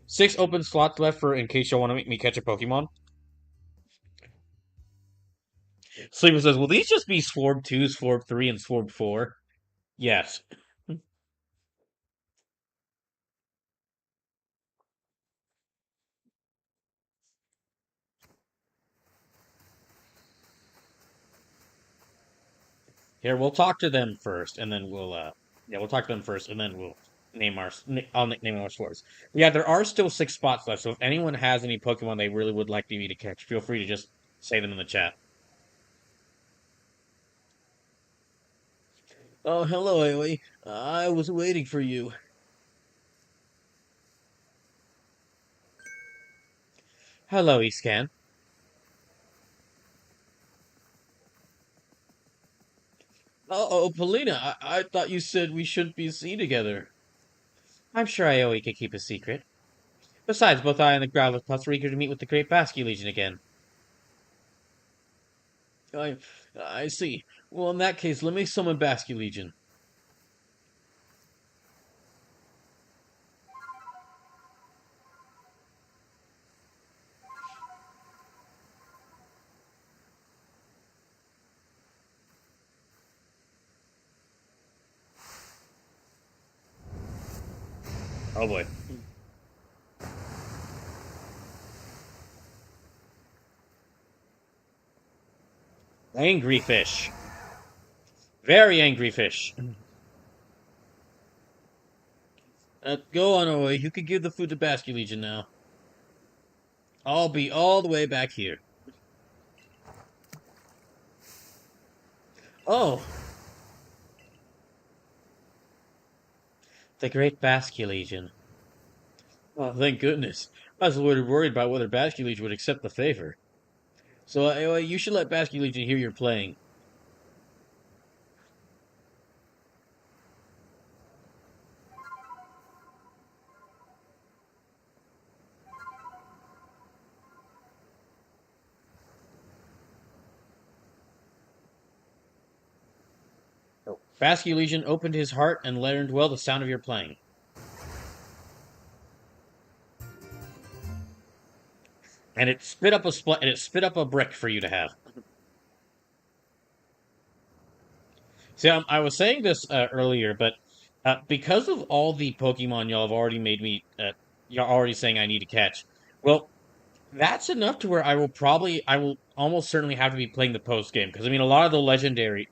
Speaker 1: 6 open slots left for in case y'all want to make me catch a Pokemon. Sleeper says, will these just be Swarb 2, Swarb 3, and Swarb 4? Yes. Here, we'll talk to them first, and then we'll talk to them first, and then we'll name I'll name our Swarms. Yeah, there are still 6 spots left, so if anyone has any Pokemon they really would like me to catch, feel free to just say them in the chat. Oh, hello, Aoi. I was waiting for you. Hello, Escan. Oh, Polina, I thought you said we shouldn't be seen together. I'm sure Aoi could keep a secret. Besides, both I and the Growlithe Plus were eager to meet with the Great Basque Legion again. I, I see. Well, in that case, let me summon Basque Legion. Oh boy. Angry fish. Very angry fish. Go on, Aoi. You can give the food to Basque Legion now. I'll be all the way back here. Oh! The Great Basque Legion. Oh, thank goodness. I was a little worried about whether Basque Legion would accept the favor. So, Aoi, you should let Basque Legion hear you're playing. Basque Legion opened his heart and learned well the sound of your playing. And it spit up a brick for you to have. See, I was saying this earlier, but because of all the Pokemon y'all have already made me, y'all already saying I need to catch. Well, that's enough to where I will almost certainly have to be playing the post game because I mean a lot of the legendary.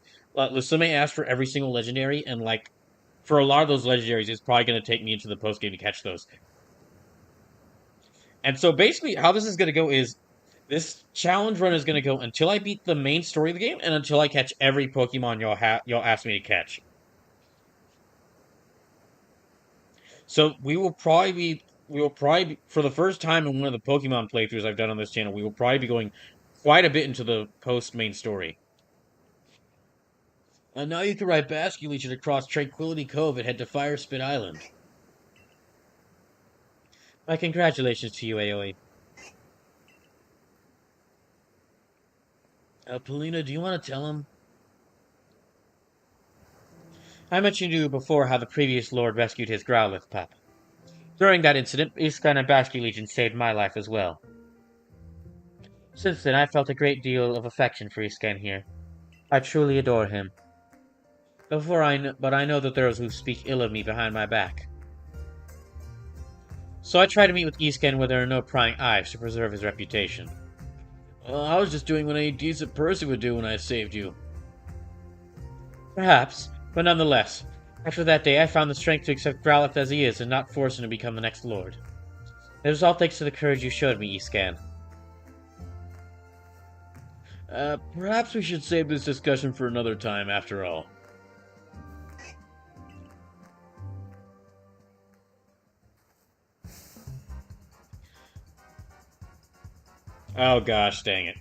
Speaker 1: Somebody asked for every single legendary, and like for a lot of those legendaries, it's probably going to take me into the post game to catch those. And so basically, how this is going to go is this challenge run is going to go until I beat the main story of the game and until I catch every Pokemon y'all asked me to catch. So we will probably be, for the first time in one of the Pokemon playthroughs I've done on this channel, we will probably be going quite a bit into the post main story. And now you can ride Basque Legion across Tranquility Cove and head to Fire Spit Island. My congratulations to you, Aoi. Polina, do you want to tell him? I mentioned to you before how the previous lord rescued his Growlithe pup. During that incident, Iskan and Basque Legion saved my life as well. Since then, I've felt a great deal of affection for Iskan here. I truly adore him. But I know that there are those who speak ill of me behind my back. So I try to meet with Iskan where there are no prying eyes to preserve his reputation. I was just doing what any decent person would do when I saved you. Perhaps, but nonetheless, after that day I found the strength to accept Growlithe as he is and not force him to become the next lord. It was all thanks to the courage you showed me, Iskan. Perhaps we should save this discussion for another time, after all. Oh gosh, dang it.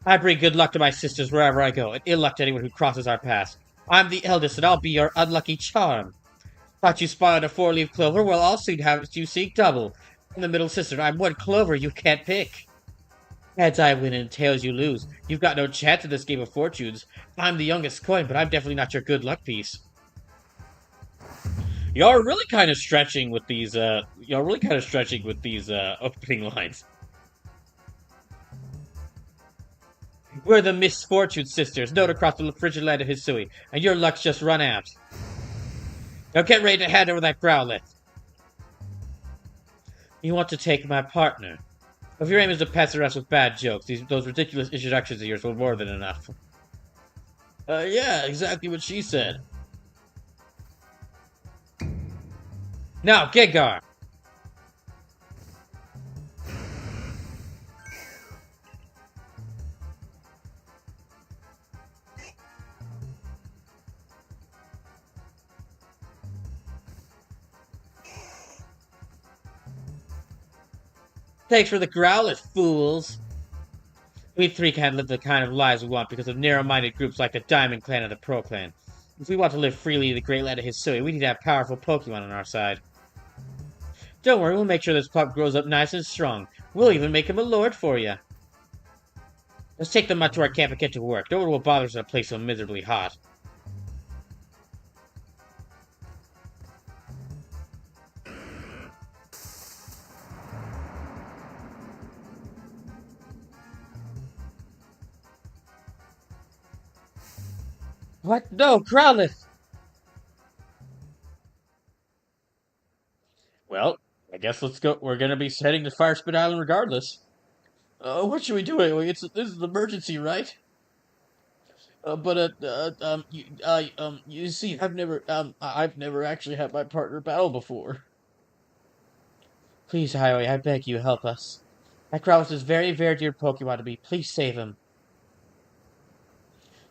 Speaker 1: I bring good luck to my sisters wherever I go, and ill luck to anyone who crosses our paths. I'm the eldest, and I'll be your unlucky charm. Thought you spotted a four-leaf clover? Well, I'll soon have you seek double. I'm the middle sister. I'm one clover you can't pick. Heads I win and tails you lose. You've got no chance in this game of fortunes. I'm the youngest coin, but I'm definitely not your good luck piece. Y'all really kind of stretching with these, opening lines. We're the Misfortune Sisters, known across the frigid land of Hisui, and your luck's just run out. Now get ready to hand over that growlet. You want to take my partner? If your aim is to pester us with bad jokes, those ridiculous introductions of yours were more than enough. Yeah, exactly what she said. Now, Gigar! Thanks for the growlet, fools! We three can't live the kind of lives we want because of narrow-minded groups like the Diamond Clan and the Pro Clan. If we want to live freely in the great land of Hisui, we need to have powerful Pokemon on our side. Don't worry, we'll make sure this pup grows up nice and strong. We'll even make him a lord for you. Let's take them out to our camp and get to work. No one will bother us in a place so miserably hot. What? No, Growlithe! Well, I guess let's go. We're gonna be heading to Fire Spit Island regardless. What should we do anyway? This is an emergency, right? You see, I've never actually had my partner battle before. Please, Highway, I beg you, help us. That Growlithe is very, very dear Pokemon to me. Please save him.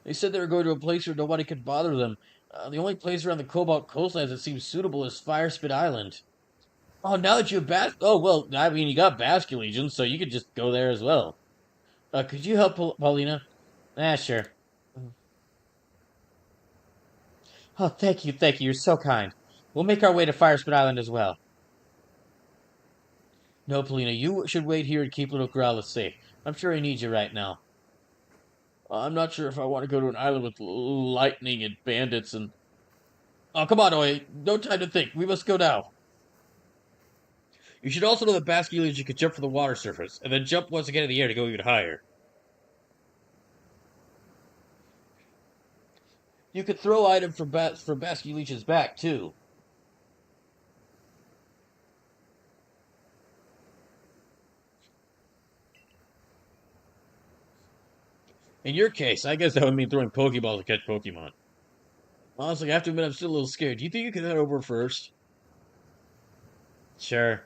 Speaker 1: They said they were going to a place where nobody could bother them. The only place around the Cobalt Coastlands that seems suitable is Fire Spit Island. Oh, now that you have oh, well, I mean, you got Basculegion, so you could just go there as well. Could you help Paulina? Sure. Oh, thank you, you're so kind. We'll make our way to Fire Spit Island as well. No, Paulina, you should wait here and keep little Growlithe safe. I'm sure he needs you right now. I'm not sure if I want to go to an island with lightning and bandits and... Oh, come on, Oi. No time to think. We must go now. You should also know that Basculegion can jump from the water surface, and then jump once again in the air to go even higher. You could throw items from Basculegion's back, too. In your case, I guess that would mean throwing Pokeballs to catch Pokemon. Honestly, I have to admit I'm still a little scared. Do you think you can head over first? Sure.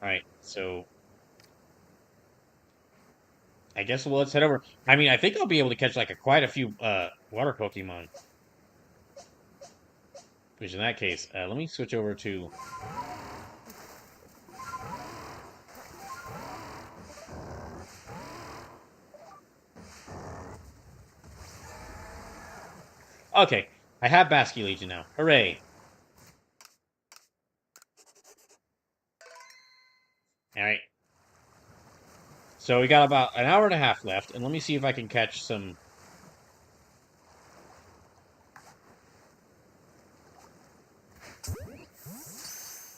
Speaker 1: Alright, so... I guess let's head over. I mean, I think I'll be able to catch, like, quite a few, water Pokemon. Which, in that case, let me switch over to... Okay, I have Basculegion now. Hooray! Alright. So we got about an hour and a half left, and let me see if I can catch some...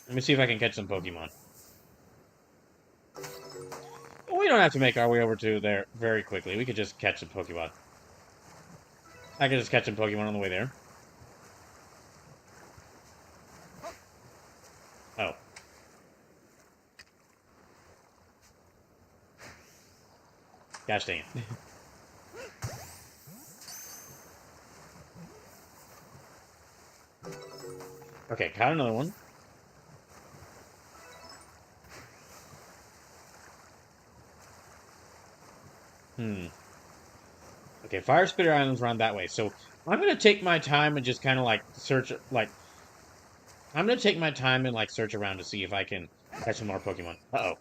Speaker 1: Let me see if I can catch some Pokemon. Well, we don't have to make our way over to there very quickly. We could just catch some Pokemon. I could just catch some Pokemon on the way there. Oh. Gosh dang it. Okay, caught another one. Okay, Fire Spitter Island's around that way, so I'm gonna take my time and just kind of like search, like, I'm gonna take my time and like search around to see if I can catch some more Pokemon. Uh-oh.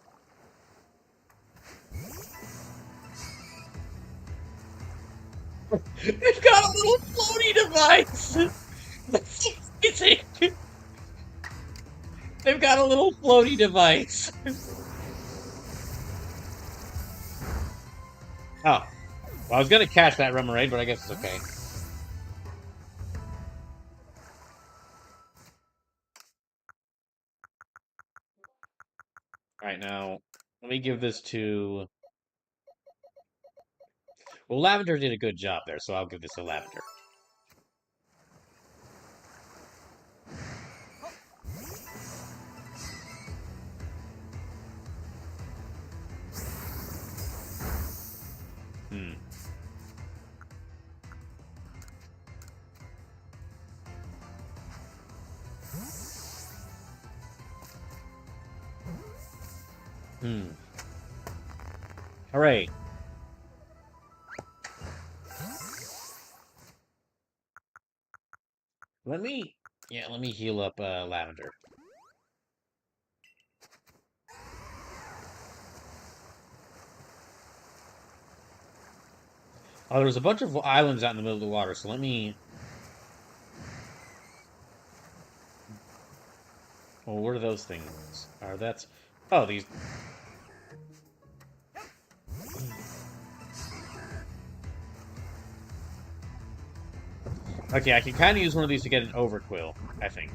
Speaker 1: It's got a little floaty device! They've got a little floaty device. Oh. Well, I was gonna catch that Remoraid, but I guess it's okay. Alright, now, let me give this to... Well, Lavender did a good job there, so I'll give this to Lavender. Hmm. Hmm. Hooray. Let me... Yeah, let me heal up Lavender. Oh, there's a bunch of islands out in the middle of the water, so let me... Well, what are those things? Are that's... Oh, these... Okay, I can kind of use one of these to get an Overquill, I think.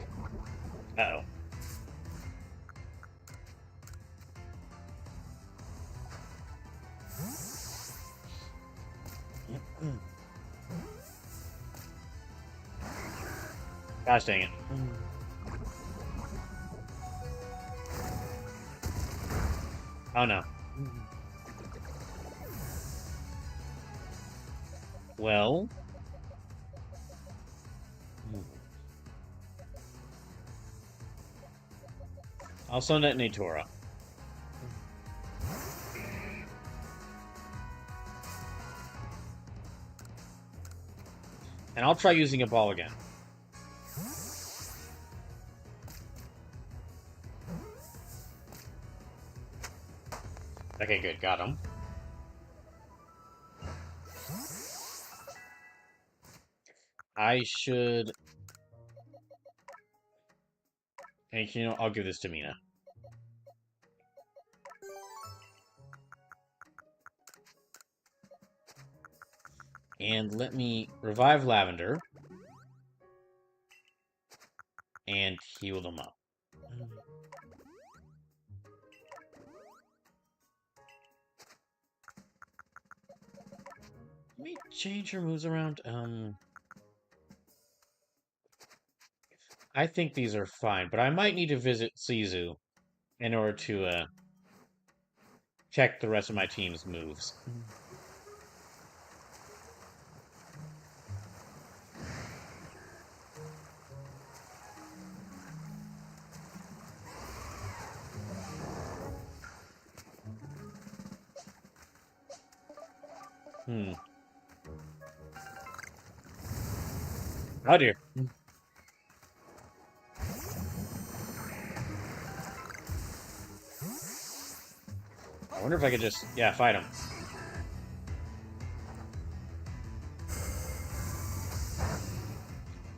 Speaker 1: Uh-oh. Gosh dang it. Oh no. Well... I'll send that Natura. And I'll try using a ball again. Okay, good. Got him. I should... Hey, you know, I'll give this to Mina. And let me revive Lavender. And heal them up. Let me change her moves around. I think these are fine, but I might need to visit Sizu in order to check the rest of my team's moves. Hmm. Oh dear. I wonder if I could just, yeah, fight him.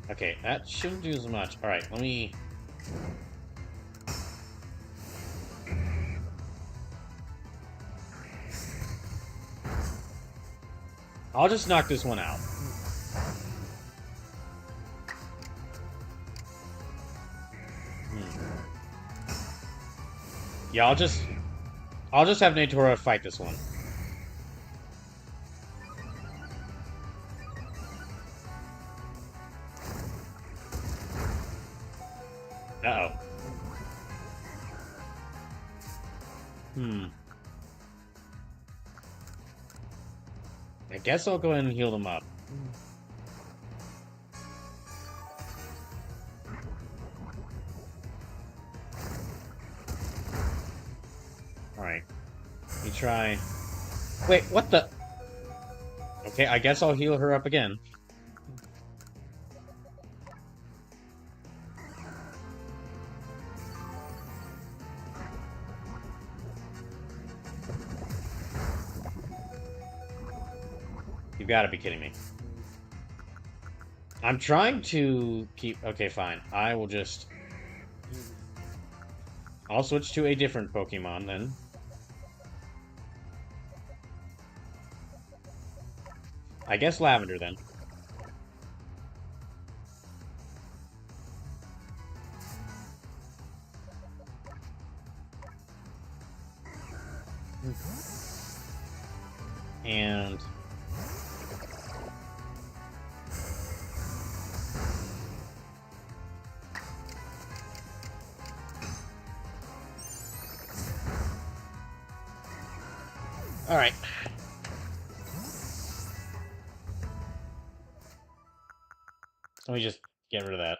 Speaker 1: Okay, that shouldn't do as much. Alright, let me... I'll just knock this one out. Yeah, I'll just have Natura fight this one. Uh-oh. I guess I'll go ahead and heal them up. Alright. Let me try... Wait, what the... Okay, I guess I'll heal her up again. You've got to be kidding me. I'm trying to keep... Okay, fine. I will just... I'll switch to a different Pokemon, then. I guess lavender, then. And... Alright. Let me just get rid of that.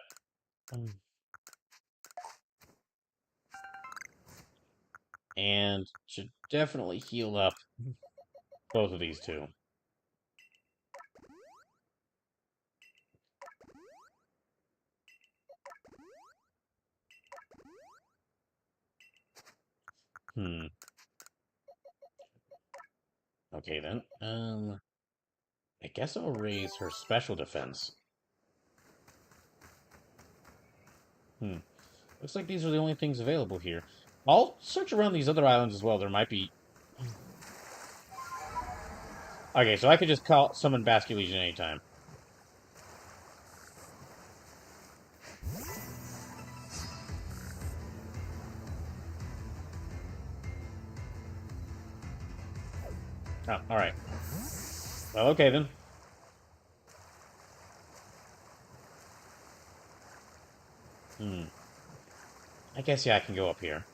Speaker 1: And should definitely heal up both of these two. Okay, then. I guess I'll raise her special defense. Looks like these are the only things available here. I'll search around these other islands as well. There might be... Okay, so I could just summon Basket Legion anytime. Oh, alright. Well, okay then. I guess, yeah, I can go up here.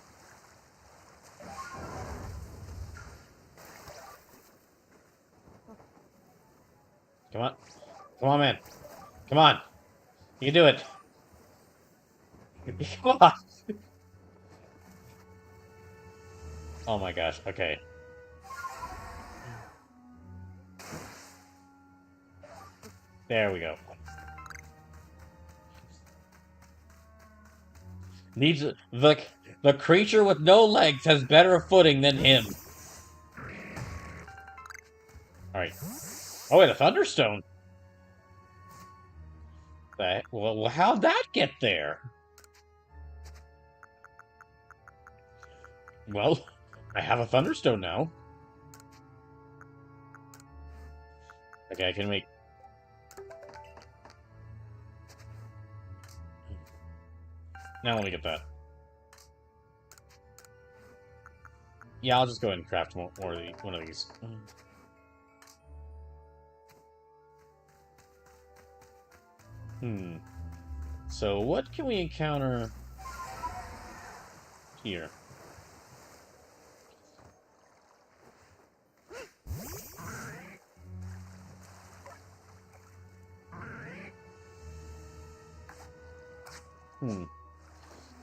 Speaker 1: Come on. Come on, man. Come on. You can do it. Come on. Oh my gosh, okay. There we go. Needs the creature with no legs has better footing than him. Alright. Oh wait, a Thunderstone. Well, how'd that get there? Well, I have a Thunderstone now. Okay, I can make... Now let me get that. Yeah, I'll just go ahead and craft one of these. So what can we encounter here?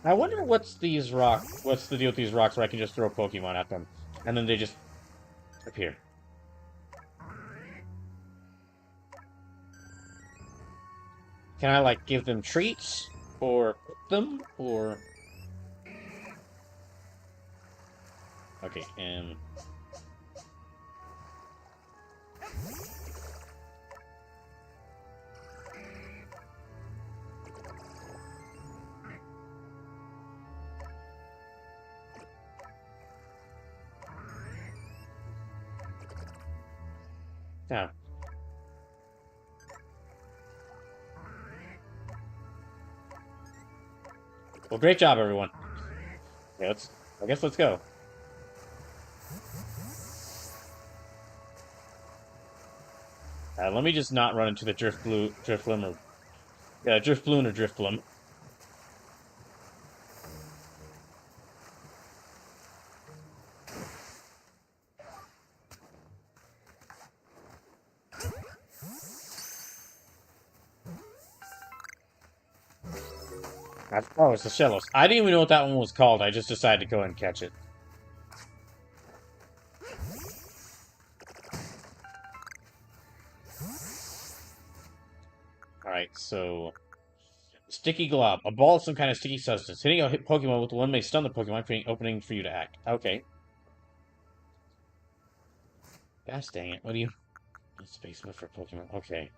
Speaker 1: I wonder what's the deal with these rocks where I can just throw Pokemon at them, and then they just appear. Can I, like, give them treats? Or cook them? Or... Okay, yeah. Well, great job, everyone. Okay, I guess let's go. Let me just not run into the Driftbloom or... Yeah, Driftbloom or Driftbloom. Oh, it's the Shellos. I didn't even know what that one was called. I just decided to go and catch it. Alright, so... Sticky Glob. A ball of some kind of sticky substance. Hitting a Pokemon with one may stun the Pokemon, creating an opening for you to act. Okay. Gosh dang it. What do you... Space move for Pokemon. Okay.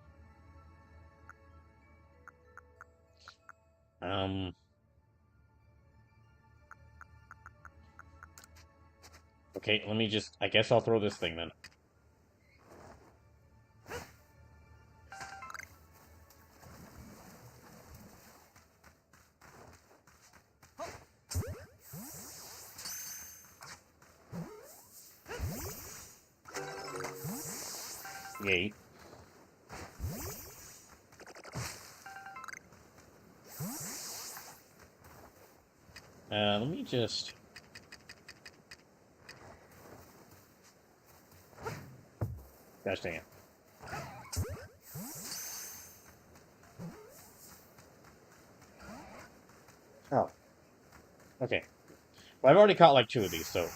Speaker 1: Okay, let me just... I guess I'll throw this thing, then. Yay. Let me just... Gosh dang it. Oh. Okay. Well, I've already caught like 2 of these, so...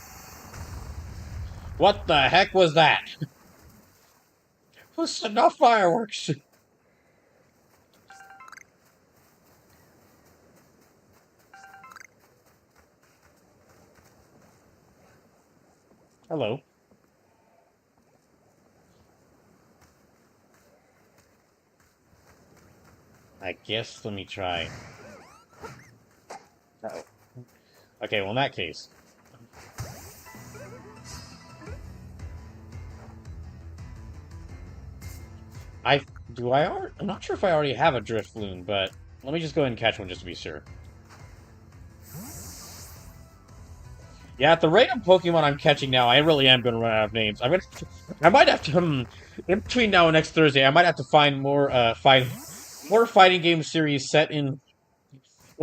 Speaker 1: What the heck was that? Who said no fireworks? Hello. I guess let me try. Uh-oh. Okay, well in that case. I'm not sure if I already have a drift loon, but let me just go ahead and catch one just to be sure. Yeah, at the rate of Pokemon I'm catching now, I really am going to run out of names. I might have to, in between now and next Thursday, I might have to find more, more fighting game series set in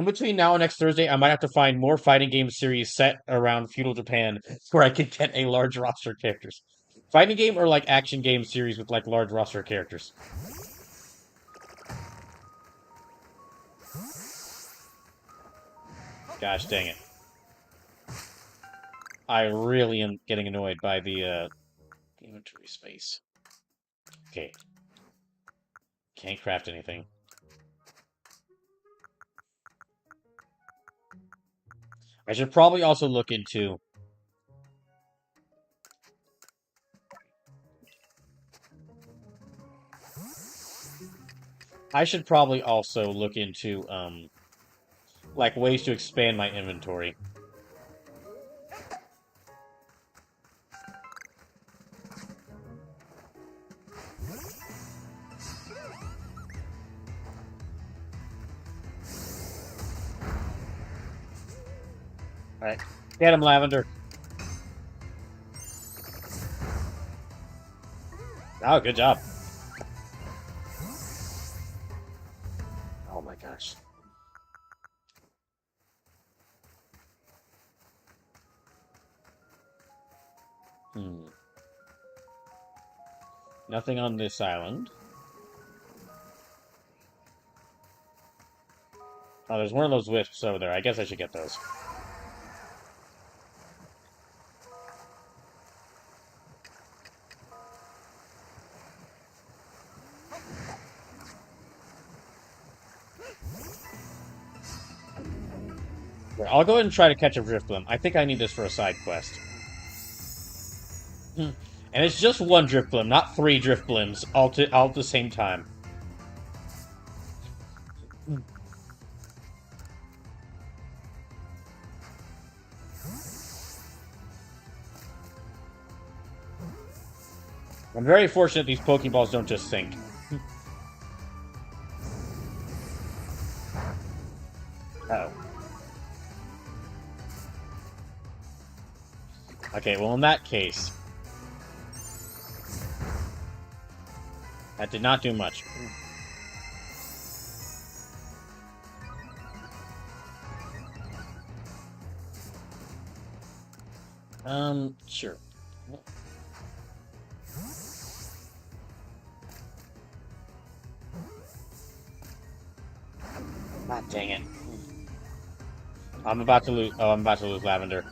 Speaker 1: between now and next Thursday, I might have to find more fighting game series set around feudal Japan where I can get a large roster of characters. Fighting game or like action game series with like large roster of characters. Gosh dang it. I really am getting annoyed by the inventory space. Okay. Can't craft anything. I should probably also look into... I should probably also look into, like, ways to expand my inventory. Alright. Get him, Lavender. Oh, good job. Oh my gosh. Nothing on this island. Oh, there's one of those wisps over there. I guess I should get those. I'll go ahead and try to catch a Drifblim. I think I need this for a side quest. And it's just 1 Drifblim, not 3 Drifblims, all at the same time. I'm very fortunate these Pokeballs don't just sink. Uh-oh. Okay, well in that case... That did not do much. Sure. God dang it. I'm about to lose Lavender.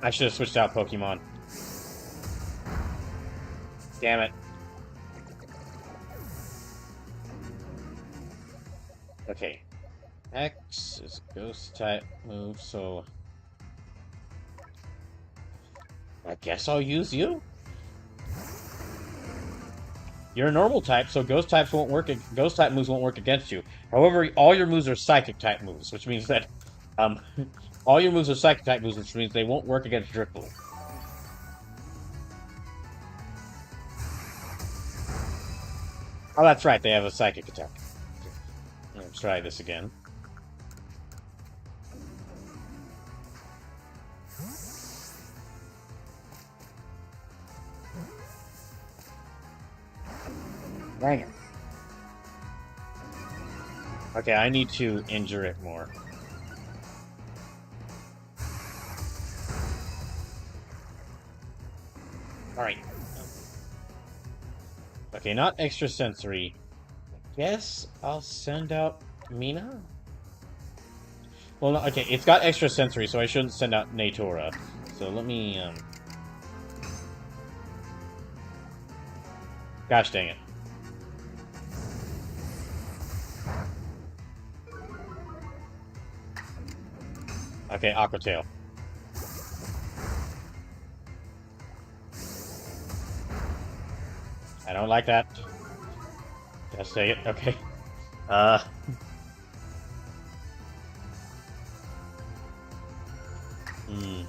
Speaker 1: I should have switched out Pokemon. Damn it. Okay. X is a ghost type move, so I guess I'll use you. You're a normal type, so ghost type moves won't work against you. However, all your moves are psychic type moves, which means that all your moves are psychic type moves, which means they won't work against Drifblim. Oh, that's right, they have a psychic attack. Let's try this again. Dang it. Okay, I need to injure it more. Alright. Okay, not extrasensory. Guess I'll send out Mina? Well, no, okay, it's got extrasensory, so I shouldn't send out Natura. So let me, Gosh dang it. Okay, Aqua Tail. I don't like that. Just say it. Okay. Uh. Hmm.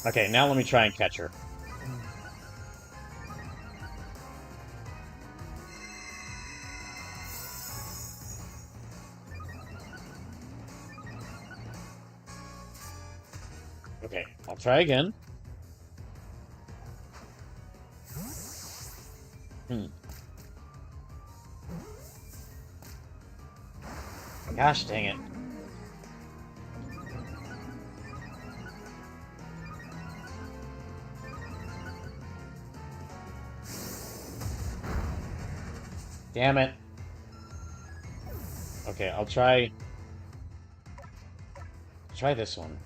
Speaker 1: Okay, now let me try and catch her. Okay, I'll try again. Hmm. Gosh dang it. Damn it. Okay, I'll try this one.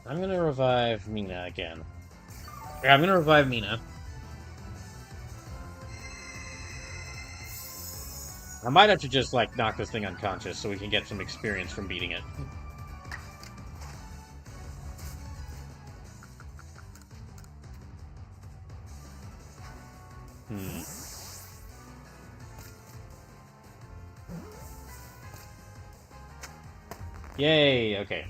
Speaker 1: I'm gonna revive Mina again. Yeah, I'm gonna revive Mina. I might have to just, like, knock this thing unconscious so we can get some experience from beating it. Hmm. Yay, okay.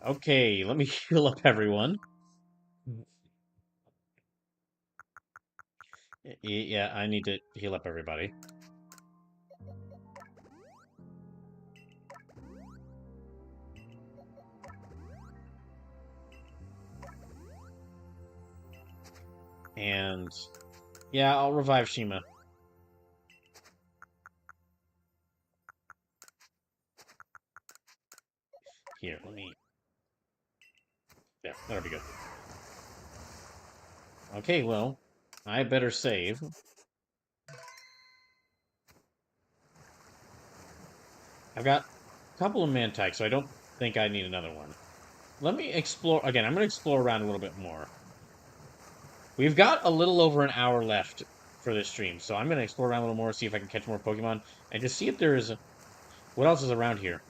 Speaker 1: Okay, let me heal up everyone. Yeah, I need to heal up everybody. And yeah, I'll revive Shima. Here, let me... There, that'll be good. Okay, well, I better save. I've got a couple of Mantiques, so I don't think I need another one. Let me explore... Again, I'm going to explore around a little bit more. We've got a little over an hour left for this stream, so I'm going to explore around a little more, see if I can catch more Pokemon, and just see if there is... What else is around here?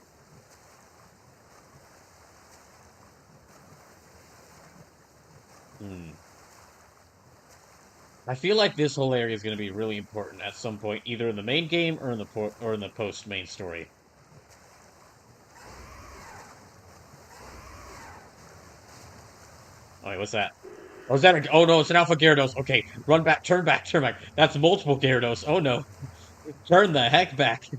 Speaker 1: Hmm. I feel like this whole area is going to be really important at some point, either in the main game or in the post main story. Oh wait, what's that? Oh, is that a... Oh no, it's an Alpha Gyarados. Okay, run back, turn back, turn back. That's multiple Gyarados. Oh no, turn the heck back.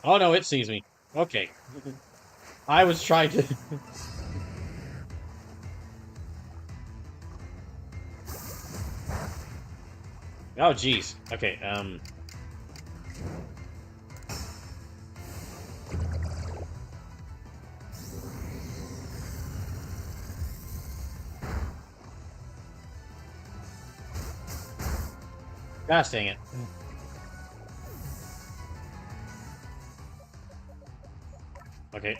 Speaker 1: Oh no, it sees me. Okay, I was trying to. Oh jeez. Okay. Gosh dang it. Okay.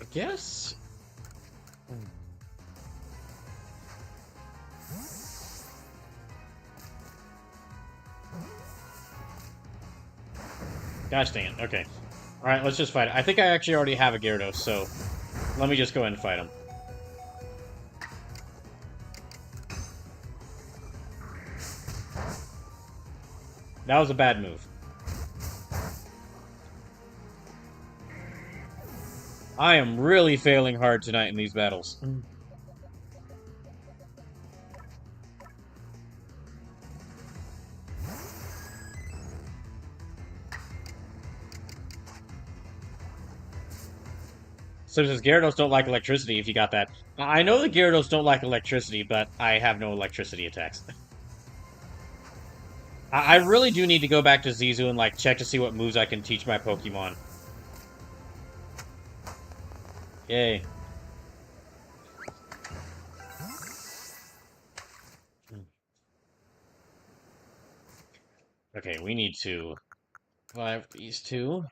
Speaker 1: I guess. Gosh dang it. Okay. Alright, let's just fight it. I think I actually already have a Gyarados, so let me just go ahead and fight him. That was a bad move. I am really failing hard tonight in these battles. So says Gyarados don't like electricity, if you got that. I know the Gyarados don't like electricity, but I have no electricity attacks. I really do need to go back to Zizu and, like, check to see what moves I can teach my Pokemon. Yay. Okay, we need to survive these two.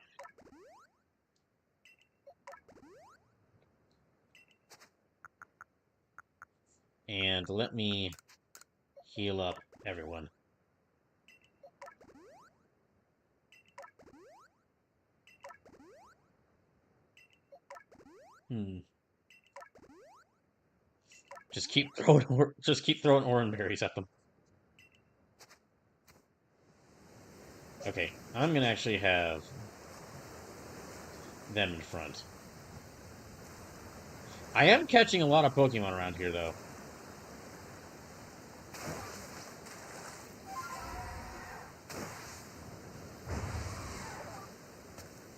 Speaker 1: And let me heal up everyone. Just keep throwing orange berries at them. Okay, I'm gonna actually have them in front. I am catching a lot of Pokemon around here, though.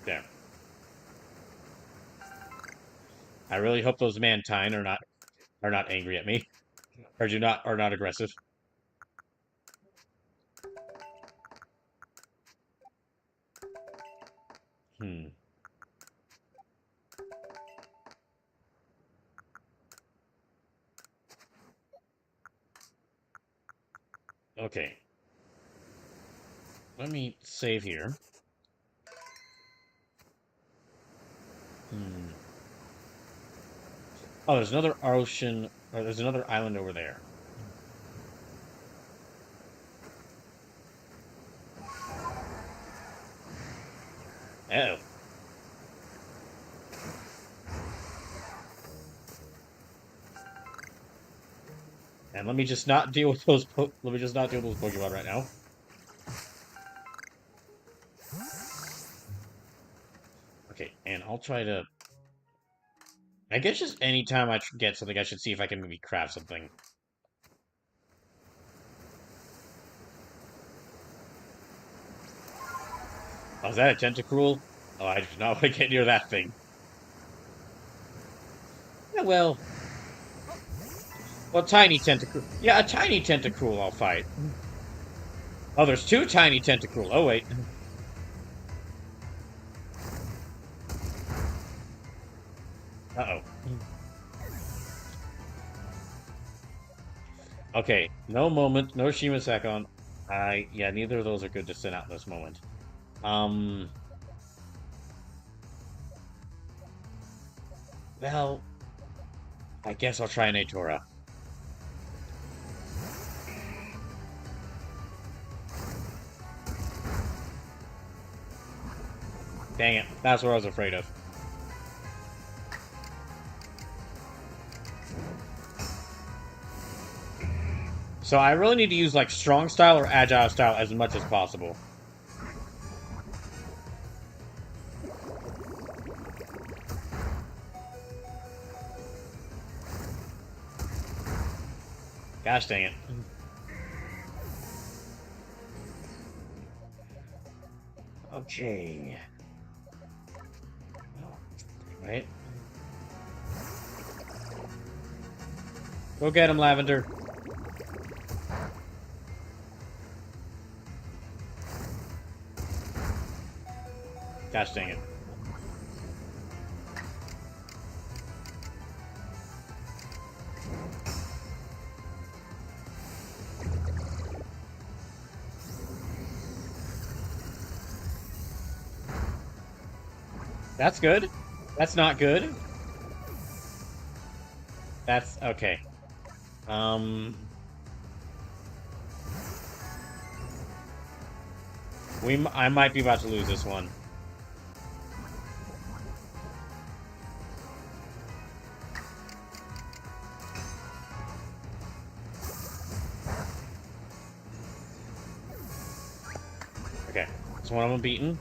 Speaker 1: There. I really hope those Mantine are not angry at me, or are not aggressive. Okay. Let me save here. Oh, there's another ocean, or there's another island over there. Oh. And let me just not deal with those Pokemon right now. Okay, and I'll try to... I guess just any time I get something, I should see if I can maybe craft something. Oh, is that a Tentacruel? Oh, I do not want to get near that thing. Yeah, well... Well, tiny Tentacruel. Yeah, a tiny Tentacruel I'll fight. Oh, there's two tiny Tentacruel. Oh, wait. Uh-oh. Okay, no moment, no Shimasakon. Yeah, neither of those are good to send out in this moment. Well, I guess I'll try an Atora. Dang it, that's what I was afraid of. So I really need to use, like, strong style or agile style as much as possible. Gosh dang it. Okay. Right. Go get him, Lavender. Gosh dang it. That's good. That's not good. That's okay. I might be about to lose this one. Okay, this one I'm beaten.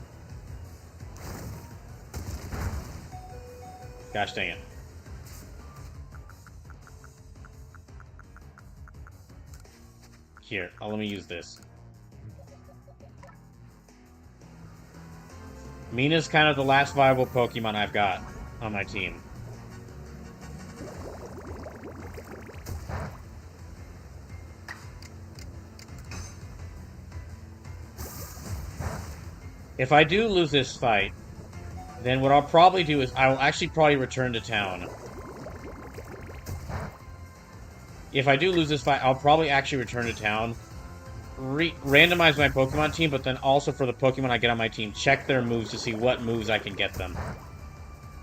Speaker 1: Gosh dang it. Here, let me use this. Mina's kind of the last viable Pokemon I've got on my team. If I do lose this fight, then what I'll probably do is I will actually probably return to town. If I do lose this fight, I'll probably actually return to town, randomize my Pokemon team, but then also for the Pokemon I get on my team, check their moves to see what moves I can get them.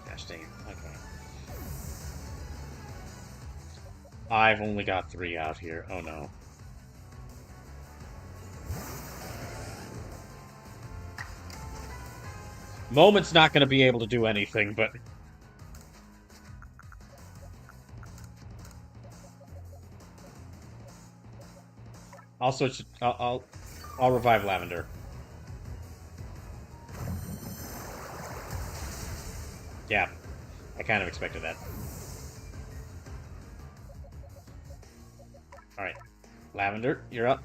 Speaker 1: Gosh dang it. Okay. I've only got 3 out here. Oh no. Moment's not going to be able to do anything, but... I'll switch... I'll revive Lavender. Yeah. I kind of expected that. Alright. Lavender, you're up.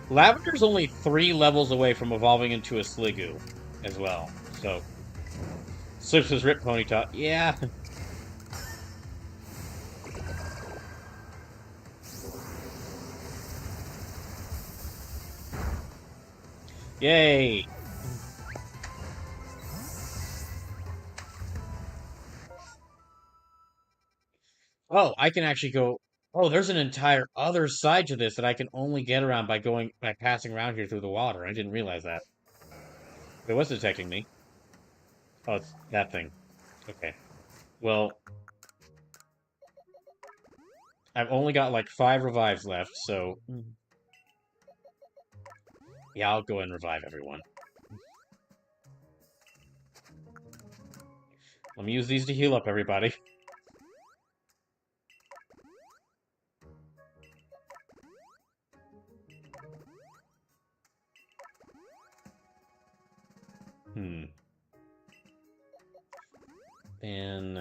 Speaker 1: Lavender's only 3 levels away from evolving into a Sliggoo as well, so... Slips his Rip Ponyta. Yeah. Yay! Oh, I can actually go... Oh, there's an entire other side to this that I can only get around by passing around here through the water. I didn't realize that. It was detecting me. Oh, it's that thing. Okay. Well, I've only got like 5 revives left, so... Yeah, I'll go and revive everyone. Let me use these to heal up everybody. And...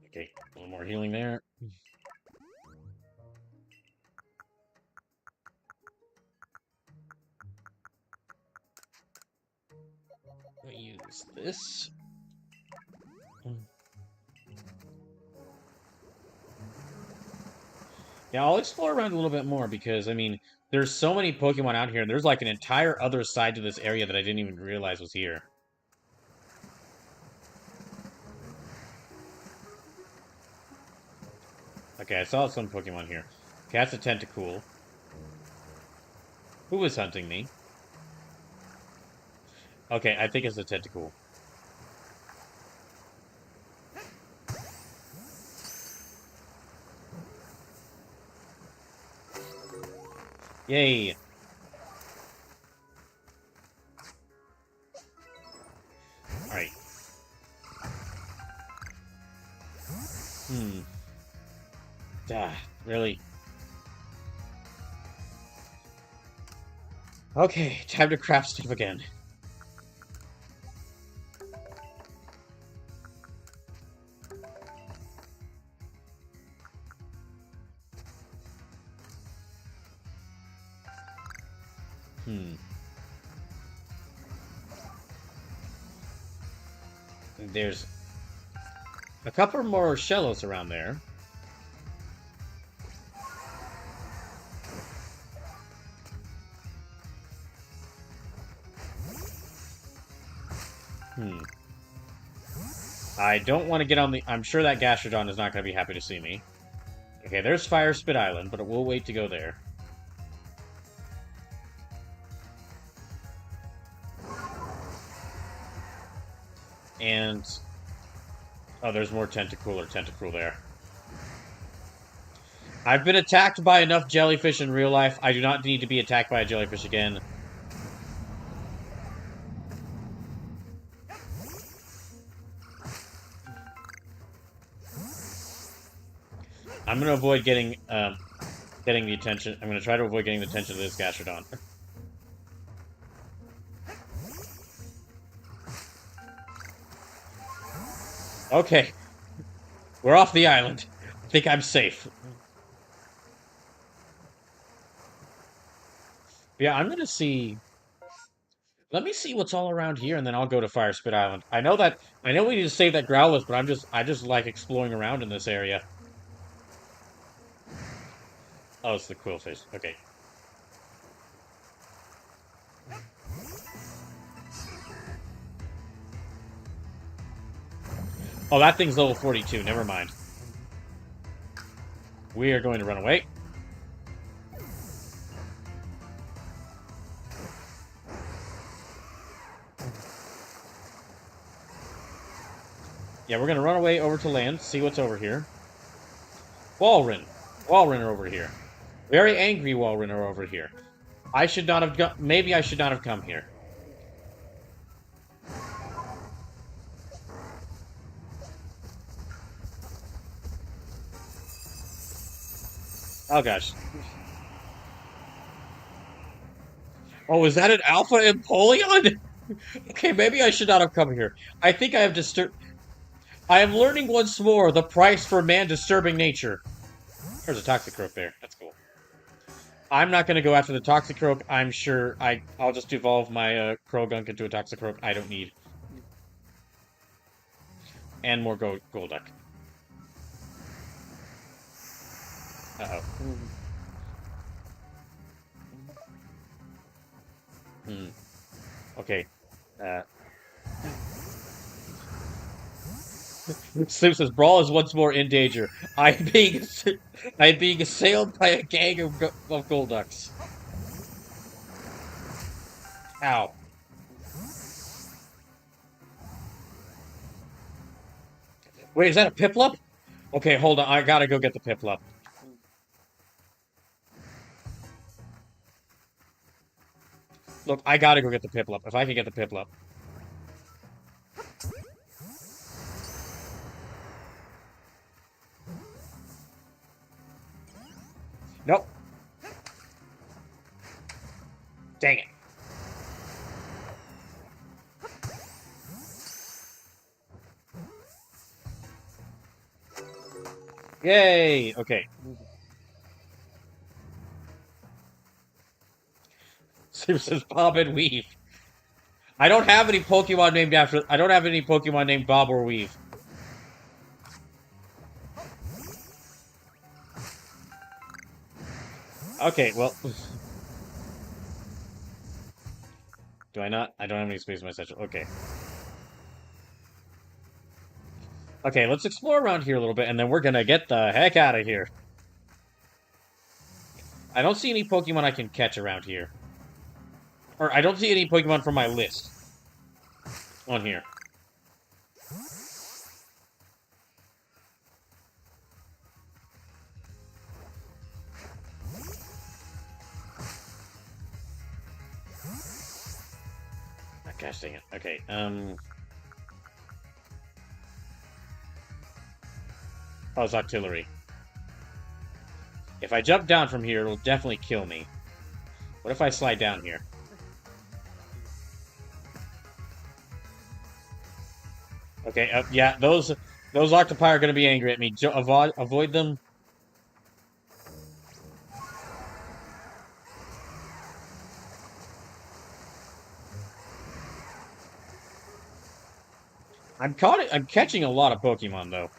Speaker 1: Okay, a little more healing there. Let me use this. Yeah, I'll explore around a little bit more because, I mean, there's so many Pokemon out here, and there's like an entire other side to this area that I didn't even realize was here. Okay, I saw some Pokemon here. Okay, that's a Tentacool. Who was hunting me? Okay, I think it's a Tentacool. Yay! Alright. Really? Okay, time to craft stuff again. There's a couple more Shellos around there. I don't want to get on the... I'm sure that Gastrodon is not going to be happy to see me. Okay, there's Fire Spit Island, but we'll wait to go there. And... Oh, there's more tentacle there. I've been attacked by enough jellyfish in real life. I do not need to be attacked by a jellyfish again. I'm gonna avoid getting the attention. I'm gonna try to avoid getting the attention of this Gastrodon. Okay, we're off the island. I think I'm safe. Yeah, I'm gonna see. Let me see what's all around here, and then I'll go to Fire Spit Island. I know we need to save that Growlithe, but I just like exploring around in this area. Oh, it's the Quillfish. Okay. Oh, that thing's level 42. Never mind. We are going to run away. Yeah, we're going to run away over to land, see what's over here. Walrein. Walrein are over here. Very angry Walrein are over here. I should not have maybe I should not have come here. Oh gosh. Oh, is that an Alpha Empoleon? Okay, maybe I should not have come here. I think I have disturbed. I am learning once more the price for man disturbing nature. There's a Toxicroak there. That's cool. I'm not going to go after the Toxicroak. I'm sure I'll just evolve my Krogunk into a Toxicroak I don't need. And more Golduck. Uh-oh. Hmm. Okay. Slim says, Brawl is once more in danger. I'm being assailed by a gang of Golducks. Ow. Wait, is that a Piplup? Okay, hold on. I gotta go get the Piplup. Look, I gotta go get the Piplup. If I can get the Piplup. Nope. Dang it. Yay! Okay. Sim says Bob and Weave. I don't have any Pokemon named after. I don't have any Pokemon named Bob or Weave. Okay, well. Do I not? I don't have any space in my satchel. Okay. Okay, let's explore around here a little bit, and then we're gonna get the heck out of here. I don't see any Pokemon I can catch around here. Or, I don't see any Pokemon from my list on here. Oh, gosh dang it. Okay, Oh, it's Octillery. If I jump down from here, it'll definitely kill me. What if I slide down here? Okay, yeah, those Octopi are going to be angry at me. Avoid them. I'm catching a lot of Pokemon, though.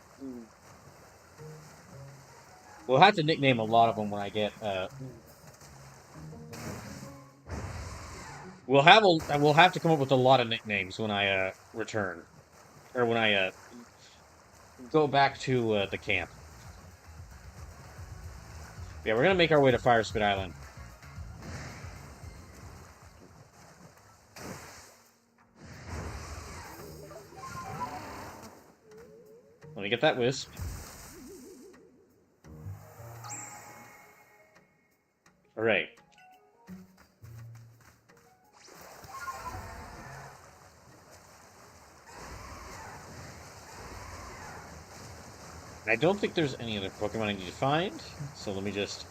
Speaker 1: We'll have to nickname a lot of them when I get, We'll have to come up with a lot of nicknames when I, return. Or when I, go back to, the camp. Yeah, we're gonna make our way to Fire Spit Island. Let me get that wisp. Alright. I don't think there's any other Pokemon I need to find, so let me just...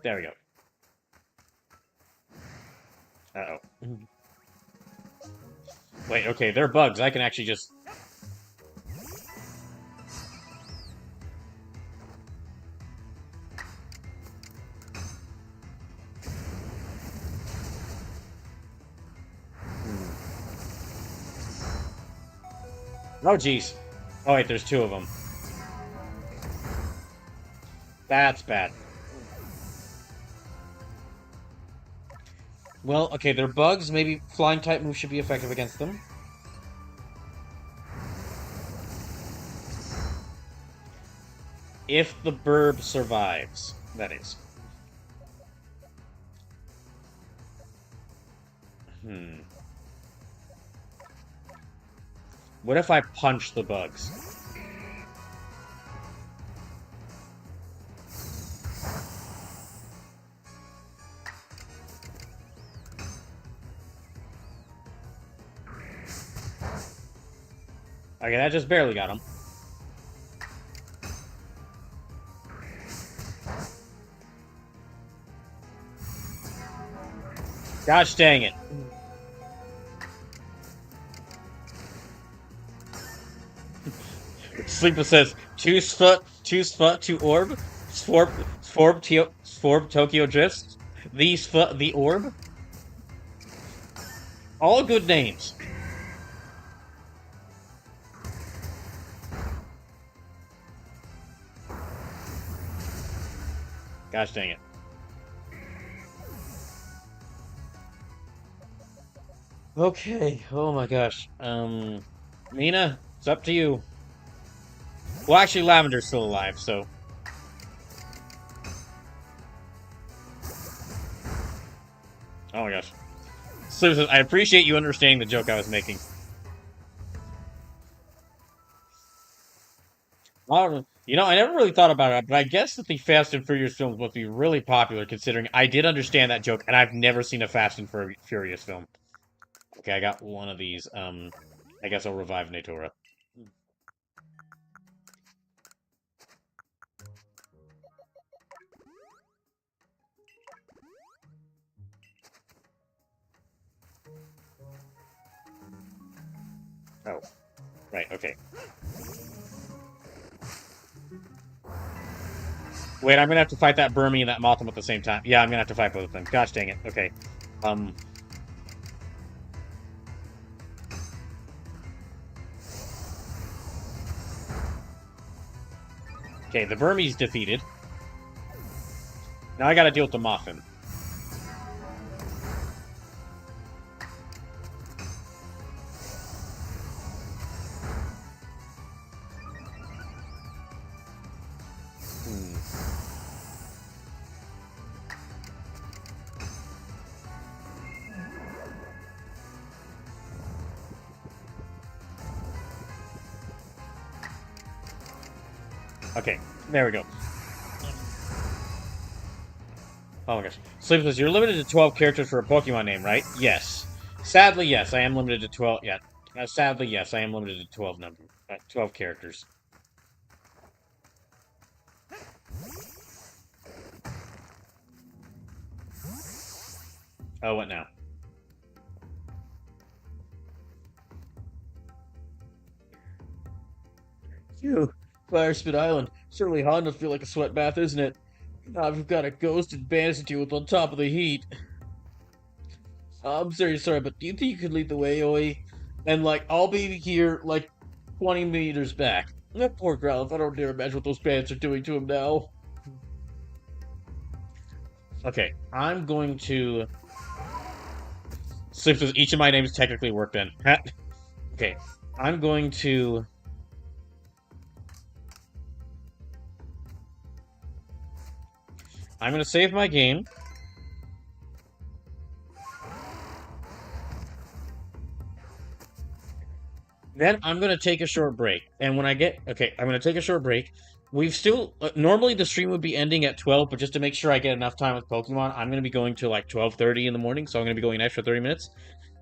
Speaker 1: There we go. Uh-oh. Wait, okay, they're bugs. I can actually just... Oh, jeez. Oh, wait, there's two of them. That's bad. Well, okay, they're bugs. Maybe flying-type moves should be effective against them. If the burb survives, that is. What if I punch the bugs? Okay, that just barely got him. Gosh dang it. Sleeper says, two foot, two orb, Sforb Tokyo Drifts, these foot, the orb. All good names. Gosh dang it. Okay, oh my gosh. Mina, it's up to you. Well, actually, Lavender's still alive, so... Oh my gosh. Sleeper says, I appreciate you understanding the joke I was making. You know, I never really thought about it, but I guess that the Fast and Furious films must be really popular, considering I did understand that joke, and I've never seen a Fast and Furious film. Okay, I got one of these. I guess I'll revive Natura. Oh. Right, okay. Wait, I'm gonna have to fight that Burmy and that Mothim at the same time. Yeah, I'm gonna have to fight both of them. Gosh dang it. Okay. Okay, the Burmy's defeated. Now I gotta deal with the Mothim. Okay, there we go. Oh my gosh. Sleep says, you're limited to 12 characters for a Pokemon name, right? Yes. Sadly, yes, I am limited to 12. Yeah. Sadly, yes, I am limited to 12 characters. Oh, what now? Phew. Firespit Island. Certainly hot enough to feel like a sweat bath, isn't it? Now we've got a ghost and bandage to with on top of the heat. I'm sorry, but do you think you could lead the way, Oi? And, like, I'll be here, like, 20 meters back. That poor Growlithe, I don't dare imagine what those bandits are doing to him now. Okay, I'm going to... Sleep says, each of my names technically work then. Okay, I'm going to... I'm going to save my game. Then I'm gonna take a short break, and when I get okay, I'm gonna take a short break. We've still normally the stream would be ending at 12, but just to make sure I get enough time with Pokemon, I'm gonna be going to like 12:30 in the morning, so I'm gonna be going an extra 30 minutes.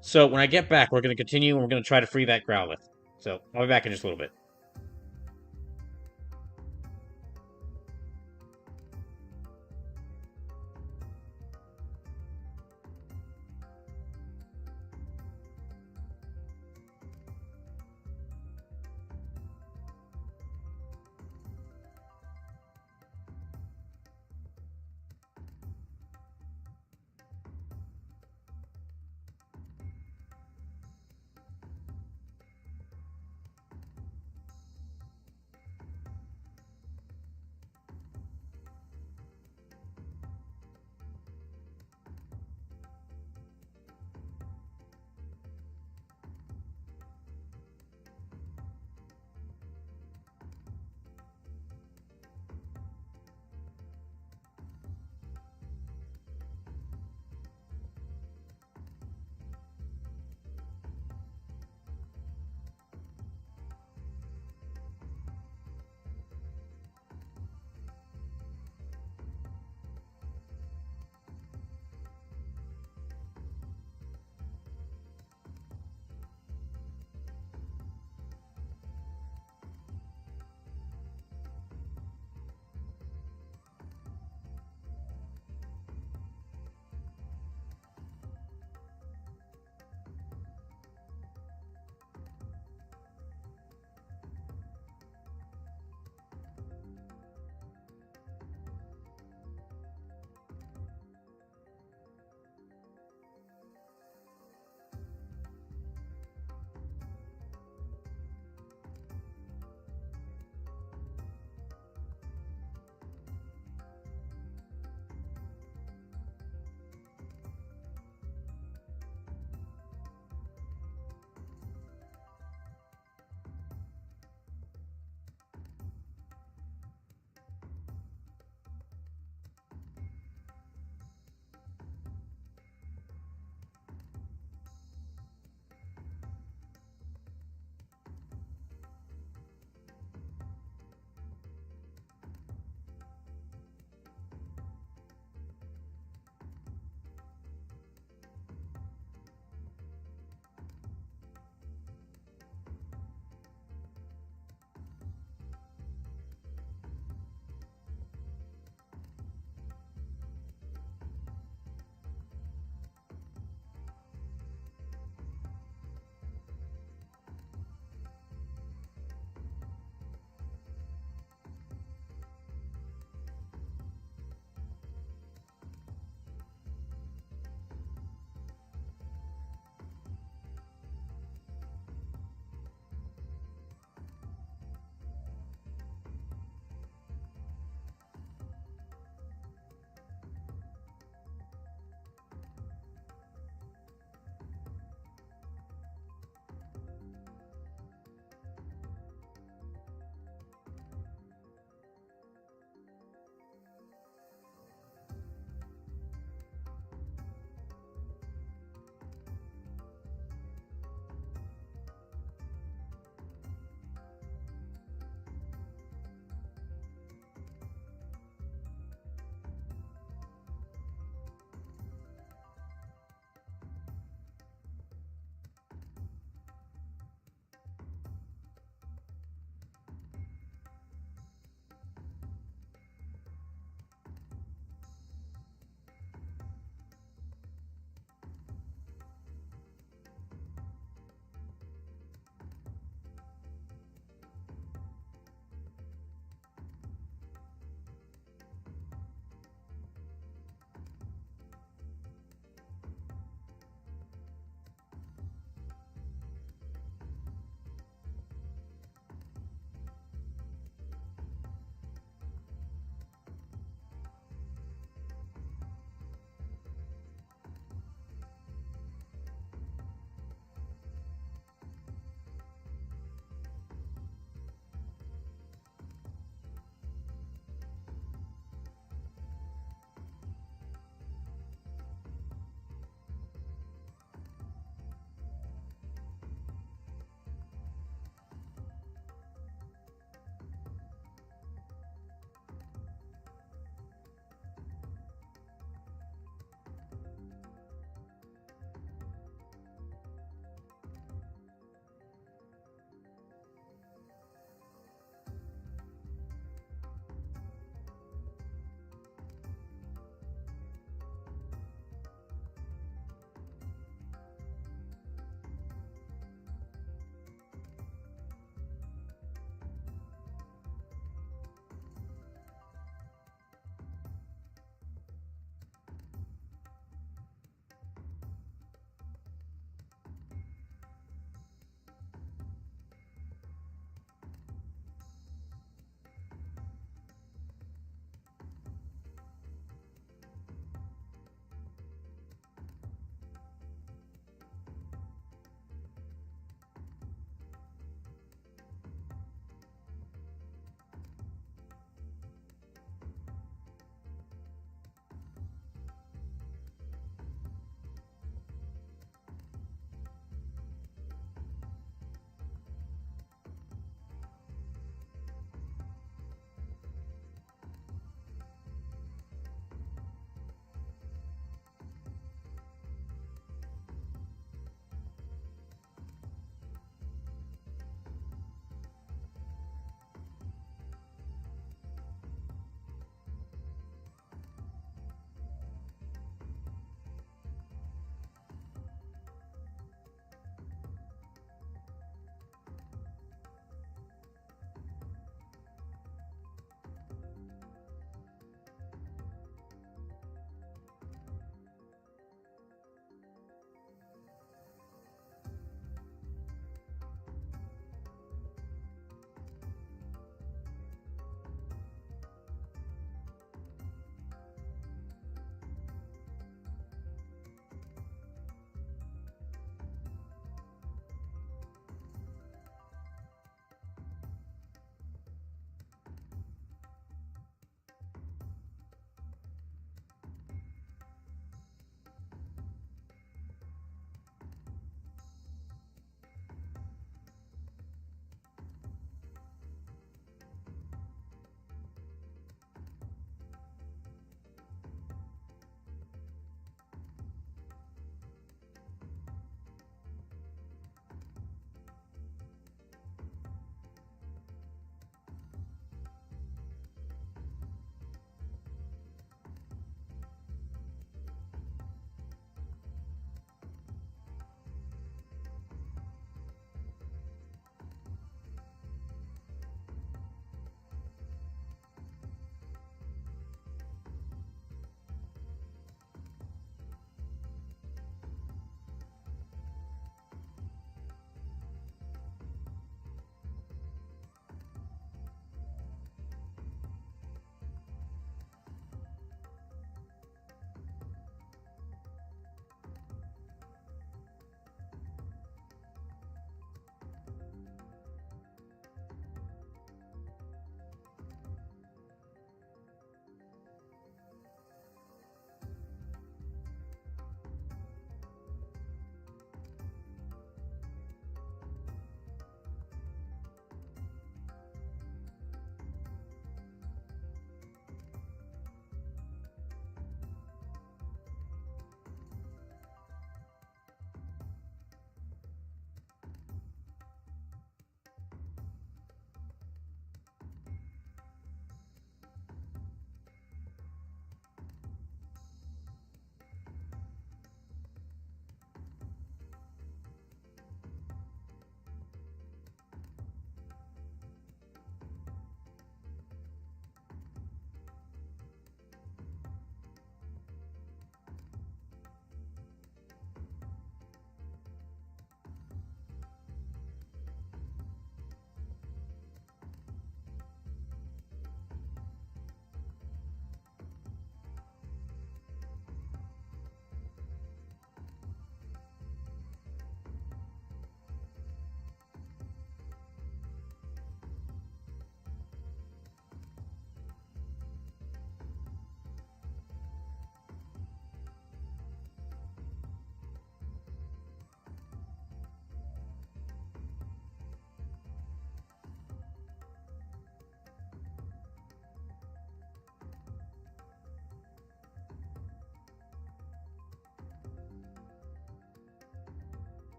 Speaker 1: So when I get back, we're gonna continue and we're gonna try to free that Growlithe. So I'll be back in just a little bit.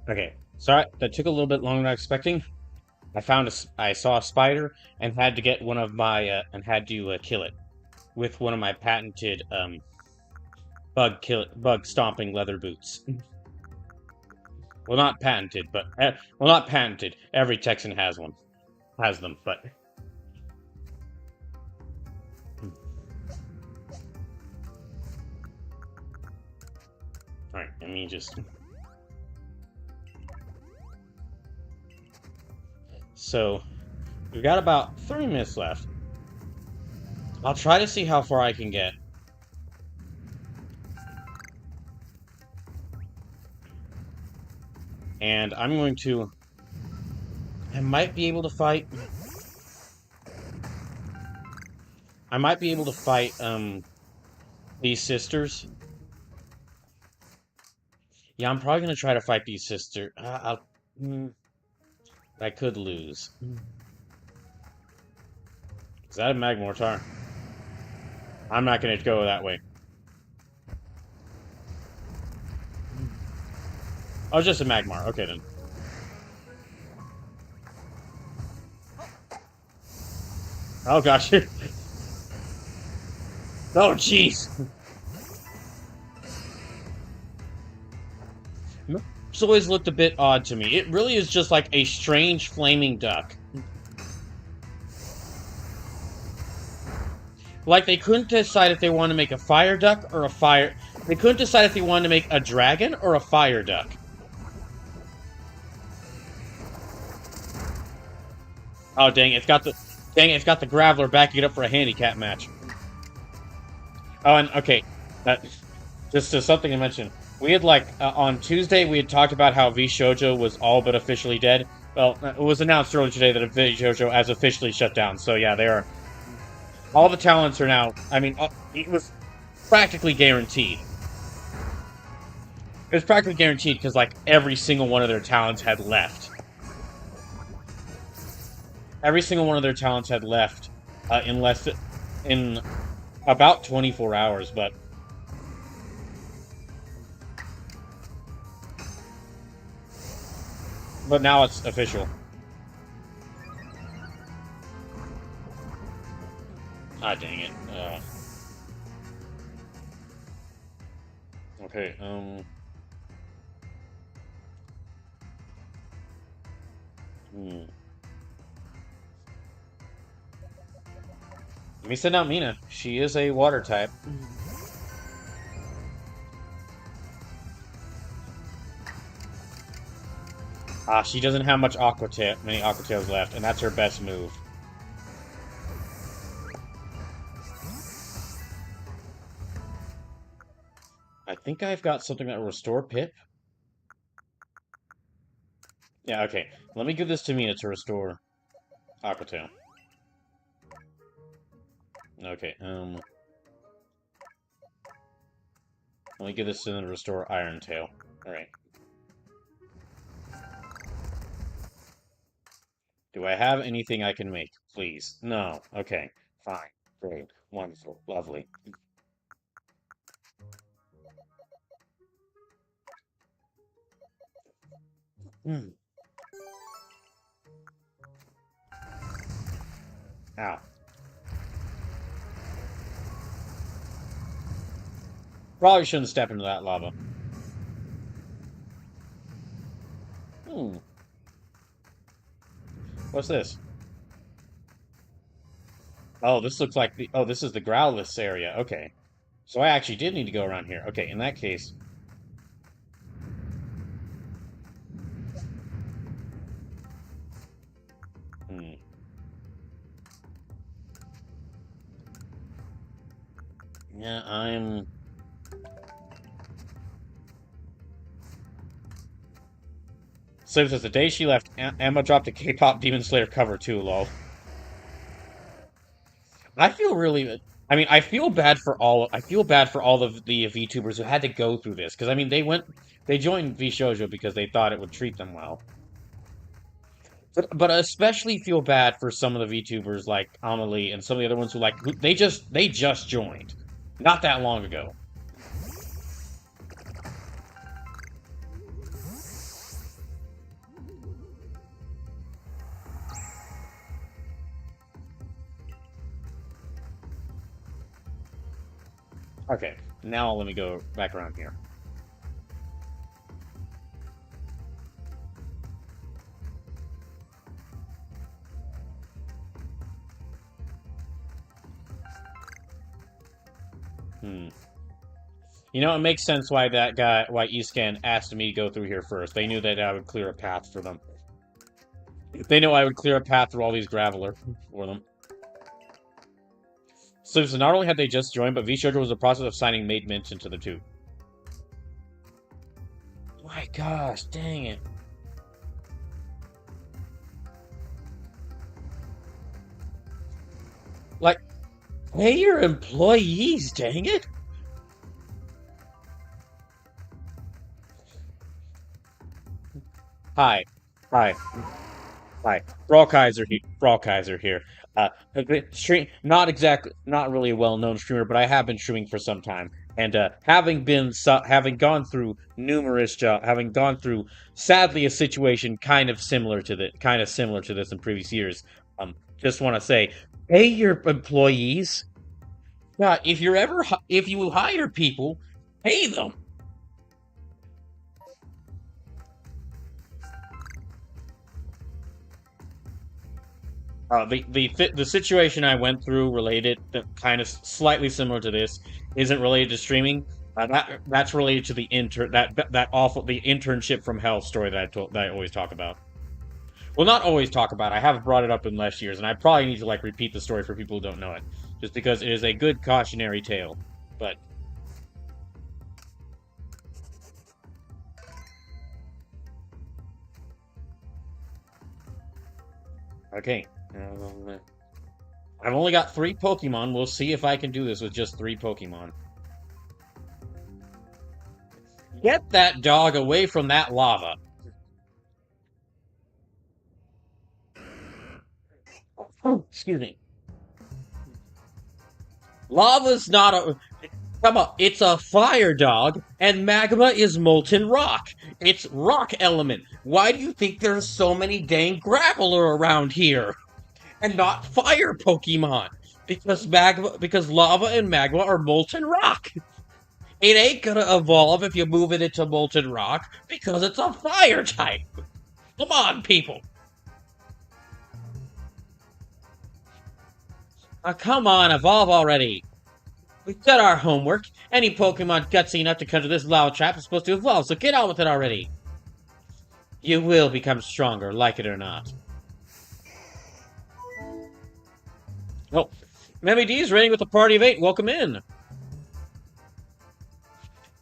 Speaker 1: Okay, sorry, that took a little bit longer than I was expecting. I saw a spider and had to get one of my and had to kill it with one of my patented bug stomping leather boots. Well, not patented, but well, not patented. Every Texan has them, but. All right, let me just. So, we've got about 3 minutes left. I'll try to see how far I can get. And I'm going to... I might be able to fight... I might be able to fight, these sisters. Yeah, I'm probably going to try to fight these sisters. I could lose. Is that a Magmortar? I'm not going to go that way. Oh, just a Magmar. Okay, then. Oh, gosh. Oh, jeez. It's always looked a bit odd to me. It really is just like a strange flaming duck. Like, they couldn't decide if they wanted to make a fire duck or a fire... They couldn't decide if they wanted to make a dragon or a fire duck. Oh, dang, it's got the Graveler backing it up for a handicap match. Oh, and, okay, just something to mention. We had, like, on Tuesday, we had talked about how V-Shoujo was all but officially dead. Well, it was announced earlier today that V-Shoujo has officially shut down, so yeah, they are... All the talents are now... I mean, it was practically guaranteed. It was practically guaranteed because, like, every single one of their talents had left. Every single one of their talents had left in about 24 hours, but... But now it's official. Ah, dang it. Okay, Let me send out Mina. She is a water type. She doesn't have many Aqua Tails left, and that's her best move. I think I've got something that will restore Pip. Yeah, okay. Let me give this to Mina to restore Aqua Tail. Okay, let me give this to them to restore Iron Tail. Alright. Do I have anything I can make? Please. No. Okay. Fine. Great. Wonderful. Lovely. Ow. Probably shouldn't step into that lava. What's this? Oh, this looks like the... Oh, this is the Growlithe area. Okay. So I actually did need to go around here. Okay, in that case... Yeah, I'm... So says the day she left, Emma dropped a K-pop Demon Slayer cover too, lol. I feel really... I mean, I feel bad for all of the VTubers who had to go through this. Because, I mean, they joined V-Shoujo because they thought it would treat them well. But I especially feel bad for some of the VTubers like Amelie and some of the other ones who, like, they just joined. Not that long ago. Okay, now let me go back around here. Hmm. You know, it makes sense why why Escan asked me to go through here first. They knew that I would clear a path for them. They know I would clear a path through all these graveler for them. So not only had they just joined, but V-Shooter was in the process of signing Made Mint into the two. My gosh, dang it. Like, pay your employees, dang it! Hi. Hi. Hi. Brawl Kaiser here. Brawl Kaiser here. Have been not really a well-known streamer, but I have been streaming for some time. And having gone through numerous jobs, having gone through, sadly, a situation kind of similar to this in previous years. Just want to say, pay your employees. Yeah, if you hire people, pay them. The situation I went through related, kind of slightly similar to this, isn't related to streaming. That's related to the internship from hell story that I always talk about. Well, not always talk about. I have brought it up in last years, and I probably need to like repeat the story for people who don't know it, just because it is a good cautionary tale. But okay. I've only got 3 Pokemon. We'll see if I can do this with just 3 Pokemon. Get that dog away from that lava. Oh, excuse me. Lava's not a... Come on, it's a fire dog, and magma is molten rock. It's rock element. Why do you think there's so many dang graveler around here? And not fire Pokemon? Because lava and magma are molten rock. It ain't gonna evolve if you move it into molten rock because it's a fire type. Come on, people. Come on, evolve already. We've done our homework. Any Pokemon gutsy enough to come to this lava trap is supposed to evolve, so get on with it already. You will become stronger, like it or not. Oh, Memmy D's raiding with a party of 8. Welcome in.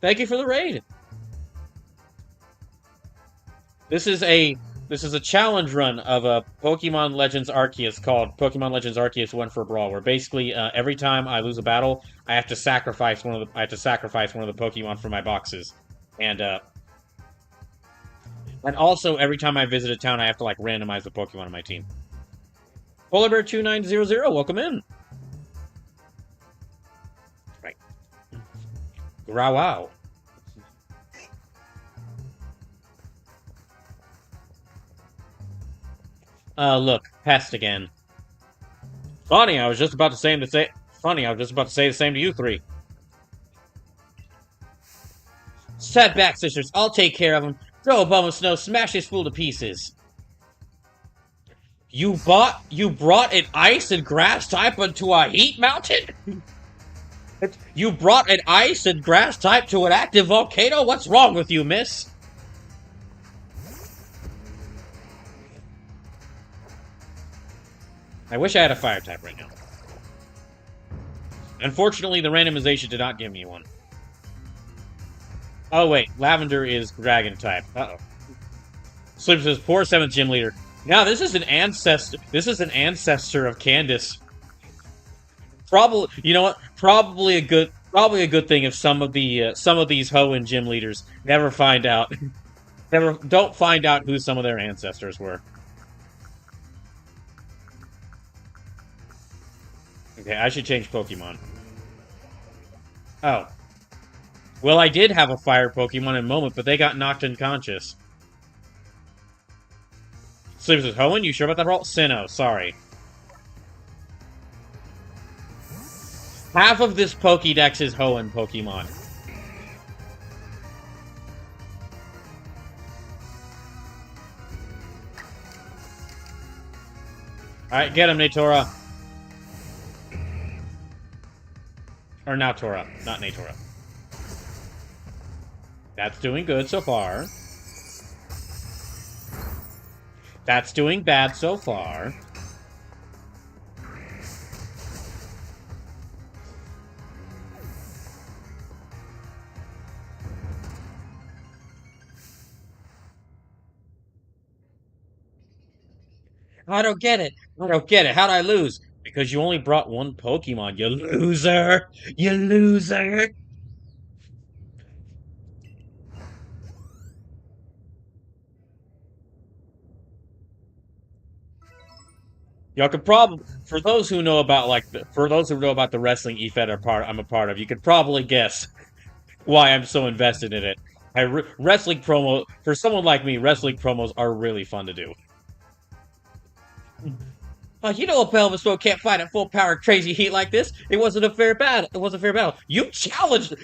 Speaker 1: Thank you for the raid. This is a challenge run of a Pokemon Legends Arceus called Pokemon Legends Arceus 1 for Brawl, where basically every time I lose a battle, I have to sacrifice one of the Pokemon from my boxes, and also every time I visit a town, I have to like randomize the Pokemon on my team. Polar Bear 2900, welcome in. Right. Growl. Look, pest again. Funny, I was just about to say the same to you 3. Step back, sisters. I'll take care of him. Throw a bum of snow, smash this fool to pieces. You brought an ice and grass type onto a heat mountain? You brought an ice and grass type to an active volcano? What's wrong with you, miss? I wish I had a fire type right now. Unfortunately, the randomization did not give me one. Oh wait, Lavender is dragon type. Uh-oh. Sleep says, poor 7th gym leader. Now this is an ancestor. This is an ancestor of Candace. Probably, you know what? Probably a good thing if some of these Hoenn gym leaders never find out, don't find out who some of their ancestors were. Okay, I should change Pokemon. Oh. Well, I did have a fire Pokemon in Moment, but they got knocked unconscious. Sleep says, Hoenn, you sure about that roll? Sinnoh, sorry. Half of this Pokédex is Hoenn Pokemon. Alright, get him, Natora. Or Natora, not Natora. That's doing good so far. That's doing bad so far. I don't get it. I don't get it. How'd I lose? Because you only brought one Pokemon, you loser! You loser! Y'all could probably, for those who know about the wrestling I'm a part of, you could probably guess why I'm so invested in it. Wrestling promo for someone like me, wrestling promos are really fun to do. You know a Belvestor can't fight at full power crazy heat like this. It wasn't a fair battle. It wasn't a fair battle. You challenged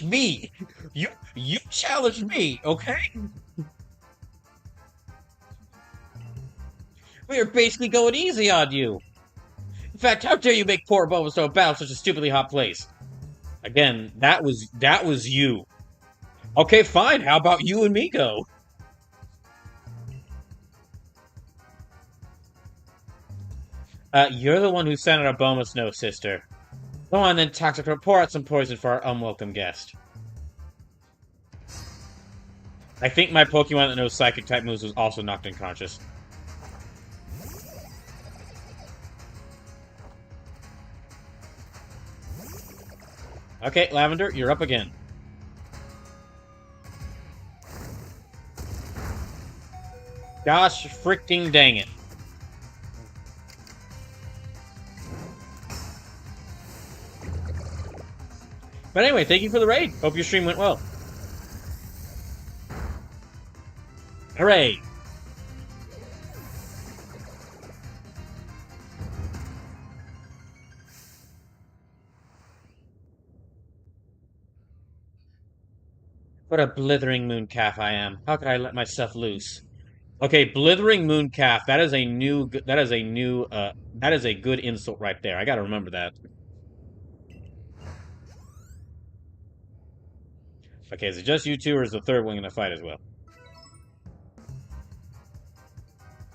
Speaker 1: me. You challenged me, okay? We are basically going easy on you. In fact, how dare you make poor Bulbasaur battle such a stupidly hot place? Again, that was you. Okay, fine. How about you and me go? You're the one who sent out a Bulbasaur, sister. Go on then, Toxicroak, pour out some poison for our unwelcome guest. I think my Pokemon that knows Psychic-type moves was also knocked unconscious. Okay, Lavender, you're up again. Gosh freaking dang it. But anyway, thank you for the raid. Hope your stream went well. Hooray! What a blithering mooncalf I am. How could I let myself loose? Okay, blithering mooncalf. That is a good insult right there. I gotta remember that. Okay, is it just you two, or is the third one gonna fight as well?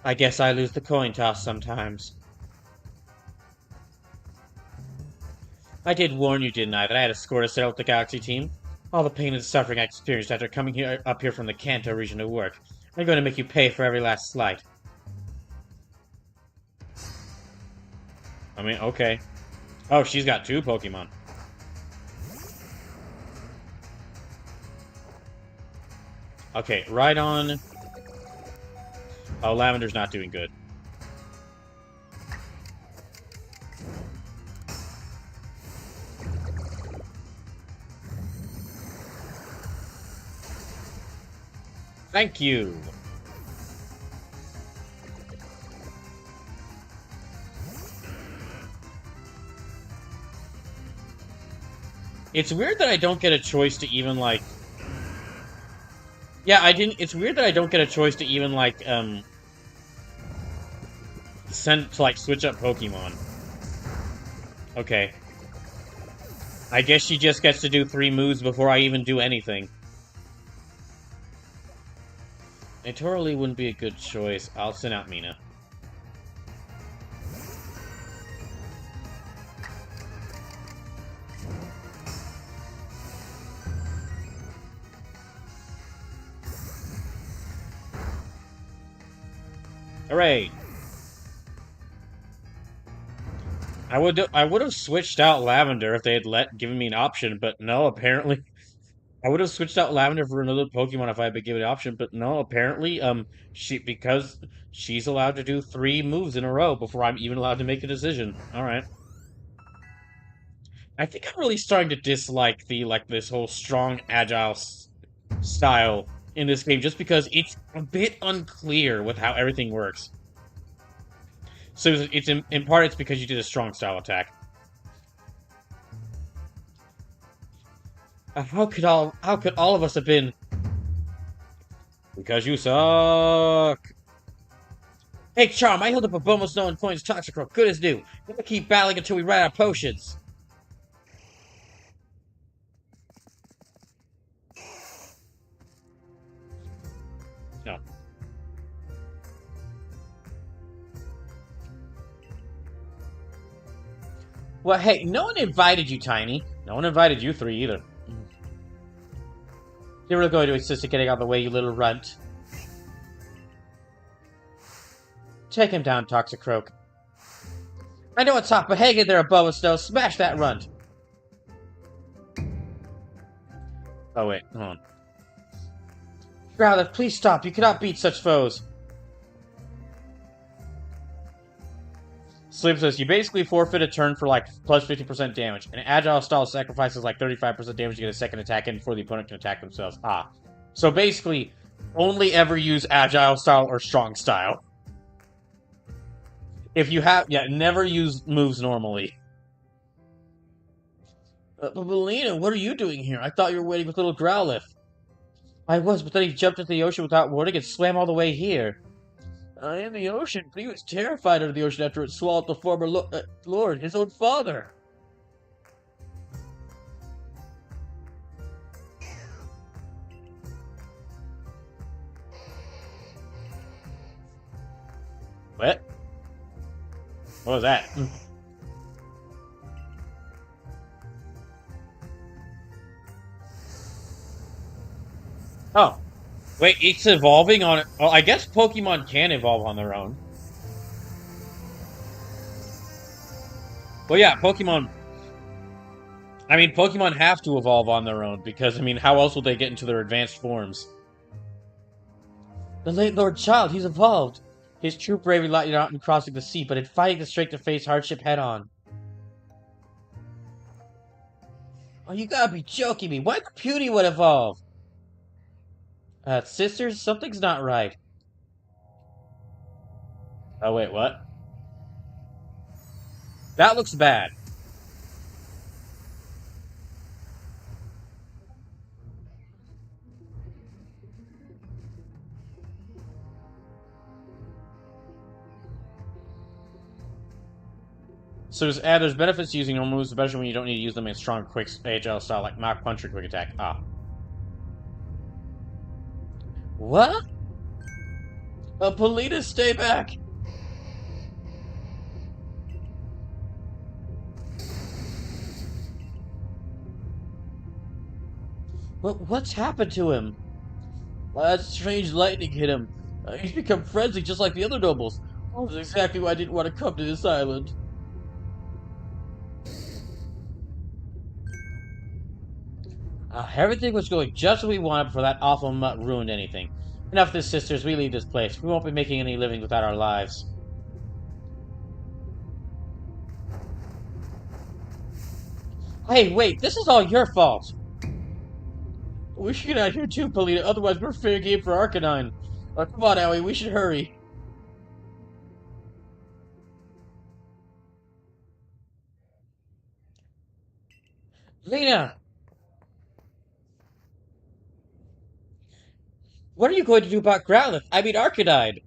Speaker 1: I guess I lose the coin toss sometimes. I did warn you, didn't I, that I had a score to settle with the Galaxy team? All the pain and suffering I experienced after coming up here from the Kanto region to work. I'm going to make you pay for every last slight. I mean, okay. Oh, she's got 2 Pokemon. Okay, right on. Oh, Lavender's not doing good. Thank you. It's weird that I don't get a choice to even, like... Yeah, It's weird that I don't get a choice to even, like, switch up Pokemon. Okay. I guess she just gets to do 3 moves before I even do anything. Natora wouldn't be a good choice. I'll send out Mina. Hooray! I would have switched out Lavender if they had given me an option, but no, apparently I would have switched out Lavender for another Pokemon if I had been given an option, but no, apparently because she's allowed to do 3 moves in a row before I'm even allowed to make a decision. All right. I think I'm really starting to dislike this whole strong agile style in this game just because it's a bit unclear with how everything works. So in part it's because you did a strong style attack. How could all of us have been? Because you suck. Hey, Charm, I held up a Bomo Snow and Coins Toxicroak, good as new. We're gonna keep battling until we run out of potions. No. Well, hey, no one invited you, Tiny. No one invited you three either. You're really going to insist on getting out of the way, you little runt. Take him down, Toxicroak. I know it's hot, but hang in there, Bomo Snow. Smash that runt. Oh, wait, hold on. Growlithe, please stop. You cannot beat such foes. Slim says, you basically forfeit a turn for like plus 50% damage. An agile style sacrifices like 35% damage to get a second attack in before the opponent can attack themselves. Ah. So basically, only ever use agile style or strong style. If you have, yeah, never use moves normally. But Melina, what are you doing here? I thought you were waiting with little Growlithe. I was, but then he jumped into the ocean without warning and swam all the way here. In the ocean, but he was terrified of the ocean after it swallowed the former lord, his own father. What? What was that? Oh. Wait, it's evolving on it. Oh, I guess Pokemon can evolve on their own. Well, yeah, Pokemon... I mean, Pokemon have to evolve on their own, because, I mean, how else will they get into their advanced forms? The late Lord Child, he's evolved. His true bravery lighted out in crossing the sea, but in fighting the strength to face hardship head-on. Oh, you gotta be joking me. Why could Pewdie would evolve? Sisters, something's not right. Oh, wait, what? That looks bad. So there's benefits to using normal moves, especially when you don't need to use them in strong, quick, agile style like Mach Punch or Quick Attack. Ah. What? Polita, stay back! What's happened to him? That strange lightning hit him. He's become frenzied just like the other nobles. That was exactly why I didn't want to come to this island. Everything was going just as we wanted before that awful mutt ruined anything. Enough of this, sisters. We leave this place. We won't be making any living without our lives. Hey, wait! This is all your fault! We should get out of here too, Polita. Otherwise, we're fair game for Arcanine. Come on, Owie. We should hurry. Lena! What are you going to do about Growlithe? I mean Arcanine!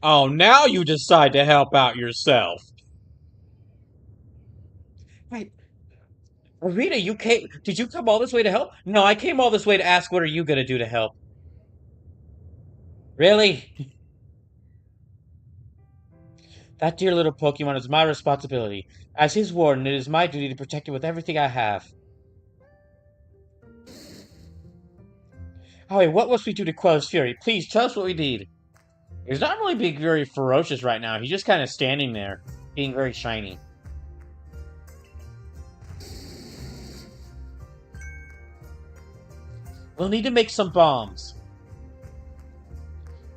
Speaker 1: Oh, now you decide to help out yourself. Wait. Rita, you came... Did you come all this way to help? No, I came all this way to ask what are you gonna do to help. Really? That dear little Pokemon is my responsibility. As his warden, it is my duty to protect it with everything I have. Howie, what must we do to quell his fury? Please, tell us what we need. He's not really being very ferocious right now. He's just kind of standing there, being very shiny. We'll need to make some bombs.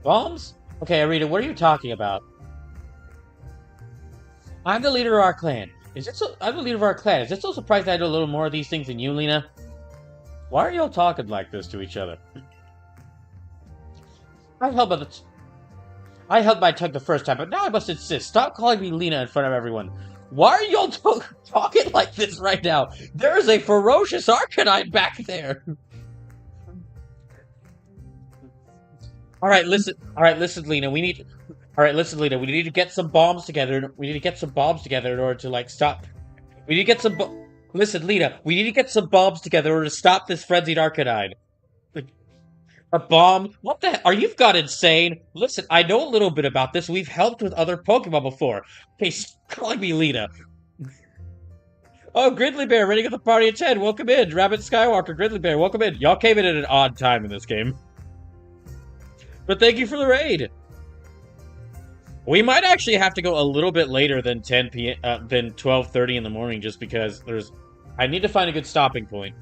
Speaker 1: Bombs? Okay, Arita, what are you talking about? I'm the leader of our clan. I'm the leader of our clan. Is it so surprised that I do a little more of these things than you, Lena? Why are y'all talking like this to each other? I held my tongue the first time, but now I must insist. Stop calling me Lena in front of everyone. Why are y'all talking like this right now? There is a ferocious Arcanine back there. All right, listen. All right, listen, Lena. We need. All right, listen, Lena. We need to get some bombs together. We need to get some bombs together in order to like stop. We need to get some. Listen, Lena. We need to get some bombs together in order to stop this frenzied Arcanine. A bomb? What the heck? Are you got insane? Listen, I know a little bit about this. We've helped with other Pokemon before. Okay, calling me Lena. Oh, Grizzly Bear, ready to get the party at 10. Welcome in. Rabbit Skywalker, Grizzly Bear, welcome in. Y'all came in at an odd time in this game. But thank you for the raid. We might actually have to go a little bit later than 10 p.m. Than 12:30 in the morning, just because I need to find a good stopping point.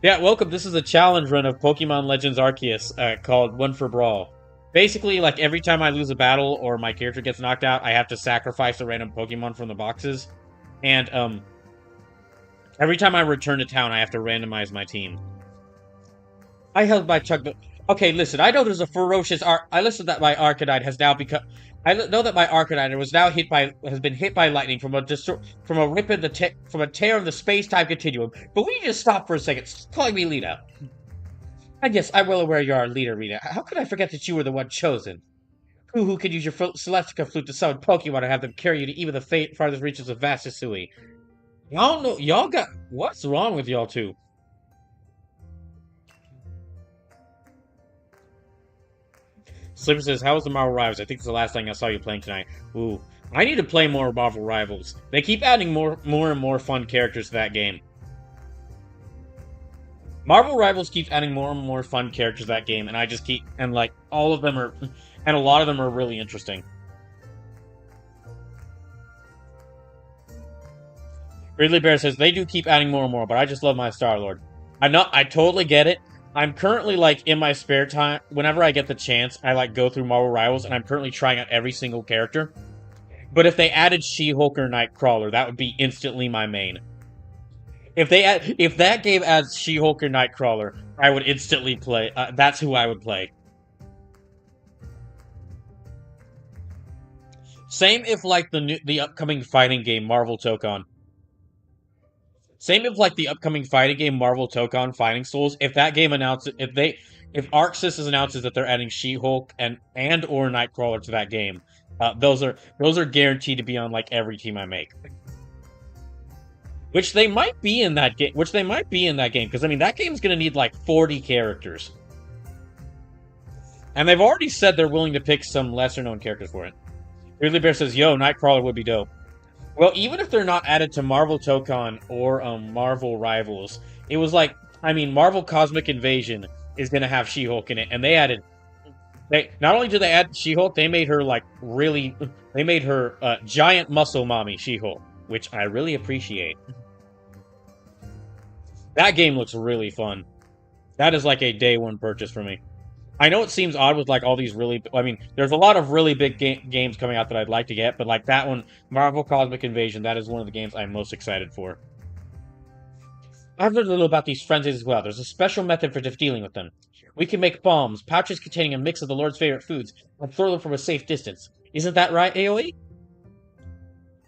Speaker 1: Yeah, welcome. This is a challenge run of Pokemon Legends Arceus called One for Brawl. Basically, like every time I lose a battle or my character gets knocked out, I have to sacrifice a random Pokemon from the boxes, and every time I return to town, I have to randomize my team. I held my Chuck. Okay, listen. I know there's a ferocious. I listened that my Arcanine has now become. I know that my Arcanine has been hit by lightning from a tear in the space-time continuum. But we need to stop for a second. Stop calling me Lena. And yes, I'm well aware you are our leader, Rita. How could I forget that you were the one chosen? Who could use your Celestica flute to summon Pokemon and have them carry you to even the farthest reaches of Vastisui? Y'all got... What's wrong with y'all two? Slipper says, how was the Marvel Rivals? I think it's the last thing I saw you playing tonight. Ooh. I need to play more Marvel Rivals. They keep adding more and more fun characters to that game. Marvel Rivals keeps adding more and more fun characters to that game, and I just keep... And, like, all of them are... And a lot of them are really interesting. Ridley Bear says, they do keep adding more and more, but I just love my Star-Lord. I totally get it. I'm currently, like, in my spare time, whenever I get the chance, I, like, go through Marvel Rivals, and I'm currently trying out every single character. But if they added She-Hulk or Nightcrawler, that would be instantly my main. If that game adds She-Hulk or Nightcrawler, I would instantly play. That's who I would play. Same if, like, the upcoming fighting game, Marvel Tokon. Same if, like, the upcoming fighting game, Marvel Tokon Fighting Souls, if that game announces, if Arceus announces that they're adding She-Hulk and or Nightcrawler to that game, those are guaranteed to be on, like, every team I make. Which they might be in that game, because, I mean, that game's gonna need, like, 40 characters. And they've already said they're willing to pick some lesser-known characters for it. Grizzly Bear says, yo, Nightcrawler would be dope. Well, even if they're not added to Marvel Tokon or Marvel Rivals, it was like, I mean, Marvel Cosmic Invasion is going to have She-Hulk in it, and not only did they add She-Hulk, they made her, like, they made her giant muscle mommy She-Hulk, which I really appreciate. That game looks really fun. That is like a day one purchase for me. I know it seems odd with, like, all these there's a lot of really big games coming out that I'd like to get, but, like, that one, Marvel Cosmic Invasion, that is one of the games I'm most excited for. I've learned a little about these frenzies as well. There's a special method for dealing with them. We can make bombs, pouches containing a mix of the Lord's favorite foods, and throw them from a safe distance. Isn't that right, AoE?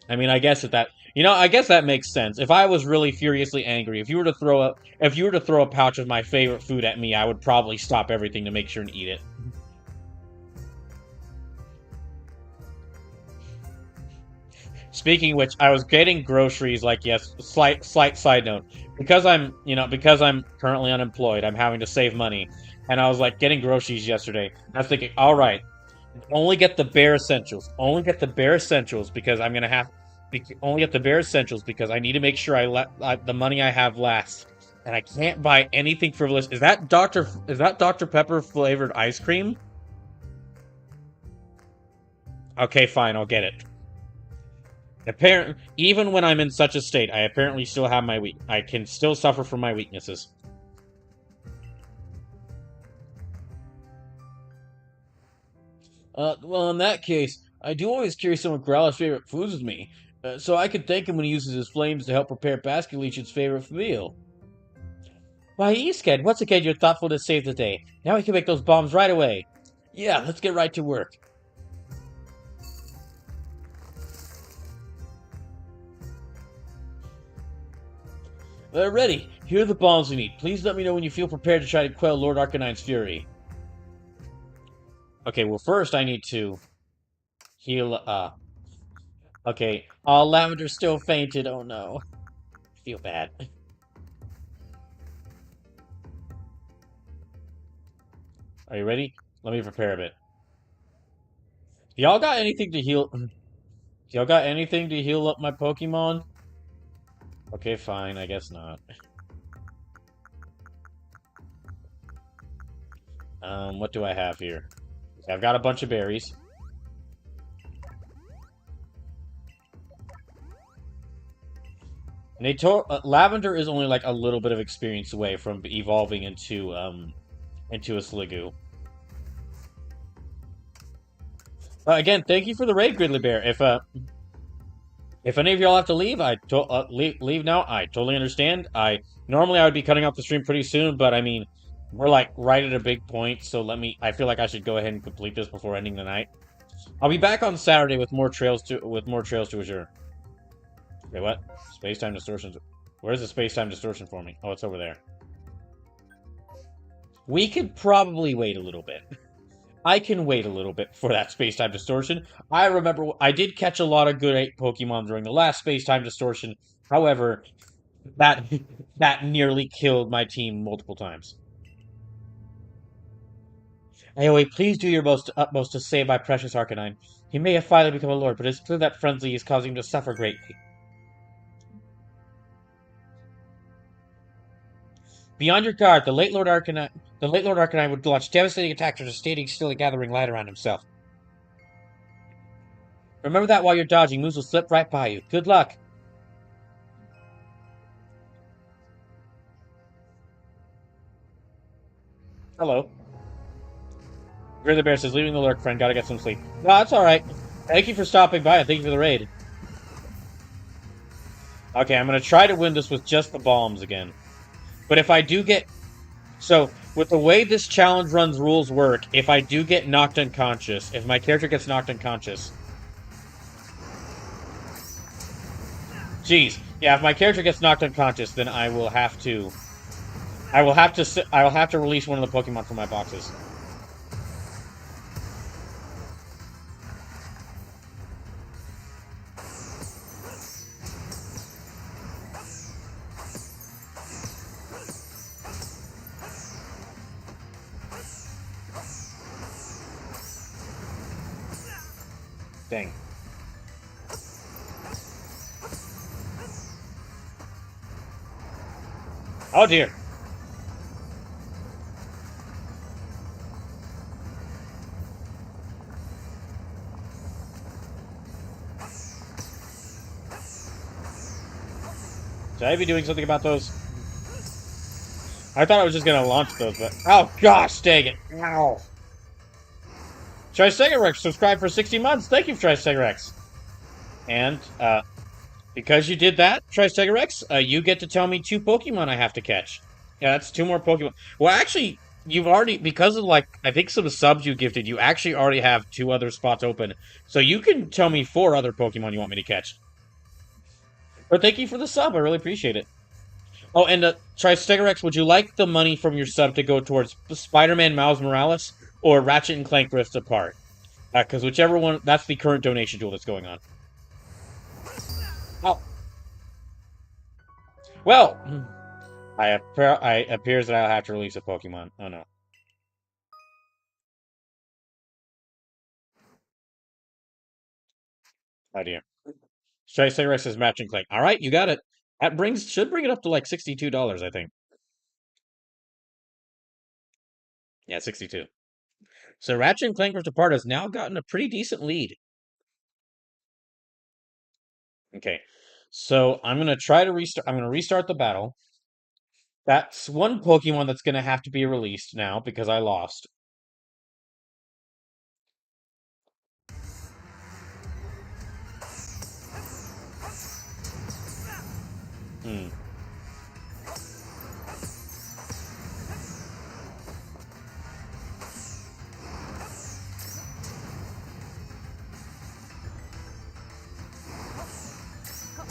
Speaker 1: I mean, I guess that makes sense. If I was really furiously angry, if you were to throw a pouch of my favorite food at me, I would probably stop everything to make sure and eat it. Speaking of which, I was getting groceries, like, yes, slight side note. Because I'm currently unemployed, I'm having to save money. And I was, like, getting groceries yesterday. And I was thinking, alright, only get the bare essentials. Only get the bare essentials because I'm gonna have... Only get the bare essentials because I need to make sure the money I have lasts. And I can't buy anything frivolous. Is that Dr. Pepper flavored ice cream? Okay, fine, I'll get it. Even when I'm in such a state, I apparently still have I can still suffer from my weaknesses. Well, in that case, I do always carry some of Growlithe's favorite foods with me, so I can thank him when he uses his flames to help prepare Basculeech's favorite meal. Why, Eastked, once again your thoughtfulness saved the day. Now we can make those bombs right away. Yeah, let's get right to work. They're ready. Here are the bombs we need. Please let me know when you feel prepared to try to quell Lord Arcanine's fury. Okay, well first I need to heal, okay. Oh, Lavender still fainted. Oh no. I feel bad. Are you ready? Let me prepare a bit. Y'all got anything to heal? Y'all got anything to heal up my Pokemon? Okay, fine. I guess not. What do I have here? Okay, I've got a bunch of berries. Lavender is only like a little bit of experience away from evolving into a Sliggoo. Again, thank you for the raid, Gridley Bear. If any of y'all have to leave, leave now. I totally understand. Normally I would be cutting off the stream pretty soon, but I mean, we're like right at a big point, so I feel like I should go ahead and complete this before ending the night. I'll be back on Saturday with more trails to assure. Wait, what? Space-time distortion. Where's the space-time distortion for me? Oh, it's over there. We could probably wait a little bit. I can wait a little bit for that space-time distortion. I remember I did catch a lot of good Pokemon during the last space-time distortion. However, that nearly killed my team multiple times. Aoi, please do your utmost to save my precious Arcanine. He may have finally become a lord, but it's clear that frenzy is causing him to suffer greatly. Beyond your guard, the late Lord Arcanine would launch devastating attacks after standing still and gathering light around himself. Remember that while you're dodging, moves will slip right by you. Good luck. Hello. Grizzly Bear says, leaving the lurk, friend. Gotta get some sleep. No, that's alright. Thank you for stopping by, and thank you for the raid. Okay, I'm gonna try to win this with just the bombs again. But if I do get... So, with the way this challenge run's rules work, if I do get knocked unconscious, if my character gets knocked unconscious... Jeez. Yeah, if my character gets knocked unconscious, then I will have to... I will have to release one of the Pokemon from my boxes. Dang. Oh dear. Should I be doing something about those? I thought I was just gonna launch those, but... Oh gosh, dang it. Ow. Tristegorex, subscribe for 60 months. Thank you, Tristegorex. And, because you did that, Tristegorex, you get to tell me 2 Pokemon I have to catch. Yeah, that's 2 more Pokemon. Well, actually, you've already, because of, like, I think some subs you gifted, you actually already have 2 other spots open. So you can tell me 4 other Pokemon you want me to catch. But thank you for the sub. I really appreciate it. Oh, and, Tristegorex, would you like the money from your sub to go towards Spider-Man Miles Morales or Ratchet and Clank Rift Apart? Because whichever one, that's the current donation tool that's going on. Oh. Well, it appears that I'll have to release a Pokemon. Oh no. Oh dear. Tricerex says matching Clank. Alright, you got it. That should bring it up to like $62, I think. Yeah, 62. So Ratchet and Clank Rift Apart has now gotten a pretty decent lead. Okay. So I'm gonna try to restart. I'm gonna restart the battle. That's one Pokemon that's gonna have to be released now because I lost.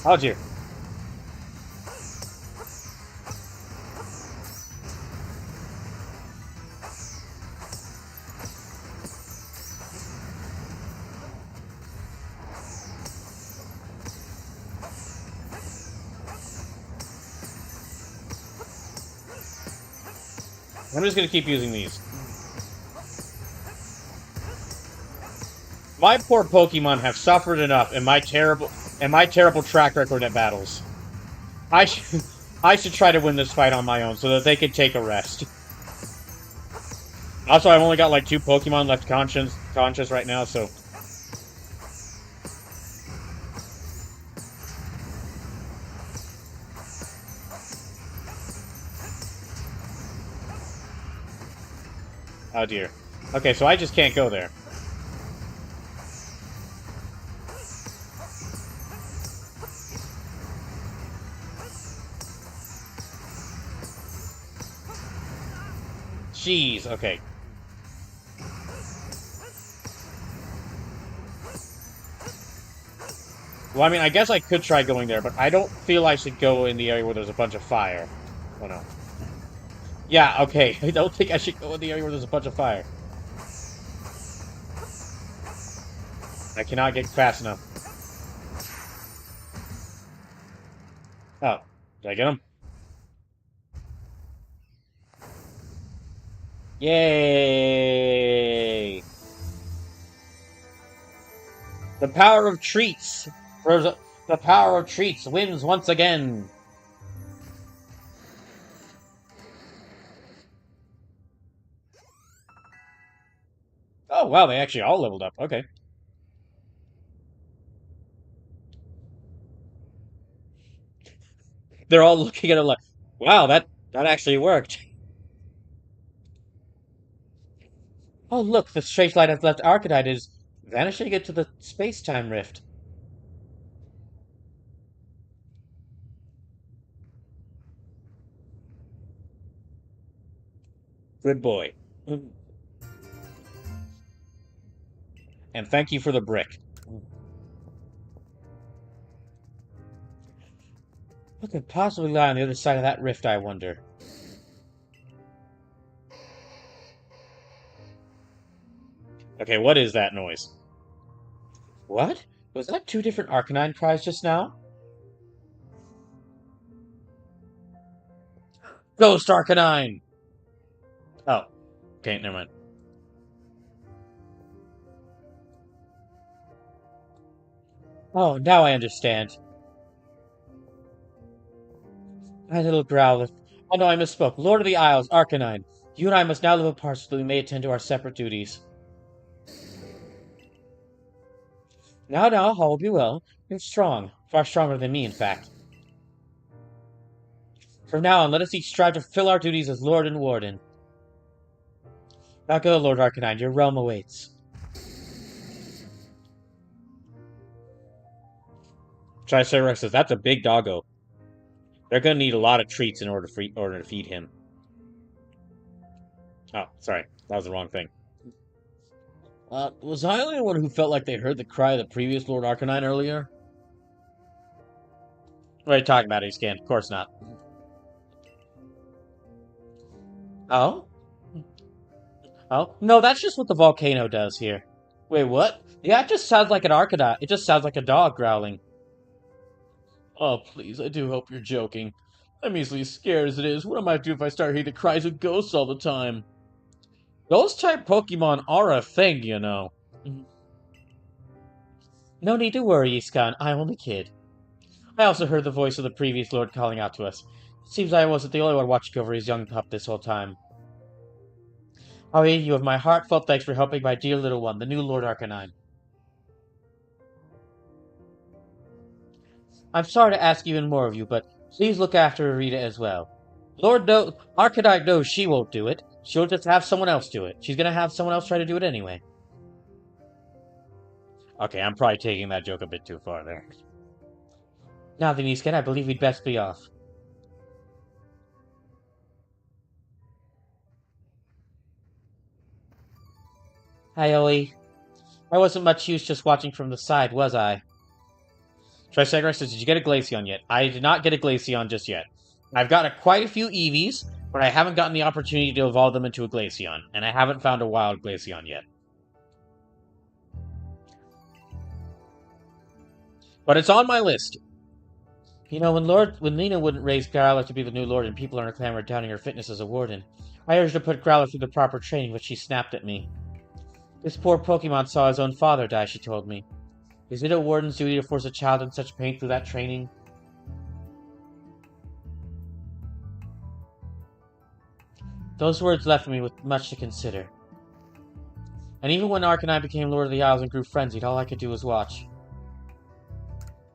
Speaker 1: Oh dear. I'm just gonna keep using these. My poor Pokemon have suffered enough in my terrible track record at battles. I should I should try to win this fight on my own so that they can take a rest. Also, I've only got like 2 Pokemon left conscious right now, so oh dear. Okay, so I just can't go there. Jeez, okay. Well, I mean, I guess I could try going there, but I don't feel I should go in the area where there's a bunch of fire. Oh no. Yeah, okay. I don't think I should go in the area where there's a bunch of fire. I cannot get fast enough. Oh, did I get him? Yay! The power of treats! The power of treats wins once again! Oh, wow, they actually all leveled up. Okay. They're all looking at it like, wow, that actually worked. Oh, look, the straight line has left Arcanine is vanishing into the space-time rift. Good boy. And thank you for the brick. What could possibly lie on the other side of that rift, I wonder? Okay, what is that noise? What? Was that 2 different Arcanine cries just now? Ghost Arcanine! Oh. Okay, never mind. Oh, now I understand. My little Growler. Oh no, I misspoke. Lord of the Isles, Arcanine. You and I must now live apart so that we may attend to our separate duties. Now, all will be well. You're strong. Far stronger than me, in fact. From now on, let us each strive to fulfill our duties as Lord and Warden. Now go, Lord Arcanine. Your realm awaits. Triceratops says, that's a big doggo. They're going to need a lot of treats in order to feed him. Oh, sorry. That was the wrong thing. Was I the only one who felt like they heard the cry of the previous Lord Arcanine earlier? What are you talking about, Scan? Of course not. Oh? Oh? No, that's just what the volcano does here. Wait, what? Yeah, it just sounds like an Arcanine. It just sounds like a dog growling. Oh, please, I do hope you're joking. I'm easily scared as it is. What am I to do if I start hearing the cries of ghosts all the time? Ghost-type Pokemon are a thing, you know. No need to worry, Iskan. I'm only kid. I also heard the voice of the previous lord calling out to us. It seems I wasn't the only one watching over his young pup this whole time. Aoi, you have my heartfelt thanks for helping my dear little one, the new Lord Arcanine. I'm sorry to ask even more of you, but please look after Rita as well. Arcanine knows she won't do it. She'll just have someone else do it. She's gonna have someone else try to do it anyway. Okay, I'm probably taking that joke a bit too far there. Now then, Isken, I believe we'd best be off. Hi, Oli. I wasn't much use just watching from the side, was I? Triceratops says, did you get a Glaceon yet? I did not get a Glaceon just yet. I've got quite a few Eevees, but I haven't gotten the opportunity to evolve them into a Glaceon, and I haven't found a wild Glaceon yet. But it's on my list. You know, when Lena wouldn't raise Garla to be the new lord and people in her clan were doubting her fitness as a warden, I urged to put Growler through the proper training, but she snapped at me. This poor Pokemon saw his own father die, she told me. Is it a warden's duty to force a child in such pain through that training? Those words left me with much to consider. And even when Ark and I became Lord of the Isles and grew frenzied, all I could do was watch.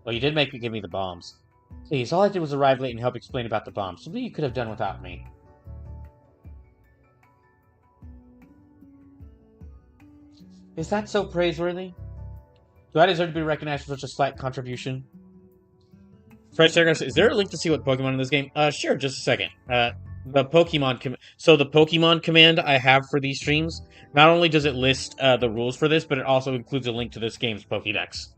Speaker 1: Well, you did make me give me the bombs. Please, all I did was arrive late and help explain about the bombs. Something you could have done without me. Is that so praiseworthy? Do I deserve to be recognized for such a slight contribution? Fred Sargos, is there a link to see what Pokemon in this game? Sure, just a second. The Pokemon command I have for these streams, not only does it list the rules for this, but it also includes a link to this game's Pokédex.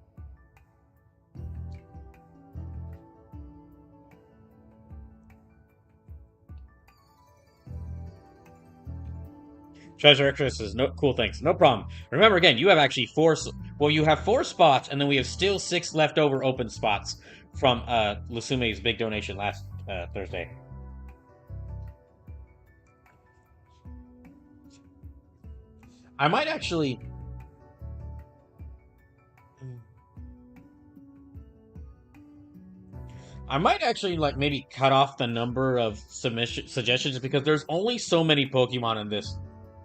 Speaker 1: Treasure Extra says, no, cool, thanks. No problem. Remember, again, you have actually you have 4 spots, and then we have still 6 leftover open spots from Lusume's big donation last Thursday. I might actually... like maybe cut off the number of suggestions because there's only so many Pokemon in this.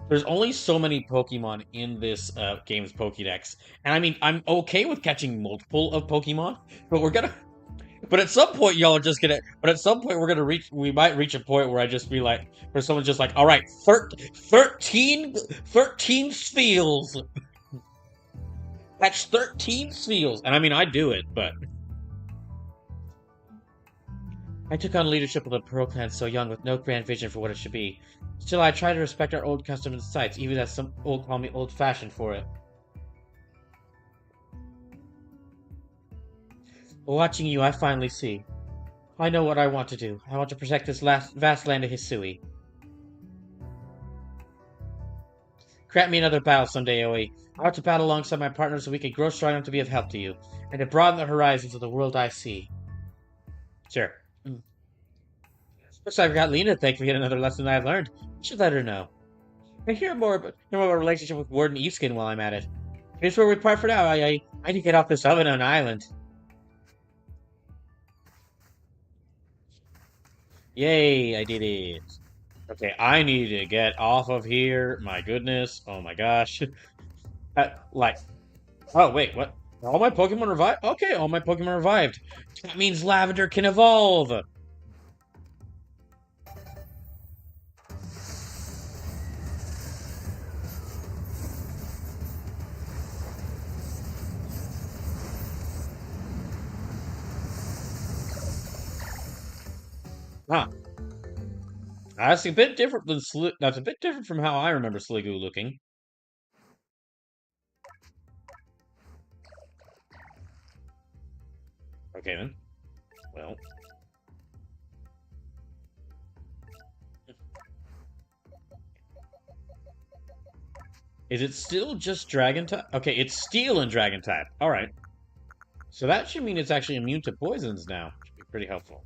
Speaker 1: There's only so many Pokemon in this game's Pokédex, and I mean I'm okay with catching multiple of Pokemon, but but at some point y'all are just gonna. But at some point we might reach a point where I just be like, where someone's just like, all right, 13 Spheals. That's 13 Spheals, and I mean I do it, but. I took on leadership of the Pearl Clan so young with no grand vision for what it should be. Still, I try to respect our old customs and sites, even as some old call me old-fashioned for it. Watching you, I finally see. I know what I want to do. I want to protect this vast land of Hisui. Grant me another battle someday, Oe. I want to battle alongside my partners so we can grow strong enough to be of help to you, and to broaden the horizons of the world I see. Sure. Looks like I've got Lena to thank for yet another lesson I've learned. I should let her know. And hear more about our relationship with Warden Eastskin while I'm at it. Here's where we part for now. I need to get off this unknown island. Yay, I did it. Okay, I need to get off of here. My goodness. Oh my gosh. Oh wait, what? All my Pokemon revived? Okay, all my Pokemon revived. That means Lavender can evolve. Huh. That's a bit different than That's a bit different from how I remember Sliggoo looking. Okay then. Well. Is it still just Dragon type? Okay, it's Steel and Dragon type. Alright. So that should mean it's actually immune to poisons now. Should be pretty helpful.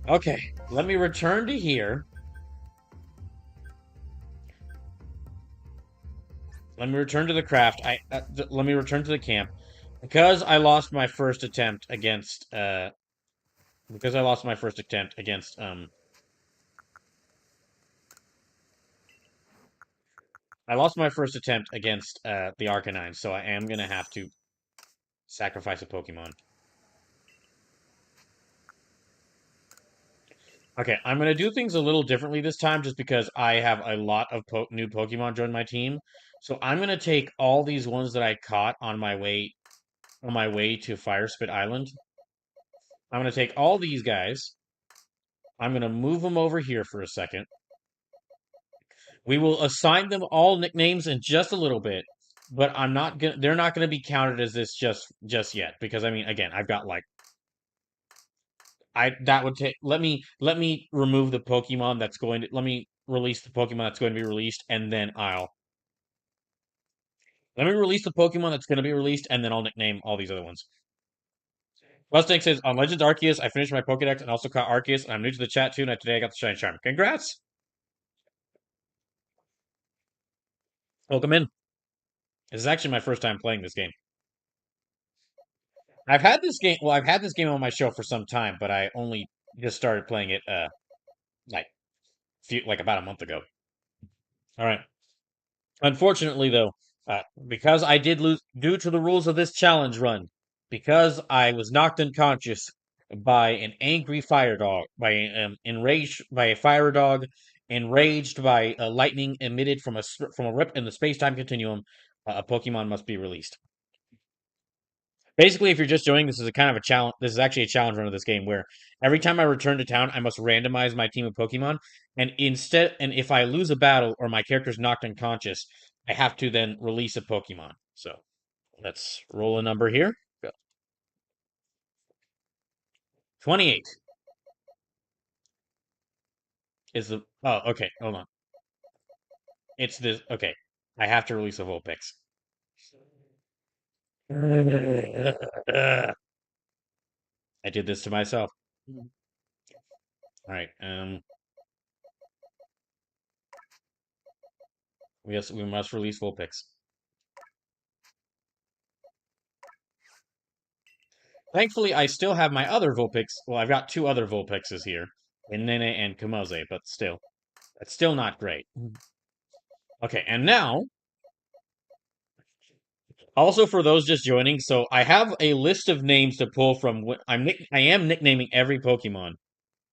Speaker 1: Okay, let me return to here. Let me return to the craft. Let me return to the camp. Because I lost my first attempt against, because I lost my first attempt against, I lost my first attempt against, the Arcanine, so I am gonna have to sacrifice a Pokemon. Okay, I'm gonna do things a little differently this time, just because I have a lot of new Pokemon join my team. So I'm gonna take all these ones that I caught on my way to Fire Spit Island. I'm gonna take all these guys. I'm gonna move them over here for a second. We will assign them all nicknames in just a little bit, but I'm not gonna. They're not gonna be counted as this just yet, because I mean, again, I've got like that would take. Let me remove the Pokemon that's going to. Let me release the Pokemon that's going to be released, and then let me release the Pokemon that's going to be released, and then I'll nickname all these other ones. Mustang says, on Legends Arceus, I finished my Pokedex and also caught Arceus, and I'm new to the chat too, and today I got the Shiny Charm. Congrats! Welcome in. This is actually my first time playing this game. I've had this game on my show for some time, but I only just started playing it, like, like about a month ago. Alright. Unfortunately, though, because I did lose due to the rules of this challenge run, because I was knocked unconscious by an angry fire dog, enraged by a fire dog, enraged by a lightning emitted from a rip in the space time continuum, a Pokemon must be released. Basically, if you're just joining, this is a kind of a challenge. This is actually a challenge run of this game where every time I return to town, I must randomize my team of Pokemon, and if I lose a battle or my character's knocked unconscious, I have to then release a Pokemon. So let's roll a number here. Go. 28 is the. Oh, okay. Hold on. It's this. Okay, I have to release a Vulpix. I did this to myself. All right. Yes, we must release Vulpix. Thankfully, I still have my other Vulpix. Well, I've got two other Vulpixes here, in Nene and Kamoze, but still, that's still not great. Okay, and now, also for those just joining, so I have a list of names to pull from. I am nicknaming every Pokemon,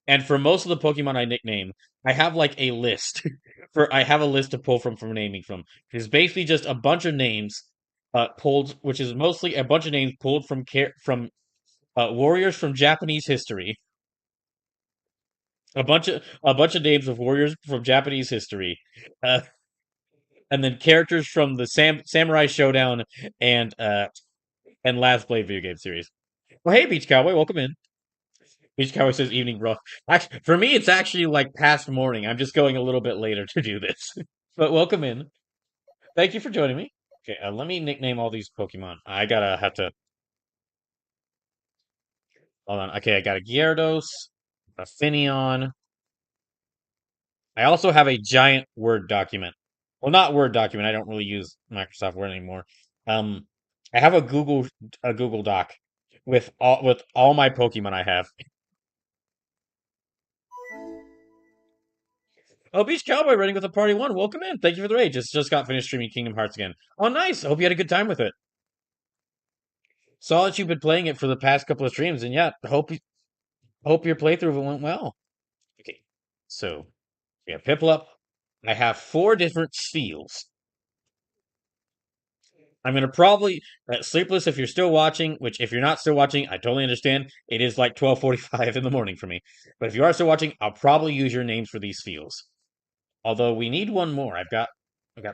Speaker 1: and for most of the Pokemon I nickname, I have like a list I have a list to pull from naming from. It's basically just a bunch of names, pulled, which is mostly a bunch of names pulled from warriors from Japanese history. A bunch of names of warriors from Japanese history, uh, and then characters from the Samurai Showdown and uh, and Last Blade video game series. Well, hey, Beach Cowboy, welcome in. Beach Cowboy says evening, bro. Actually, for me, it's actually like past morning. I'm just going a little bit later to do this, but welcome in. Thank you for joining me. Okay, let me nickname all these Pokemon. I gotta have to hold on. Okay, I got a Gyarados, a Finneon. I also have a giant Word document. Well, not Word document. I don't really use Microsoft Word anymore. Um, I have a Google Doc with all my Pokemon I have. Oh, Beach Cowboy running with a party one. Welcome in. Thank you for the raid. Just got finished streaming Kingdom Hearts again. Oh, nice. I hope you had a good time with it. Saw that you've been playing it for the past couple of streams, and yeah, hope your playthrough of it went well. Okay, so we have Piplup. I have four different Steels. I'm gonna probably Sleepless if you're still watching. Which if you're not still watching, I totally understand. It is like 12:45 in the morning for me. But if you are still watching, I'll probably use your names for these Steels. Although we need one more. I've got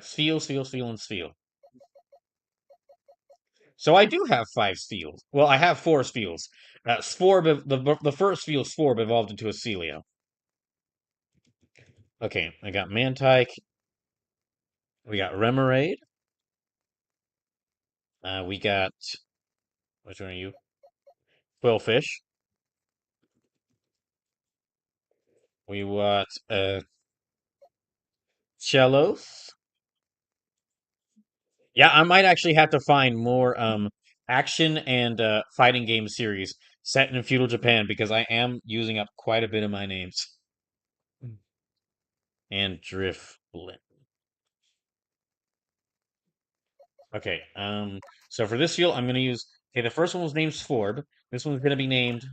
Speaker 1: Steel, Steel, Steel, and Steel. So I do have five Steels. Well, I have four Steels. The first Steel Sforb evolved into a Celio. Okay, I got Mantike. We got Remoraid. We got which one are you? Quillfish. We got Cellos. Yeah, I might actually have to find more action and fighting game series set in feudal Japan because I am using up quite a bit of my names. And Drifblim. Okay, so for this field, I'm gonna use. Okay, the first one was named Sforb. This one's gonna be named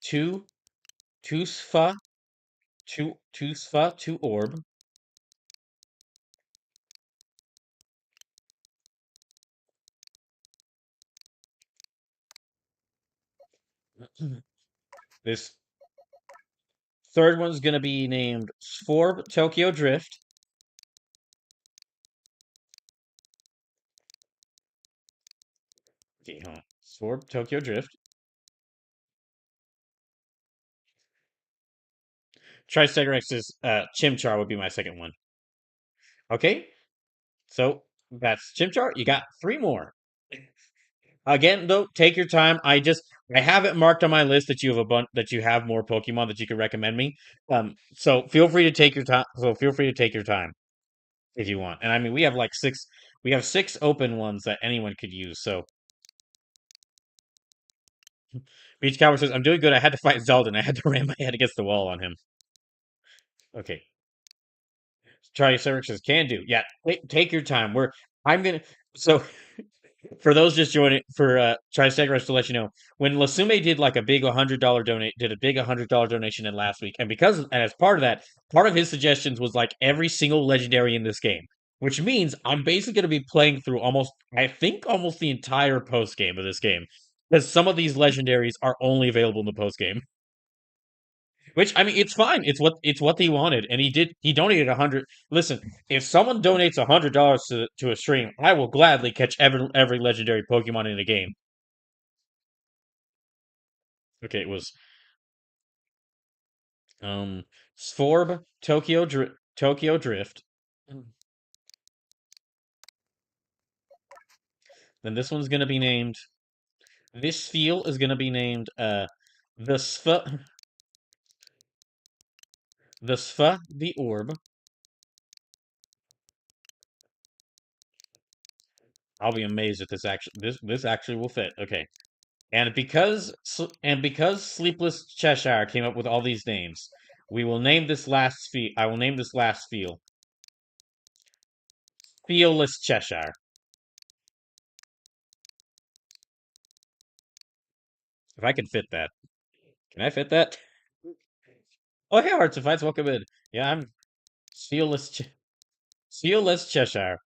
Speaker 1: Two Tusfa Two Orb. This third one's gonna be named Sforb Tokyo Drift. Okay, hold on. Sforb Tokyo Drift. Tristegrex's Chimchar would be my second one. Okay, so that's Chimchar. You got three more. Again, though, take your time. I have it marked on my list that you have a bunch that you have more Pokemon that you could recommend me. So feel free to take your time. So feel free to take your time if you want. And I mean, we have six open ones that anyone could use. So Beach Cowboy says, "I'm doing good. I had to fight Zeldin. I had to ram my head against the wall on him." Okay, Charlie Cervix says, "Can do. Yeah, take your time. I'm gonna. So for those just joining, for Tricegaros to let you know, when Lasume did like a big $100 donation in last week, and as part of that, part of his suggestions was like every single legendary in this game, which means I'm basically going to be playing through I think almost the entire post game of this game, because some of these legendaries are only available in the post game. Which I mean, it's fine. It's what he wanted, and he donated 100. Listen, if someone donates $100 to a stream, I will gladly catch every legendary Pokemon in the game. Okay, it was Sforb, Tokyo Drift. Then this one's gonna be named. This field is gonna be named the Sfa the Orb. I'll be amazed if this actually will fit. Okay. And because Sleepless Cheshire came up with all these names, we will name this last feel. I will name this last feel Feelless Cheshire. If I can fit that, can I fit that? Oh, hey, Hearts and Fights, welcome in. Yeah, I'm Feelless, Feelless Cheshire.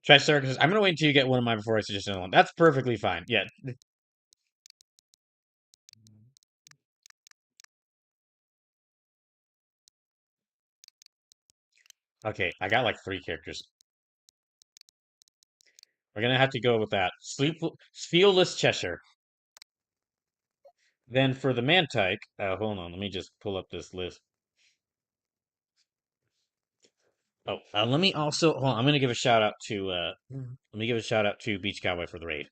Speaker 1: Cheshire. I'm gonna wait until you get one of mine before I suggest another one. That's perfectly fine. Yeah. Okay, I got like three characters. We're gonna have to go with that. Feelless Cheshire. Then for the Mantike, hold on, let me just pull up this list. Oh, let me also hold on. I'm gonna give a shout out to let me give a shout out to Beach Cowboy for the raid.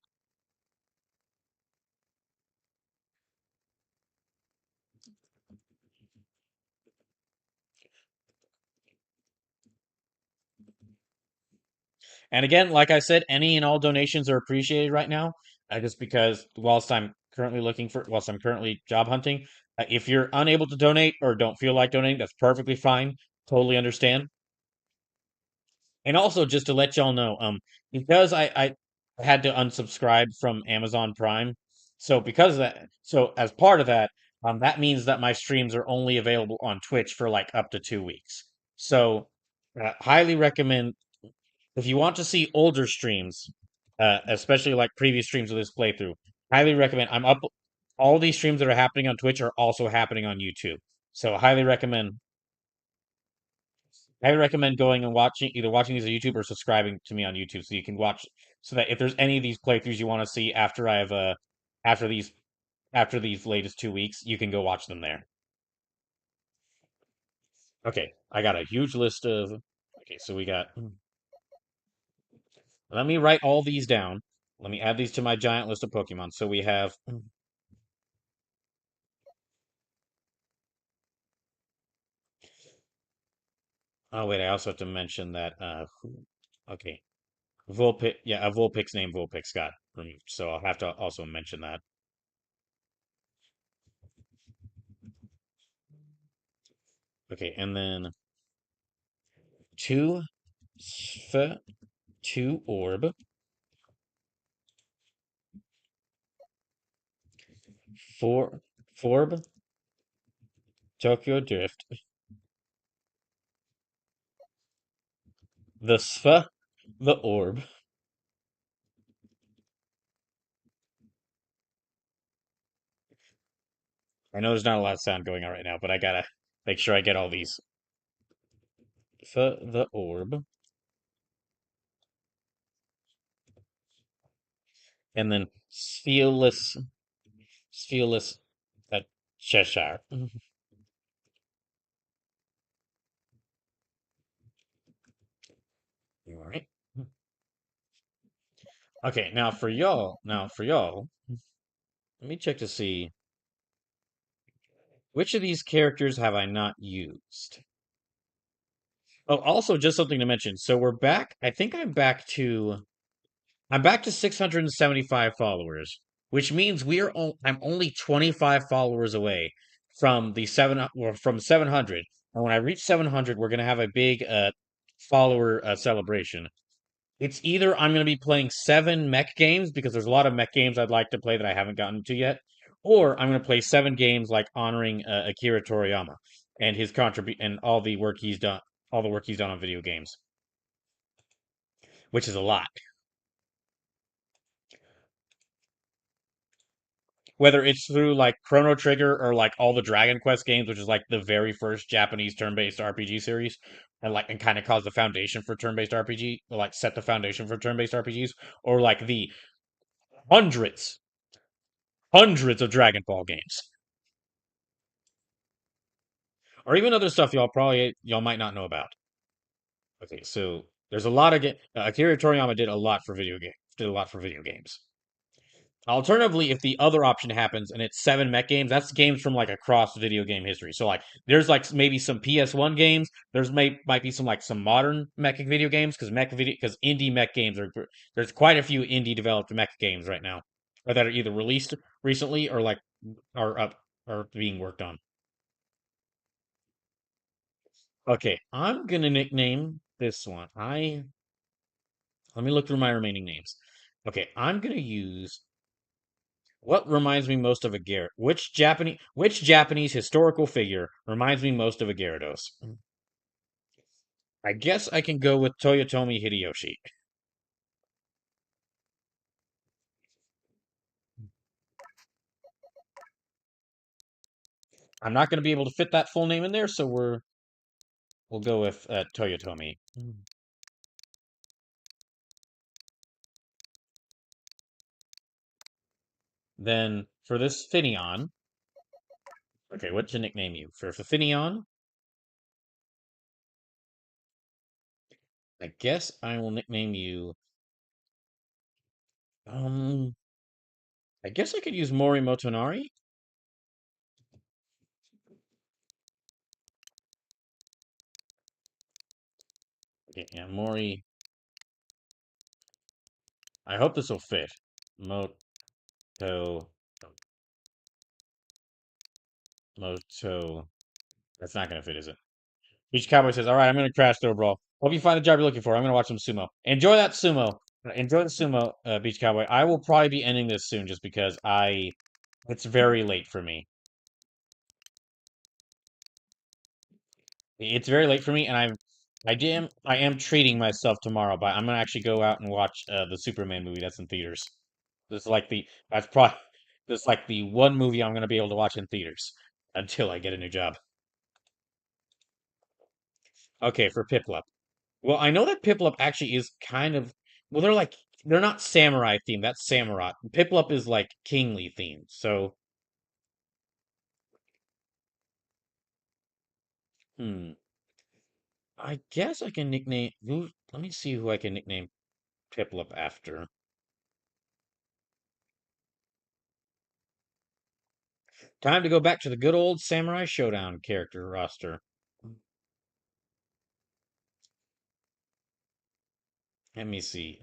Speaker 1: And again, like I said, any and all donations are appreciated right now. Just because whilst I'm currently job hunting, if you're unable to donate or don't feel like donating, that's perfectly fine. Totally understand. And also, just to let y'all know, because I had to unsubscribe from Amazon Prime, so because of that, so as part of that, that means that my streams are only available on Twitch for like up to 2 weeks. So, highly recommend if you want to see older streams, especially like previous streams of this playthrough. Highly recommend. I'm up. All these streams that are happening on Twitch are also happening on YouTube. So, highly recommend going and either watching these on YouTube or subscribing to me on YouTube so you can watch so that if there's any of these playthroughs you want to see after these after these latest 2 weeks, you can go watch them there. Okay, I got a huge list of okay, so we got let me write all these down. Let me add these to my giant list of Pokemon. So we have oh wait, I also have to mention that okay. A Vulpix named Vulpix got removed, so I'll have to also mention that. Okay, and then two Sf two Orb, four Forb, Tokyo Drift, the Sf, the Orb. I know there's not a lot of sound going on right now, but I gotta make sure I get all these. F, the Orb, and then Spheeless at Cheshire. All right. Okay, now for y'all, let me check to see which of these characters have I not used. Oh, also just something to mention. So we're back. I think I'm back to 675 followers, which means I'm only 25 followers away from the from 700. And when I reach 700, we're gonna have a big follower celebration. It's either I'm gonna be playing 7 mech games because there's a lot of mech games I'd like to play that I haven't gotten to yet, or I'm gonna play 7 games like honoring Akira Toriyama and his contribute and all the work he's done on video games, which is a lot. Whether it's through like Chrono Trigger or like all the Dragon Quest games, which is like the very first Japanese turn-based RPG series, and kind of caused the foundation for turn-based RPG, or like set the foundation for turn-based RPGs, or like the hundreds, hundreds of Dragon Ball games, or even other stuff y'all might not know about. Okay, so there's a lot of Akira Toriyama did a lot for video games. Alternatively, if the other option happens and it's 7 mech games, that's games from like across video game history. So like there's like maybe some PS1 games. Might be some modern mech video games because indie mech games there's quite a few indie developed mech games right now, or that are either released recently or like are up or being worked on. Okay, I'm gonna nickname this one. I Let me look through my remaining names. Okay, I'm gonna use what reminds me most of a Garrett? Which Japanese historical figure reminds me most of a Gyarados? I guess I can go with Toyotomi Hideyoshi. I'm not going to be able to fit that full name in there, so we'll go with Toyotomi. Then for this Finneon, okay, what to nickname you? For Finneon, I guess I will nickname you. Um, I guess I could use Mori Motonari. Okay, yeah, Mori. I hope this will fit. Moto Moto. That's not gonna fit, is it? Beach Cowboy says, "All right, I'm gonna crash throw brawl. Hope you find the job you're looking for. I'm gonna watch some sumo. Enjoy that sumo. Enjoy the sumo, Beach Cowboy. I will probably be ending this soon, just because it's very late for me. It's very late for me, and I am treating myself tomorrow, but I'm gonna actually go out and watch the Superman movie that's in theaters. This is like the that's probably this is like the one movie I'm gonna be able to watch in theaters until I get a new job. Okay, for Piplup. Well, I know that Piplup actually is kind of well, they're not samurai themed. That's Samurott. Piplup is like kingly themed. So, hmm, I guess I can nickname. Let me see who I can nickname Piplup after. Time to go back to the good old Samurai Showdown character roster. Let me see.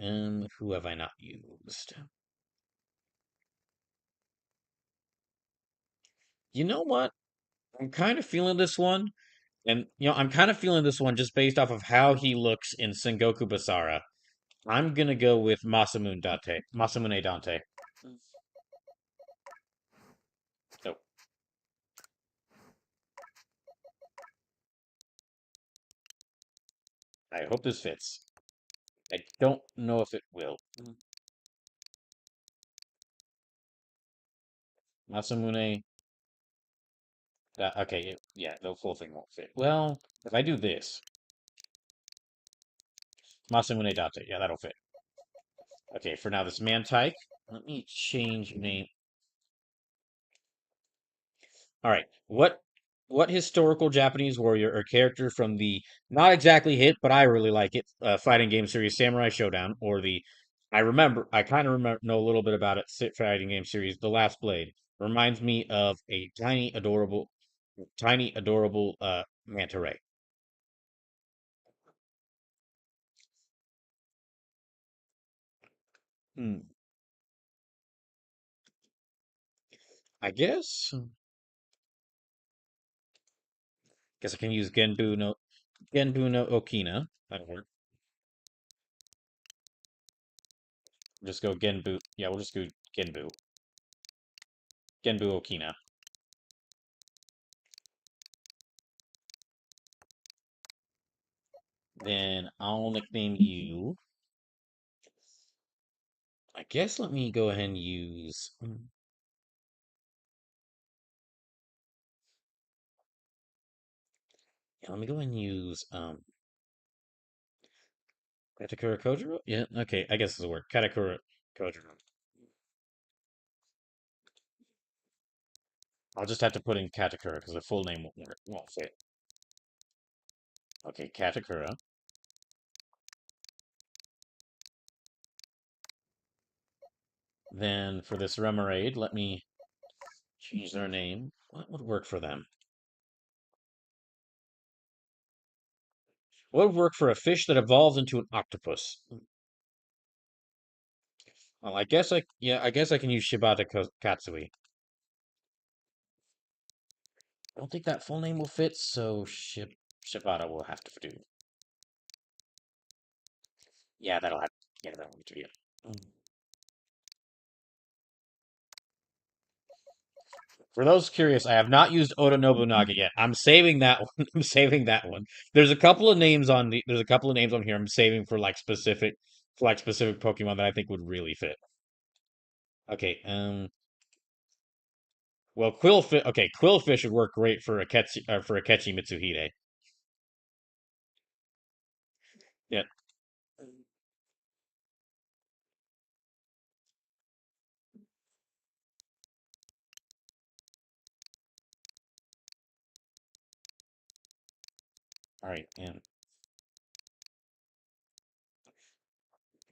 Speaker 1: Who have I not used? You know what? I'm kind of feeling this one, and I'm kind of feeling this one just based off of how he looks in Sengoku Basara. I'm gonna go with Masamune Dante. Oh, I hope this fits. I don't know if it will. Masamune. Okay, yeah, the full thing won't fit. Well, if I do this, Masamune Date, yeah, that'll fit. Okay, for now, this man type. Let me change name. All right, what historical Japanese warrior or character from the not exactly hit, but I really like it, fighting game series Samurai Showdown, or the I kind of remember know a little bit about it. Sit fighting game series, The Last Blade reminds me of a tiny adorable manta ray. Hmm. I guess I can use Genbu no Okina. That'll work. Just go Genbu. Yeah, we'll just go Genbu. Genbu Okina. Then I'll nickname you. I guess let me go ahead and use. Yeah, let me go ahead and use Katakura Kojiro? Yeah, okay, I guess this will work. Katakura Kojiro. I'll just have to put in Katakura because the full name won't fit. Okay, Katakura. Then for this Remoraid, let me change their name. What would work for them? What would work for a fish that evolves into an octopus? Well, I guess I can use Katsui. I don't think that full name will fit, so Shibata will have to do. Yeah, that'll do. Yeah. For those curious, I have not used Oda Nobunaga yet. I'm saving that one. I'm saving that one. There's a couple of names on here I'm saving for like specific Pokemon that I think would really fit. Okay, well, Quillfish would work great for Akechi Mitsuhide. Yeah. All right, and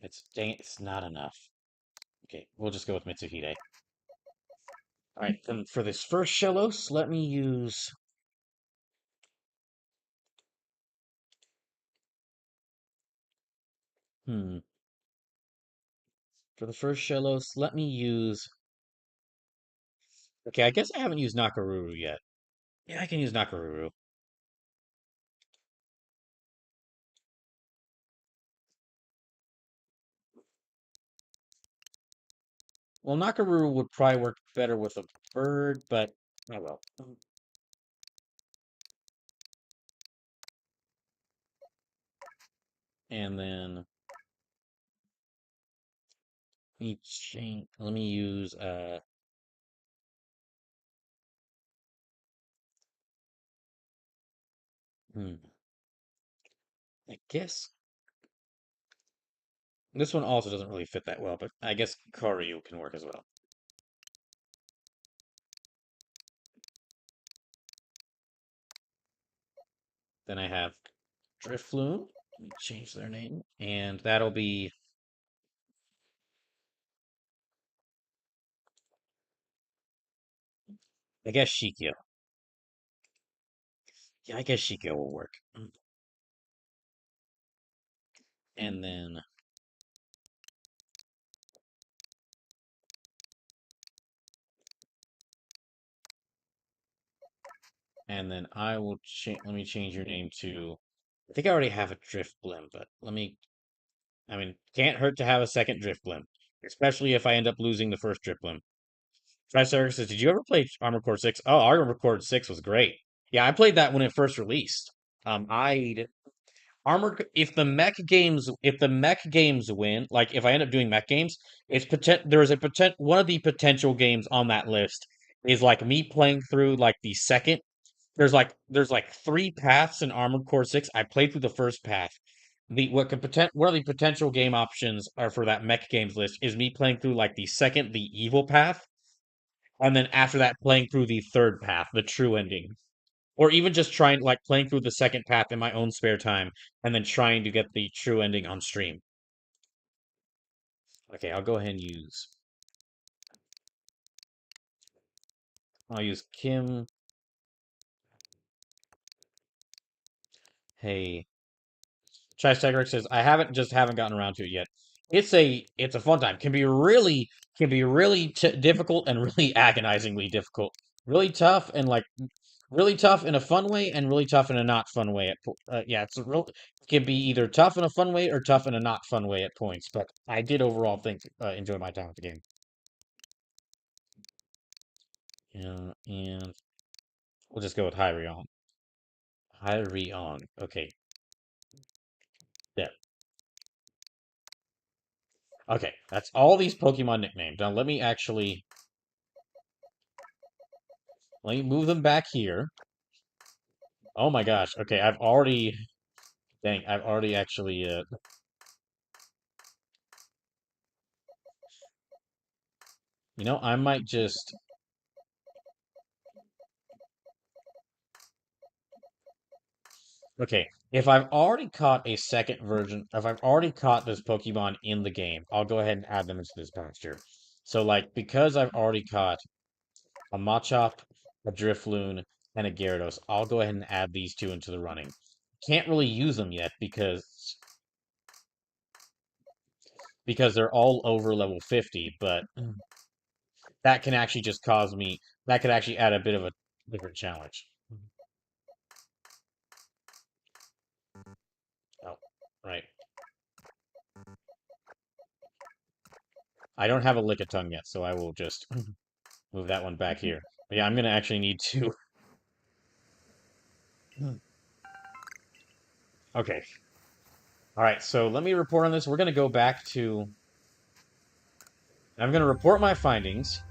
Speaker 1: it's not enough. Okay, we'll just go with Mitsuhide. All right, then for this first Shellos, let me use. Hmm. For the first Shellos, let me use. Okay, I guess I haven't used Nakaruru yet. Yeah, I can use Nakaruru. Well, Nakaruru would probably work better with a bird, but oh well. And then let me use hmm, I guess this one also doesn't really fit that well, but I guess Koryu can work as well. Then I have Drifloon. Let me change their name, and that'll be I guess Shikyo. Yeah, I guess Shikyo will work. And then I will let me change your name to I think I already have a Drifblim, but I mean, can't hurt to have a second Drifblim, especially if I end up losing the first Drifblim. Triceratops says, "Did you ever play Armored Core 6?" Oh, Armored Core 6 was great. Yeah, I played that when it first released. I Armored if the mech games win, like if I end up doing mech games, there is a one of the potential games on that list is like me playing through like the second there's like three paths in Armored Core 6. I played through the first path. One of the potential game options are for that mech games list is me playing through like the evil path, and then after that playing through the third path, the true ending. Or even just trying like playing through the second path in my own spare time and then trying to get the true ending on stream. Okay, I'll go ahead and use... I'll use Kim. Hey. Chai says, I haven't gotten around to it yet. It's a fun time. Can be really difficult and really agonizingly difficult. Really tough and like really tough in a fun way and really tough in a not fun way yeah, it can be either tough in a fun way or tough in a not fun way at points, but I did overall think enjoy my time with the game. Yeah, and we'll just go with Hyrion. Hyrion. Okay. There. Okay, that's all these Pokemon nicknames. Now let me move them back here. Oh my gosh. Okay, I've already actually I might just Okay, if I've already caught a second version, if I've already caught this Pokemon in the game, I'll go ahead and add them into this pasture. So like because I've already caught a Machop, a Drifloon, and a Gyarados, I'll go ahead and add these two into the running. Can't really use them yet because they're all over level 50, but that can actually just cause me that could actually add a bit of a different challenge. Oh, right. I don't have a Lickitung yet, so I will just move that one back here. But yeah, I'm gonna actually need to. Okay. All right. So let me report on this. We're gonna go back to. I'm gonna report my findings.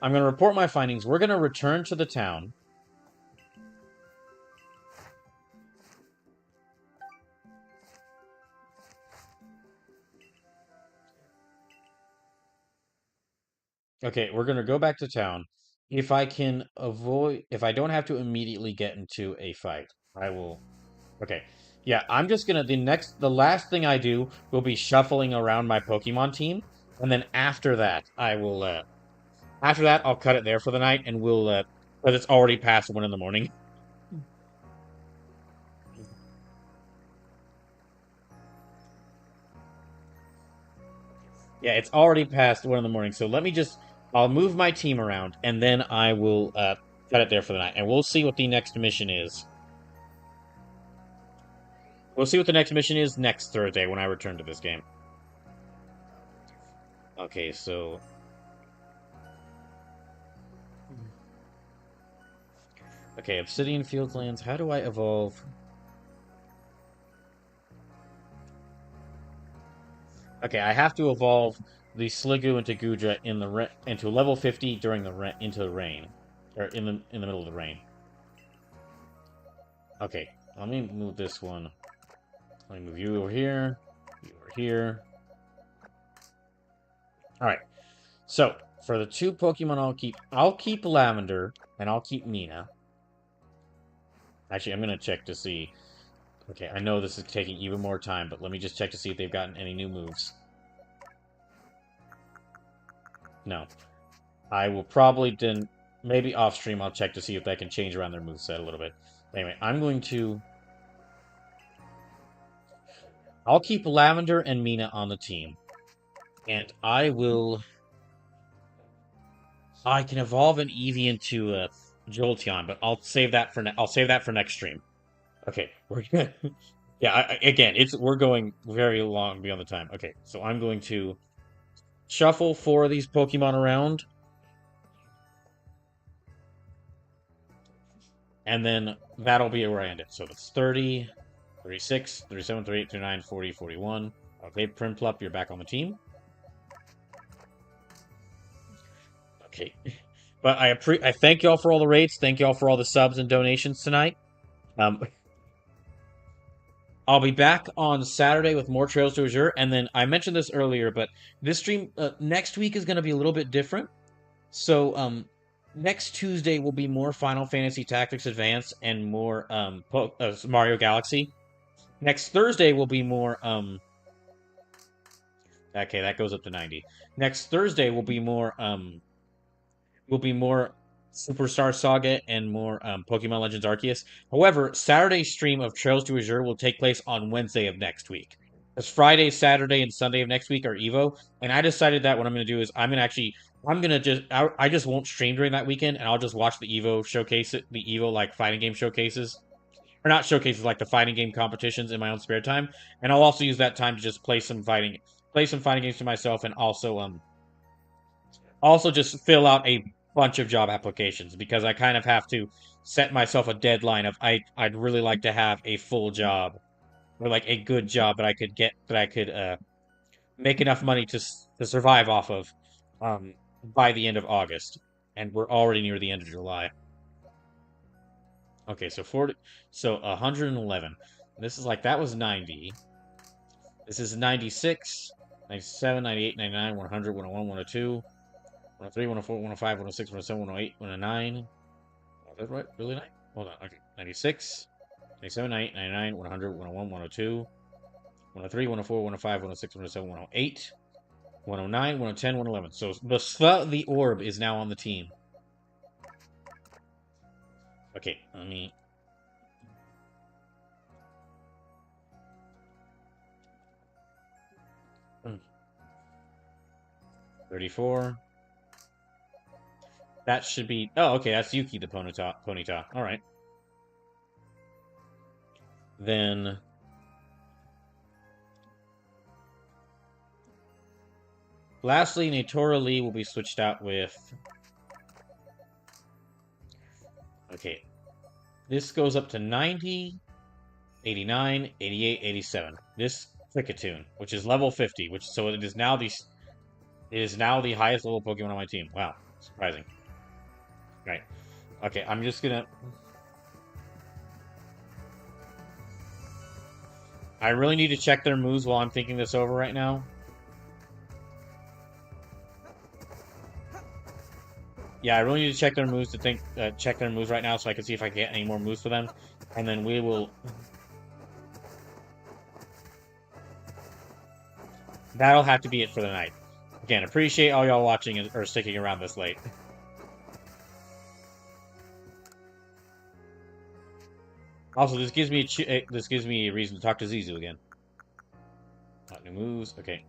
Speaker 1: I'm gonna report my findings. We're gonna return to the town. Okay, we're gonna go back to town. If I don't have to immediately get into a fight, I will. Okay. Yeah, I'm just gonna the last thing I do will be shuffling around my Pokemon team, and then after that I'll cut it there for the night, and because it's already past 1 in the morning. Yeah, it's already past 1 in the morning, so I'll move my team around, and then I will cut it there for the night, and we'll see what the next mission is. We'll see what the next mission is next Thursday when I return to this game. Okay, so okay, Obsidian Fieldlands. How do I evolve? Okay, I have to evolve the Sliggoo into Gudra into level 50 during into the rain, or in the middle of the rain. Okay, let me move this one. Let me move you over here. You over here. All right. So for the two Pokemon, I'll keep Lavender and I'll keep Nina. Actually, I'm gonna check to see. Okay, I know this is taking even more time, but let me just check to see if they've gotten any new moves. No. I will probably then maybe off stream I'll check to see if I can change around their moveset a little bit. Anyway, I'll keep Lavender and Mina on the team. And I can evolve an Eevee into a Jolteon, but I'll save that for next stream. Okay, we're good. Yeah, again, we're going very long beyond the time. Okay, so I'm going to shuffle 4 of these Pokemon around. And then that'll be where I end it. So it's 30, 36, 37, 38, 39, 40, 41. Okay, Primplup, you're back on the team. Okay. But I thank y'all for all the rates. Thank y'all for all the subs and donations tonight. I'll be back on Saturday with more Trails to Azure, and then I mentioned this earlier, but this stream next week is going to be a little bit different. So Next Tuesday will be more Final Fantasy Tactics Advance and more Mario Galaxy. Next Thursday will be more okay, that goes up to 90. Next Thursday will be more Superstar Saga and more Pokemon Legends Arceus. However, Saturday's stream of Trails to Azure will take place on Wednesday of next week. Because Friday, Saturday, and Sunday of next week are Evo, and I decided that what I'm going to do is I just won't stream during that weekend, and I'll just watch the Evo showcase, the Evo like fighting game showcases, or not showcases, like the fighting game competitions in my own spare time, and I'll also use that time to just play some fighting games to myself, and also just fill out a bunch of job applications because I kind of have to set myself a deadline of I'd really like to have a full job or like a good job that I could make enough money to survive off of by the end of August, and we're already near the end of July. Okay, so 40, so 111. This is like that was 90. This is 96, 97, 98, 99, 100, 101, 102, 103, 104, 105, 106, 107, 108, 109. Oh, that's right, really 9? Hold on, okay. 96, 97, 98, 99, 100, 101, 102, 103, 104, 105, 106, 107, 108, 109, 110, 111. So the orb is now on the team. Okay, let me... 34. That should be... Oh, okay, that's Yuki the Ponyta. All right. Then... Lastly, Natora Lee will be switched out with... Okay. This goes up to 90, 89, 88, 87. This Kricketune, which is level 50, so it is now the highest level Pokemon on my team. Wow, surprising. Right. Okay, I'm just gonna... I really need to check their moves while I'm thinking this over right now. Yeah, I really need to check their moves check their moves right now so I can see if I can get any more moves for them. And then we will... That'll have to be it for the night. Again, appreciate all y'all watching or sticking around this late. Also, this gives me a reason to talk to Zizu again. New moves, okay.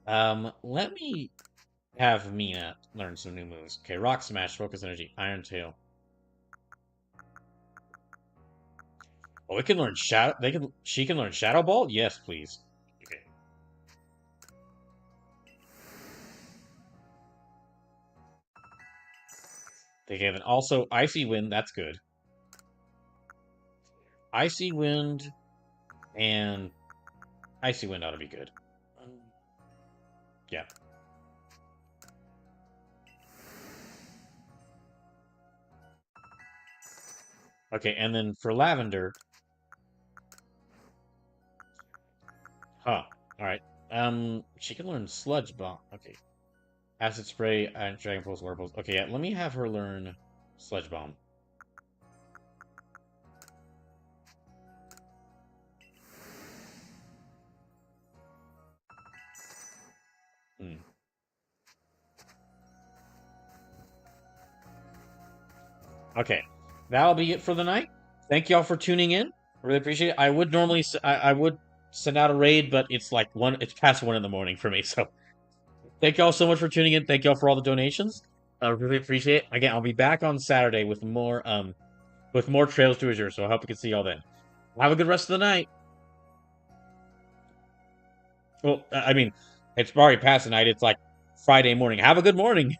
Speaker 1: Let me have Mina learn some new moves. Okay, Rock Smash, Focus Energy, Iron Tail. Oh, it can learn Shadow. She can learn Shadow Ball. Yes, please. Okay. They gave it also Icy Wind. That's good. Icy Wind and Icy Wind ought to be good. Yeah. Okay, and then for Lavender. Huh. Alright. She can learn Sludge Bomb. Okay. Acid Spray, Dragon Pulse, Water Pulse. Okay, yeah, let me have her learn Sludge Bomb. Okay, that'll be it for the night. Thank y'all for tuning in. Really appreciate it. I would normally I would send out a raid, but it's like it's past 1 in the morning for me. So thank y'all so much for tuning in. Thank y'all for all the donations. I really appreciate it. Again, I'll be back on Saturday with more Trails to Azure. So I hope we can see y'all then. Have a good rest of the night. Well, I mean, it's already past the night. It's like Friday morning. Have a good morning.